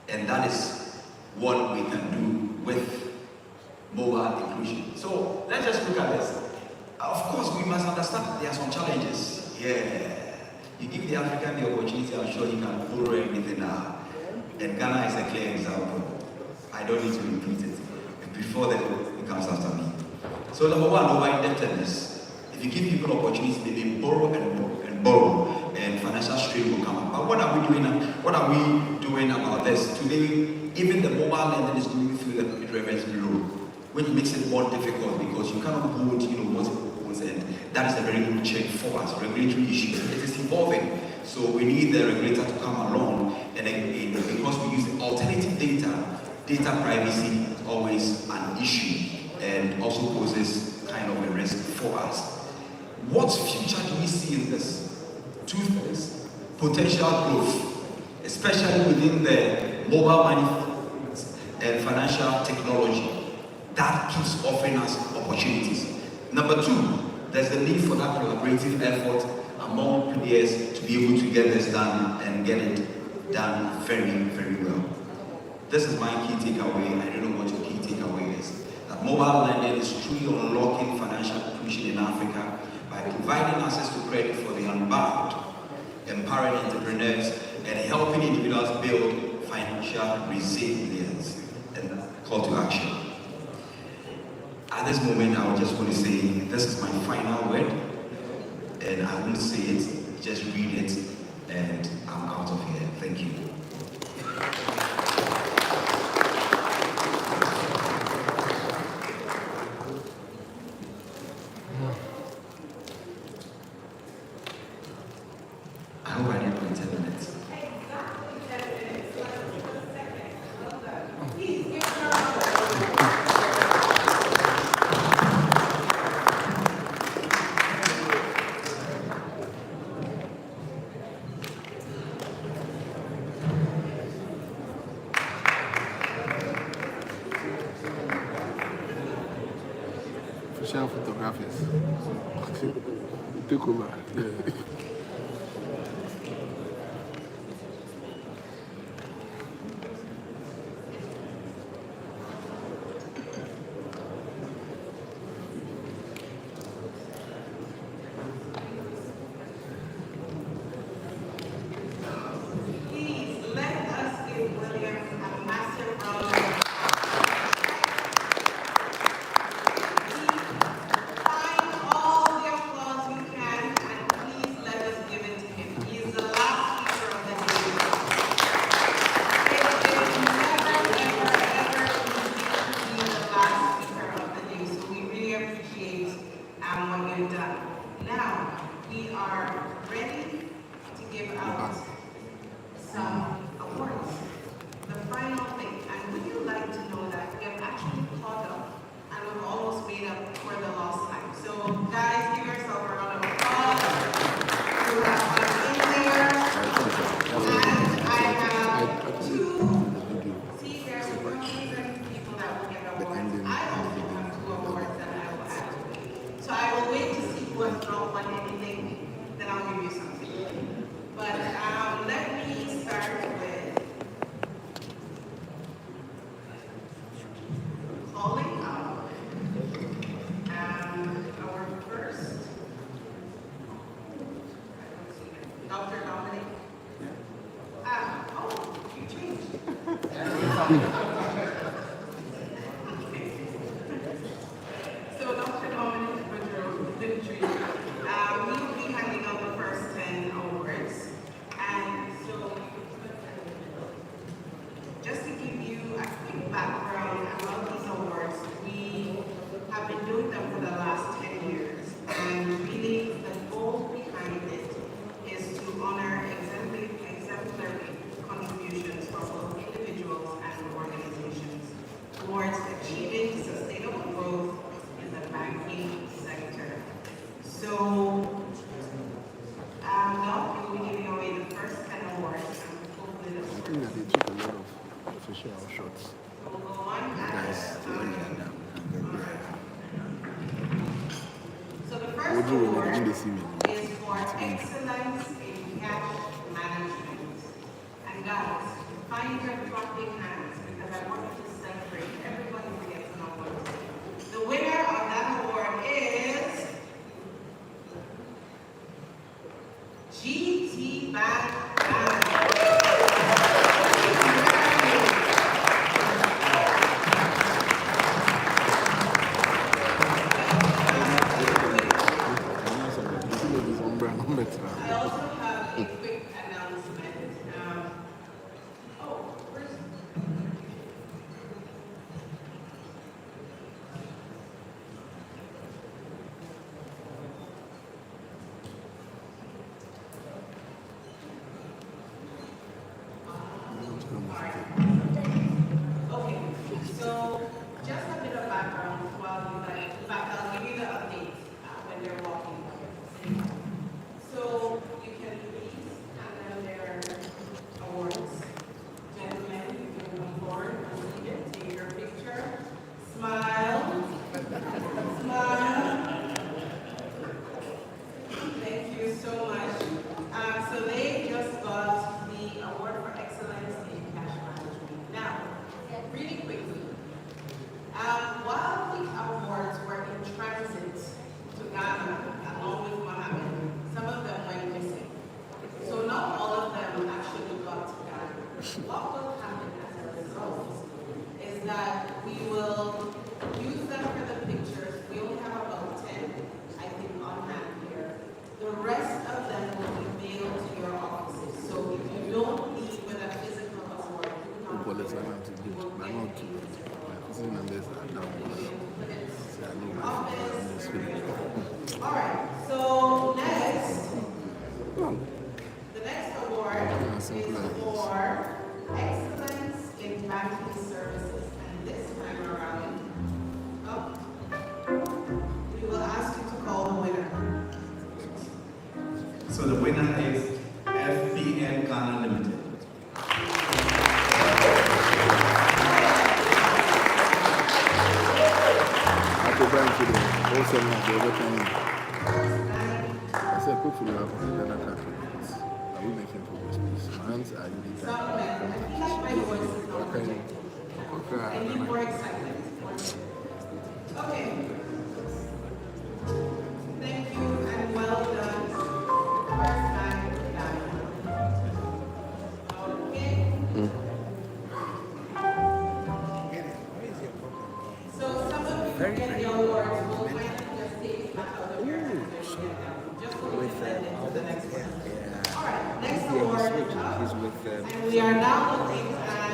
And that is what we can do with mobile inclusion. So let's just look at this. Of course, we must understand there are some challenges. Yeah. You give the African the opportunity, I'm sure he can borrow anything now. And Ghana is a clear example. I don't need to repeat it. Before that, it comes after me. So number one, over-indebtedness. If you give people opportunity, they may borrow and borrow, and financial strain will come up. But what are we doing about this? Today, even the mobile lending is going through the reverse bureau, which makes it more difficult because you cannot hold, what's and that is a very good check for us. Regulatory issues. It is evolving, so we need the regulator to come along, and because we use alternative data privacy is always an issue and also poses kind of a risk for us. What future do we see in this? 2 things: potential growth, especially within the mobile money and financial technology. That keeps offering us opportunities. Number 2, there's the need for that collaborative effort among players to be able to get this done and get it done very, very well. This is my key takeaway. I don't know what your key takeaway is. That mobile lending is truly unlocking financial inclusion in Africa by providing access to credit for the unbanked, empowering entrepreneurs, and helping individuals build financial resilience. And call to action. At this moment, I would just want to say, this is my final word, and I won't say it, just read it, and I'm out of here. Thank you. I hope I didn't wait 10 minutes. Official photographers. Take over. Yeah. Please let us give William a massive round of applause. Find all the applause you can, and please let us give it to him. He is the last speaker of the day. It is never, ever, ever easy to be the last speaker of the day, so we really appreciate what you've done. Now, we are ready to give out some awards. The final thing, and would you like to know that we have actually caught up and we've almost made up for the lost time. So guys, give yourself a round of applause. You have fun in there. And I have two, see there's representing people that will get awards. I also have two awards that I will add. So I will wait to see who has not won anything, then I'll give you something. But let me start with calling out our first, Dr. Dominic. You changed. So Dr. Dominic Victory, we will be handing out the first 10 awards. And so, just to give you a quick background about these awards, we have been doing them for the last 10 years. And really, the goal behind it is to honor exemplary contributions from both individuals and organizations towards achieving sustainable growth in the banking sector. So, now we will be giving away the first 10 awards and hopefully the I think that they took a lot of official shots. We'll go on. So the first award is for excellence in cash management. And guys, find your clapping hands because I want you to celebrate. Everybody gets an award. The winner of that award is GT Bank. I also have a quick announcement. Where's okay, so just a bit of background while you guys, in fact, I'll give you the updates when you're walking. So you can please hand them their awards. Gentlemen, you can come forward and lead it. Take your picture. Smile. Smile. Thank you so much. So they just got the award for excellence in cash management. Now, really quickly, while the awards were in transit to Ghana, along with Mohammed, some of them went missing. So not all of them actually got to Ghana. What will happen as a result is that we will use them for the pictures. We only have about 10, I think, on hand here. The rest of them will be mailed to your offices. So if you don't leave with a physical award, you cannot put it all right, so next, the next award is for excellence in banking services. And this time around, we will ask you to call the winner. So the winner is FBN Ghana Limited. Thank you. said, hopefully, I'll put in another country. Are we making progress, please? My hands are really I need more excitement. Okay. Thank you and well done. First time done. Okay. So some of you can get the awards. We'll kind of just take it back out of your just so we can send it to the next one. All right. Next award. And we are now looking at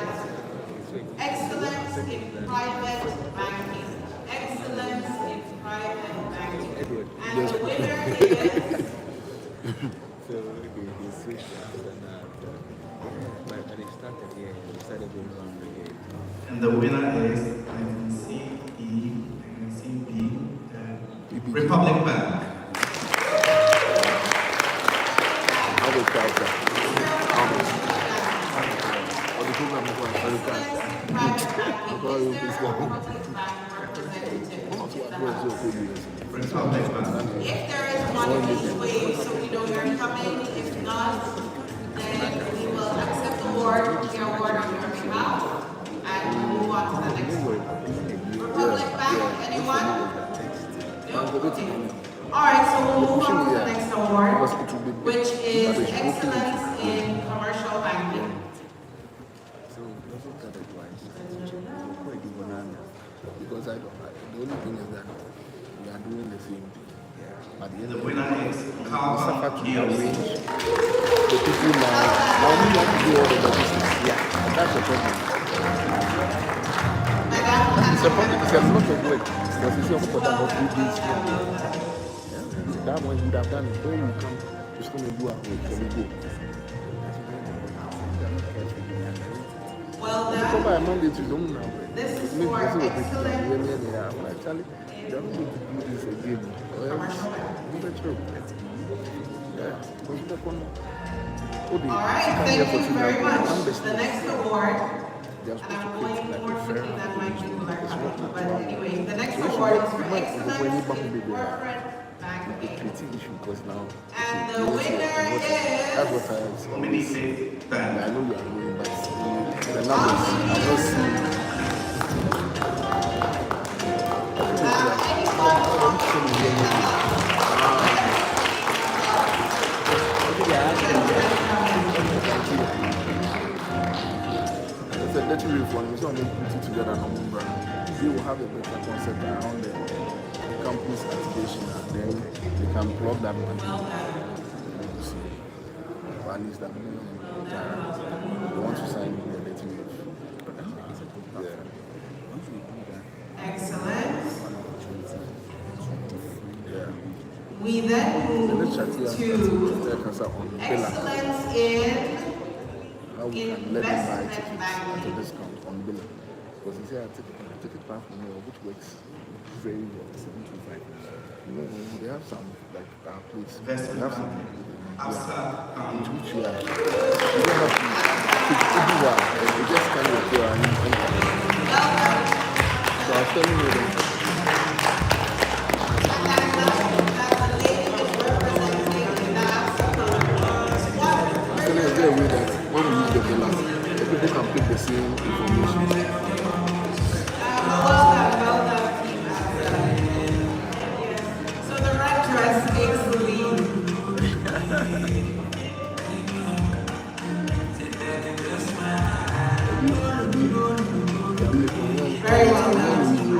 excellence in private banking. Excellence in private banking. And the winner is... So he switched after that. But when he started here, he started going around the game. And the winner is, I can see B, Republic Bank. If there is one of these ways, so we know you're coming. If not, then we will accept the award on your behalf and move on to the next one. Republic Bank, anyone? No? Okay. All right, so we'll move on to the next award, which is excellence in commercial banking. Because the only thing is that we are doing the same thing. At the end The of winner is we Carl suffer to arrange the people now we have to do all the logistics. Yeah, that's the problem. It's a problem. It's a lot of work. Because it's a lot of 3 days. That one you would have done it. When you come, it's going to do our work. So we go. Well done. Come by Monday to don't know. This is for excellence. Actually, they're going to do this again. All right, thank you very much. The next award, and I'm going more quickly than my Googler, but anyway, the next award is for excellence in corporate banking. And the winner is... I know you are going, but the numbers, I'm not seeing. It's a dirty reform. It's not going to put it together on one brand. They will have a better concept around the campus activation, and then they can plug that money. At least that they want to sign the dirty reform. Excellent. We then move to excellence in investment banking. Discount on billing. Because he said, I take it back from here, which works very well, 725. You know, they have some, like our place, they have some, into which you don't have to everywhere, you just kind of go and enter. So I was telling you that. Way that when we use the billers, the people can pick the same information. So the red dress takes the lead. Very well done, team.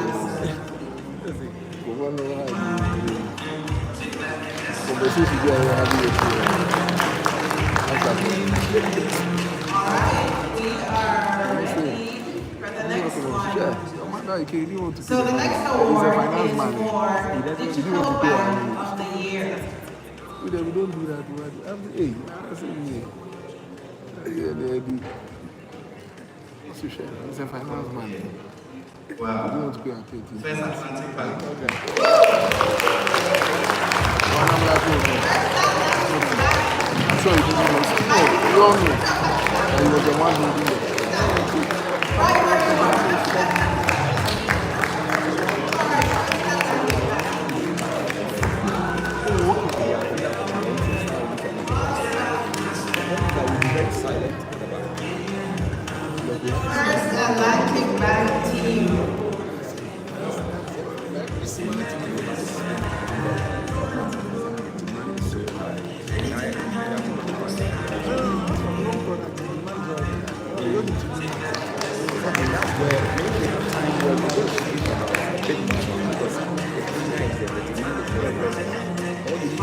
Alright, we are ready for the next one. So the next award is for Digital Bank of the Year. We don't do that. Hey, I say me. It's a finance man. Wow. You want to go and pay it. First Atlantic Bank. I'm sure you didn't know. No, you all know. And you were the one who did it.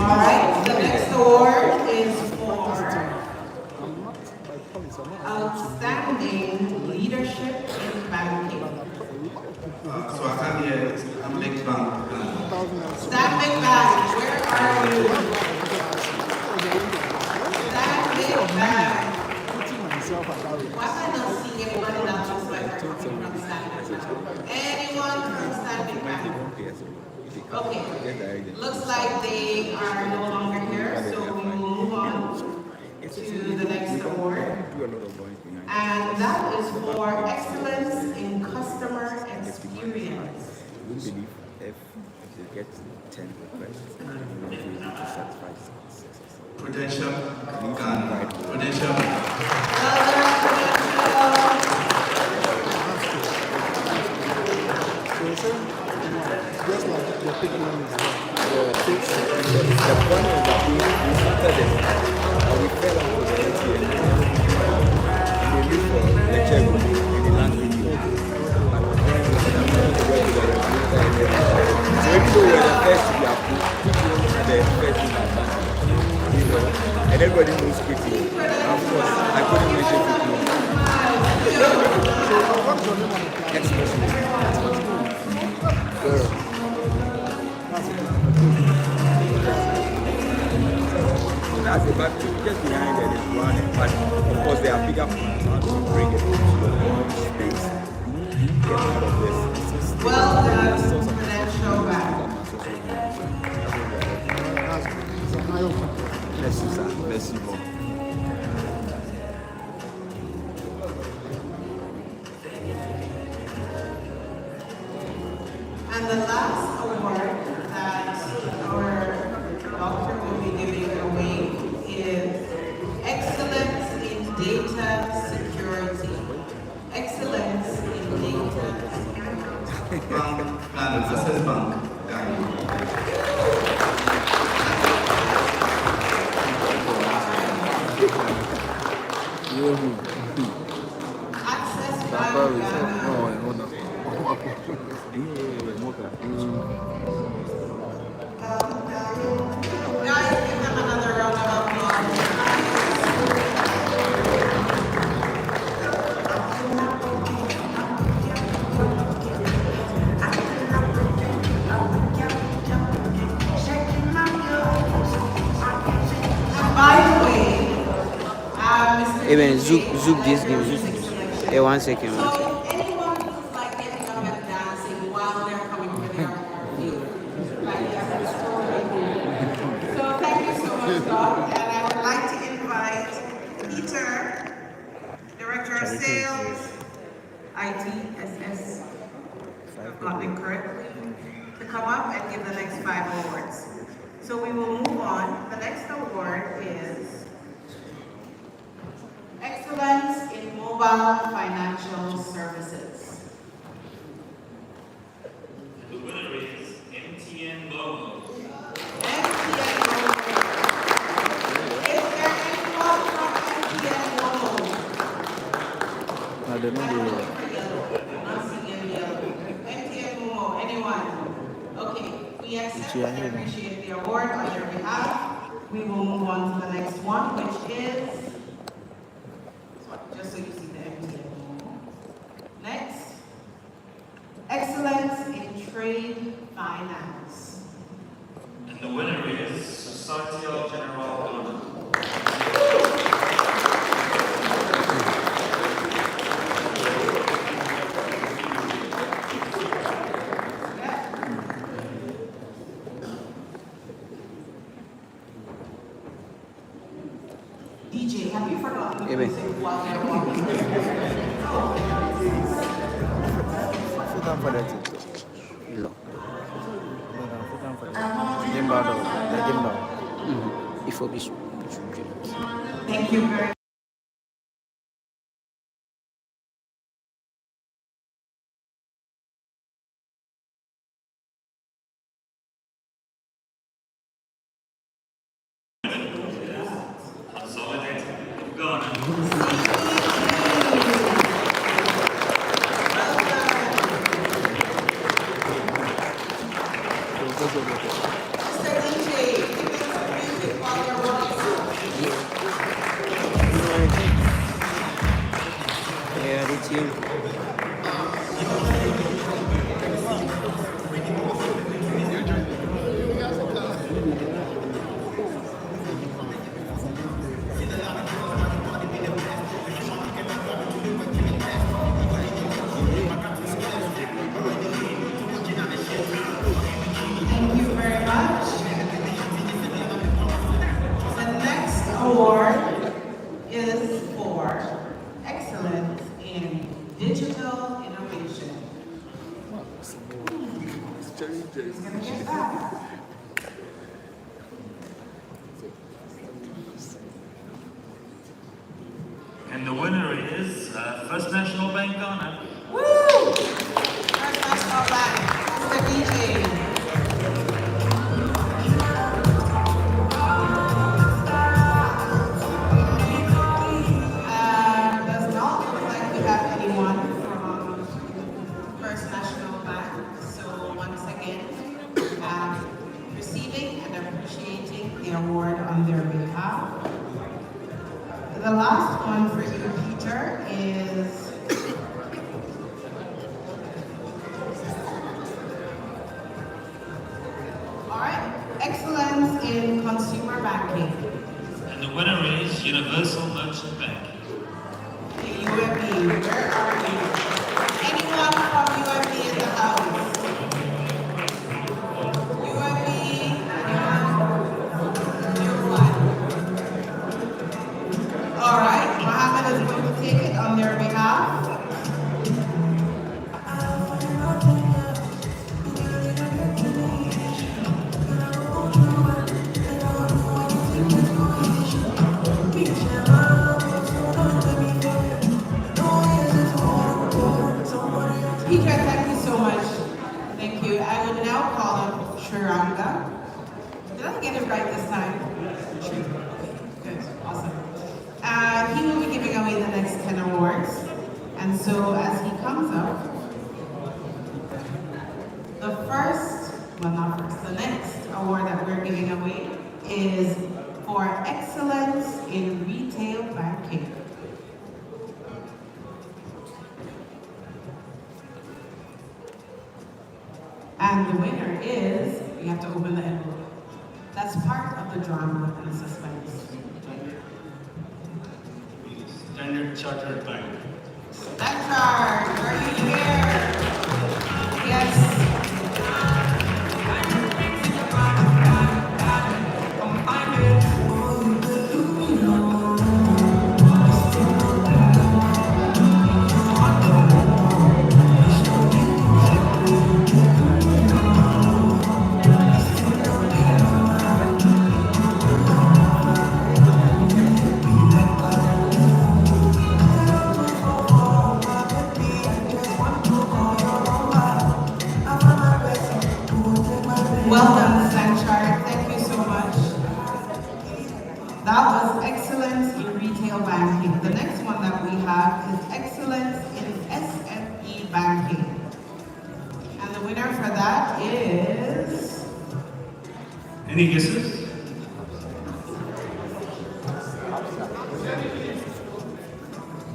All right, the next award is for outstanding leadership in banking. So I stand here, I'm Big Bank. Stanbic Bank, where are you? Stanbic Bank. Why am I not seeing anybody that looks like they're coming from Stanbic Bank? Anyone from Stanbic Bank? Okay, looks like they are no longer here, so we will move on to the next award. And that is for excellence in customer experience. We believe if you get 10 requests, you will be able to satisfy Prudential, Prudential. Just like the big one is the point of the thing is after this, we fell out with the ATM. And they look for the check in the last video. So even though we're the first to be approved, people are the first in advance. You know, and everybody knows people. And of course, I couldn't mention people. That's the back just behind it is one, but of course there are bigger plans how to bring it to the space. Get out of this. Well done, Prudential Bank. Merci, sir. Merci beaucoup. And the last award that our doctor will be giving away is Excellence in Data Security. Excellence in Data Security. Access Bank. Access Bank. Guys, give them another round of applause. By the way, Mr. Even zoom this game. Hey, 1 second. So anyone who's like getting up and dancing while they're coming for their field, like that's a story. So thank you so much, Doc, and I would like to invite Peter, Director of Sales, ITSS, got it correctly, to come up and give the next 5 awards. So we will move on. The next award is Excellence in Mobile Financial Services. The winner is MTN Logo. MTN Logo. Is there anyone from MTN Logo? I don't know. I'm not seeing any yellow. MTN Momo, anyone? Okay, we accept and appreciate the award on your behalf. We will move on to the next one, which is just so you see the MTN logo. Next, excellence in trade finance. And the winner is Society of General Ghana. DJ, have you forgotten the Amen. music while you're walking? Thank you very much. Consolidated Ghana. Mr. DJ, give us award is for excellence in digital innovation. Who's gonna get that? And the winner is First National Bank Ghana. Woo! First National Bank, Mr. DJ. Does not look like we have anyone from First National Bank. So once again, receiving and appreciating the award on their behalf. The last one for you, Peter, is all right, excellence in consumer banking. And the winner is Universal Merchant Bank. UMB, where are you? Anyone from UMB in the house? UMB, anyone? All right, Mohammed is going to take it on their behalf. Peter, thank you so much. Thank you. I will now call on Shuranga. Did I get it right this time? Good, awesome. He will be giving away the next 10 awards. And so as he comes up, the next award that we're giving away is for excellence in retail banking. And the winner is, you have to open the envelope. That's part of the drama and the suspense. Standard Chartered Bank. Standard, are you here? Yes. Well done, Sanchar. Thank you so much. That was excellence in retail banking. The next one that we have is excellence in SME banking. And the winner for that is... Any guesses?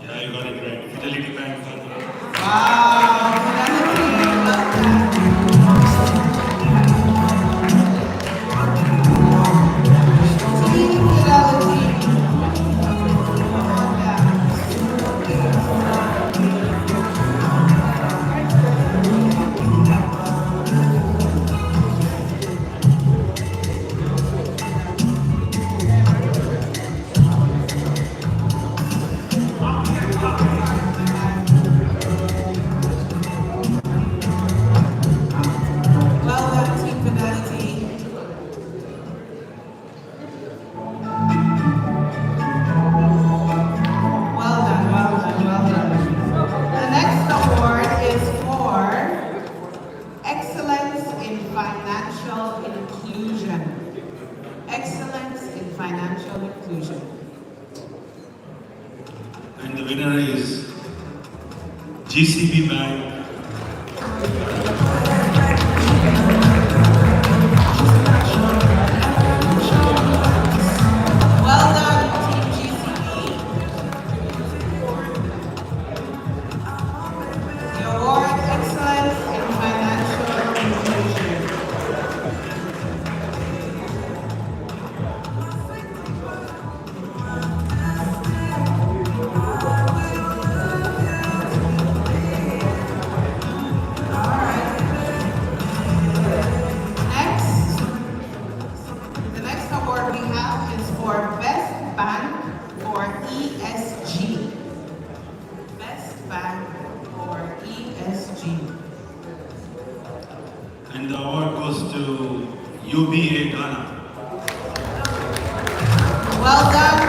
Yeah, you got it right. Fidelity Bank. Wow, Fidelity, well done. And the winner is GCB Bank. Well done, Team GCB. The award, Excellence in Financial Inclusion. Well done.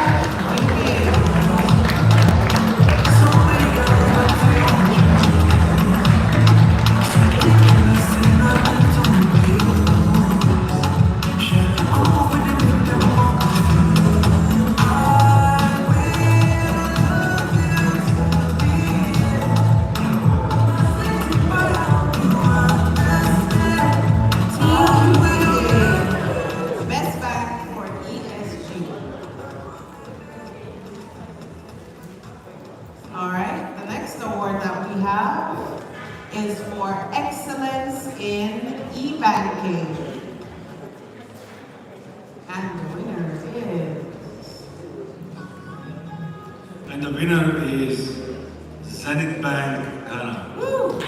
Best Bank for ESG. All right, the next award that we have is for excellence in e-banking. And the winner is... And the winner is Zenith Bank, Ghana. Woo!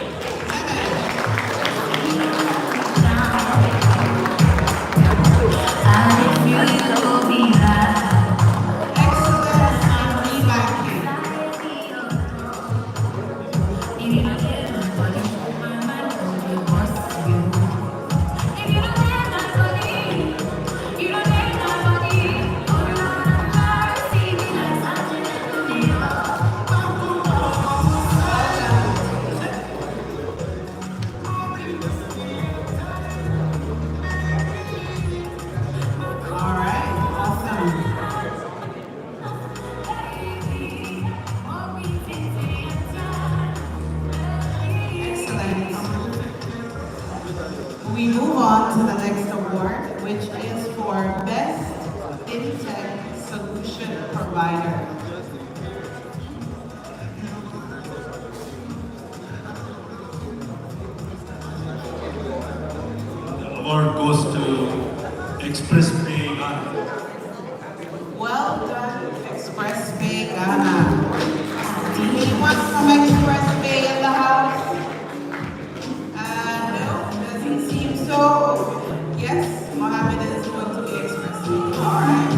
We move on to the next award, which is for Best FinTech Solution Provider. The award goes to Express Pay Ghana. Well done, Express Pay Ghana. Anyone from Express Pay in the house? So, yes, Mohammed is going to be Express Pay. All right.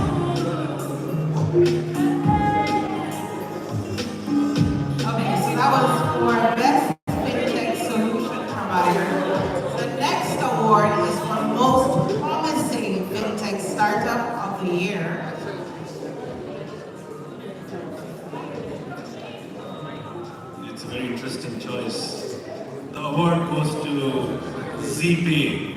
Okay, so that was for Best FinTech Solution Provider. The next award is for Most Promising FinTech Startup of the Year. It's a very interesting choice. The award goes to ZP.